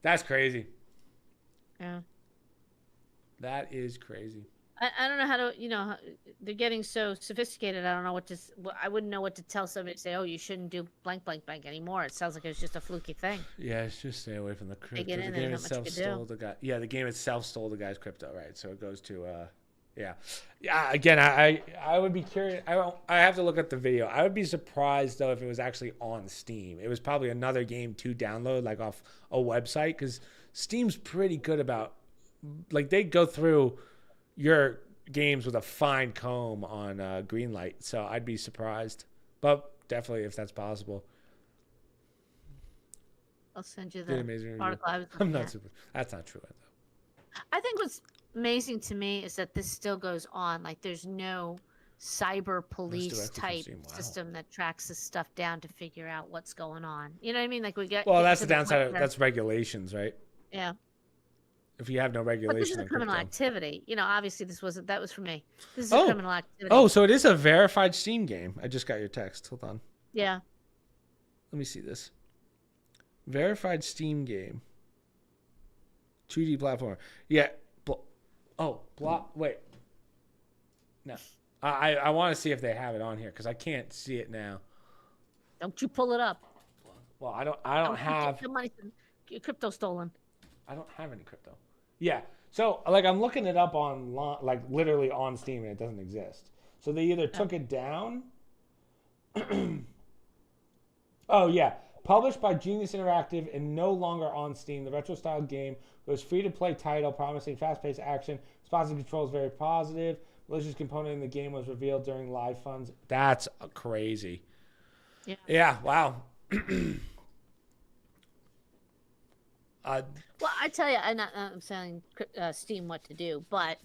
That's crazy. Yeah. That is crazy. I don't know how to, they're getting so sophisticated. I don't know I wouldn't know what to tell somebody to say, oh, you shouldn't do blank, blank, blank anymore. It sounds like it was just a fluky thing. Yeah, it's just stay away from the crypto. The game itself stole the guy. Yeah, the game itself stole the guy's crypto, right? So it goes to, yeah. Again, I would be curious. I have to look at the video. I would be surprised though if it was actually on Steam. It was probably another game to download, like off a website, because Steam's pretty good about, like, they go through your games with a fine comb on Greenlight, so I'd be surprised, but definitely if that's possible. I'll send you the article. I'm not super. That's not true though. I think what's amazing to me is that this still goes on. Like there's no cyber police type system that tracks this stuff down to figure out what's going on. You know what I mean? Like we get. Well, that's the downside. That's regulations, right? Yeah. If you have no regulation, but this is a criminal activity. Obviously that was for me. This is a criminal activity. Oh, so it is a verified Steam game. I just got your text. Hold on. Yeah. Let me see this. Verified Steam game. 2D platform. Yeah. Wait. No. I want to see if they have it on here because I can't see it now. Don't you pull it up. Well, I don't have your money, your crypto stolen. I don't have any crypto. Yeah. So like I'm looking it up on like literally on Steam and it doesn't exist. So they either took it down. Oh yeah. Published by Genius Interactive and no longer on Steam, the retro style game was free-to-play title promising fast-paced action. Responsive controls very positive. Malicious component in the game was revealed during live funds. That's crazy. Yeah. Yeah. Wow. Well, I tell you, I'm telling Steam what to do, but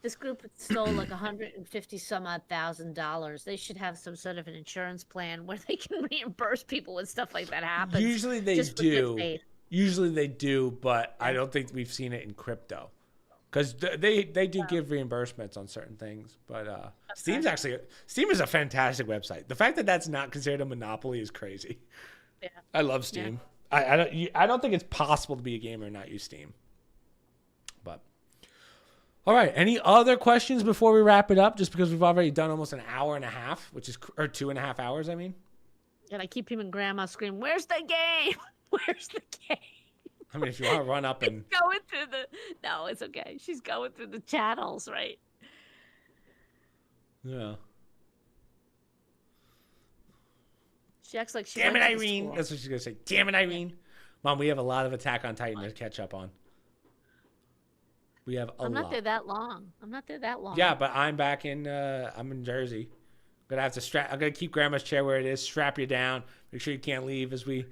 this group stole like $150 some odd $1,000. They should have some sort of an insurance plan where they can reimburse people when stuff like that happens. Usually they do. Usually they do, but I don't think we've seen it in crypto. Because they do give reimbursements on certain things, but Steam is a fantastic website. The fact that that's not considered a monopoly is crazy. Yeah. I love Steam. Yeah. I don't think it's possible to be a gamer and not use Steam. But all right, any other questions before we wrap it up? Just because we've already done almost an hour and a half, or 2.5 hours. I mean. And I keep hearing Grandma scream, "Where's the game? Where's the game?" I mean, if you want to run up and going through no, it's okay. She's going through the channels, right? Yeah. She acts like she. Damn it, Irene! That's what she's gonna say. Damn it, Irene! Mom, we have a lot of Attack on Titan to catch up on. We have a lot. I'm not there that long. Yeah, but I'm back in. I'm in Jersey. I'm gonna have to I'm gonna keep Grandma's chair where it is. Strap you down. Make sure you can't leave as we.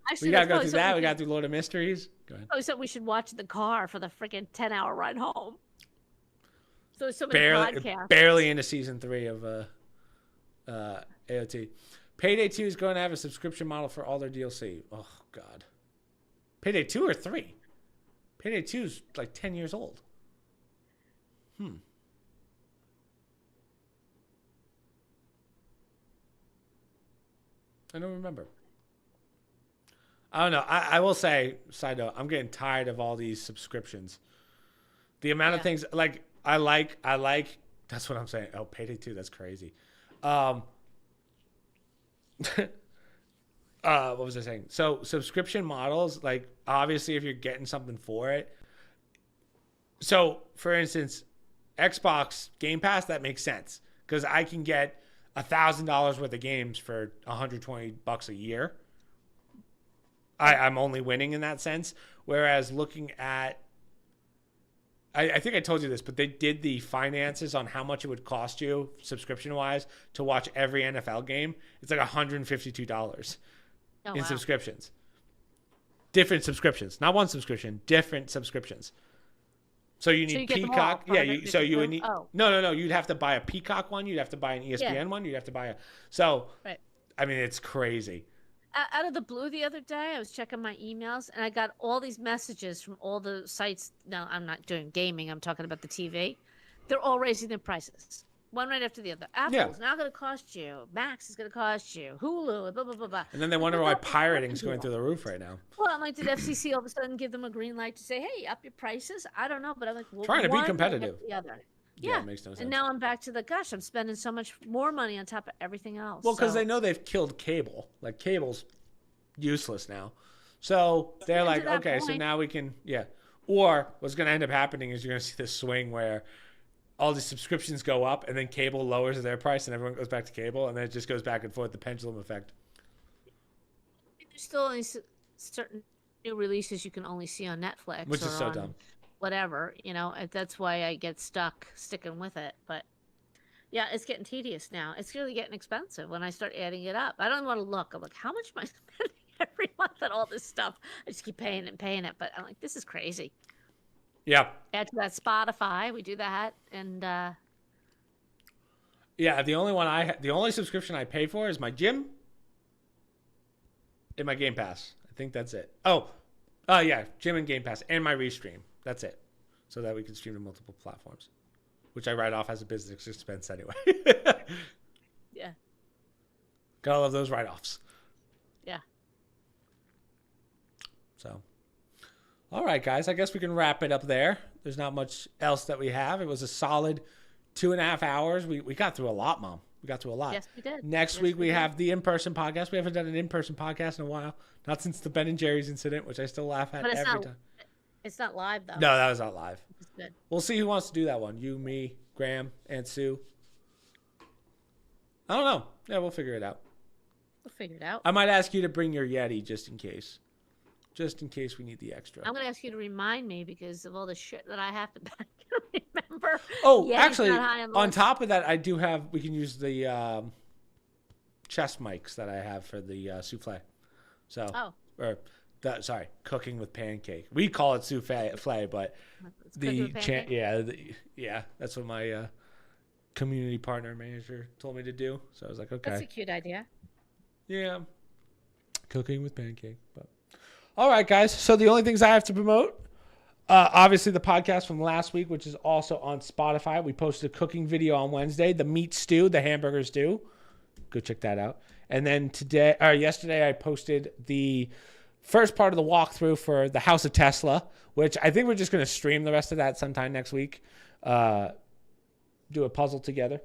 Actually, we gotta go through that. We gotta do Lord of Mysteries. Go ahead. Oh, so we should watch the car for the freaking 10-hour ride home. So many podcasts. Barely into season 3 of AOT. Payday 2 is going to have a subscription model for all their DLC. Oh God. Payday 2 or 3? Payday 2 is like 10 years old. I don't remember. I don't know. I will say, side note, I'm getting tired of all these subscriptions. The amount of things, like, I like, that's what I'm saying. Oh, Payday 2, that's crazy. What was I saying? So, subscription models, like, obviously, if you're getting something for it. So, for instance, Xbox Game Pass, that makes sense. Because I can get $1,000 worth of games for $120 a year. I'm only winning in that sense. Whereas looking at, I think I told you this, but they did the finances on how much it would cost you subscription-wise to watch every NFL game. It's like $152 in subscriptions. Different subscriptions, not one subscription, different subscriptions. So you need Peacock. No. You'd have to buy a Peacock one. You'd have to buy an ESPN one. You'd have to buy a. So, right. I mean, it's crazy. Out of the blue the other day, I was checking my emails and I got all these messages from all the sites. Now, I'm not doing gaming. I'm talking about the TV. They're all raising their prices. One right after the other. Apple's now going to cost you. Max is going to cost you. Hulu, blah, blah, blah, blah. And then they wonder why pirating is going through the roof right now. Well, I'm like, did FCC all of a sudden give them a green light to say, hey, up your prices? I don't know. But I'm like, well, trying to be competitive. The other. Yeah, it makes no sense. And now I'm back to I'm spending so much more money on top of everything else. Well, because they know they've killed cable. Like, cable's useless now. So they're like, okay, so now we can, Or what's going to end up happening is you're going to see this swing where all the subscriptions go up and then cable lowers their price and everyone goes back to cable and then it just goes back and forth, the pendulum effect. There's still only certain new releases you can only see on Netflix. Which is so dumb. Whatever, that's why I get stuck sticking with it. But yeah, it's getting tedious now. It's really getting expensive when I start adding it up. I don't want to look. I'm like, how much am I spending every month on all this stuff? I just keep paying it. But I'm like, this is crazy. Yeah. Add to that Spotify. We do that. And the only subscription I pay for is my gym and my Game Pass. I think that's it. Gym and Game Pass and my Restream. That's it. So that we can stream to multiple platforms, which I write off as a business expense anyway. Yeah. Gotta love those write-offs. Yeah. So, all right, guys. I guess we can wrap it up there. There's not much else that we have. It was a solid 2.5 hours. We got through a lot, Mom. We got through a lot. Yes, we did. Next week we have the in-person podcast. We haven't done an in-person podcast in a while. Not since the Ben and Jerry's incident, which I still laugh at every time. It's not live, though. No, that was not live. It's good. We'll see who wants to do that one. You, me, Graham, Aunt Sue. I don't know. Yeah, we'll figure it out. We'll figure it out. I might ask you to bring your Yeti just in case. Just in case we need the extra. I'm going to ask you to remind me because of all the shit that I have to remember. Oh, Yeti's actually, on list. top of that, I do have, we can use the chest mics that I have for the souffle. So, sorry, cooking with pancake. We call it souffle, but that's what my community partner manager told me to do. So I was like, okay. That's a cute idea. Yeah. Cooking with pancake. But all right, guys. So the only things I have to promote, obviously the podcast from last week, which is also on Spotify. We posted a cooking video on Wednesday, the meat stew, the hamburger stew. Go check that out. And then yesterday I posted the first part of the walkthrough for the House of Tesla, which I think we're just going to stream the rest of that sometime next week. Do a puzzle together.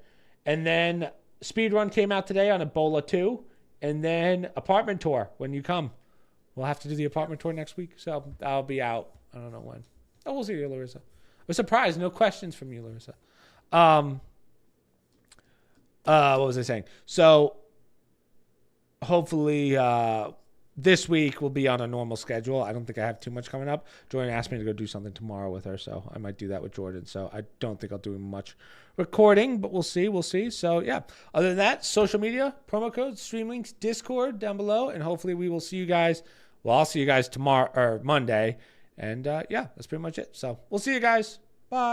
And then Speedrun came out today on Ebola 2. And then apartment tour when you come. We'll have to do the apartment tour next week. So I'll be out. I don't know when. Oh, we'll see you, Larissa. I'm surprised. No questions from you, Larissa. What was I saying? So hopefully this week will be on a normal schedule. I don't think I have too much coming up. Jordan asked me to go do something tomorrow with her, so I might do that with Jordan. So I don't think I'll do much recording, but we'll see. We'll see. So yeah. Other than that, social media, promo codes, stream links, Discord down below, and hopefully we will see you guys. Well, I'll see you guys tomorrow or Monday, and yeah, that's pretty much it. So we'll see you guys. Bye.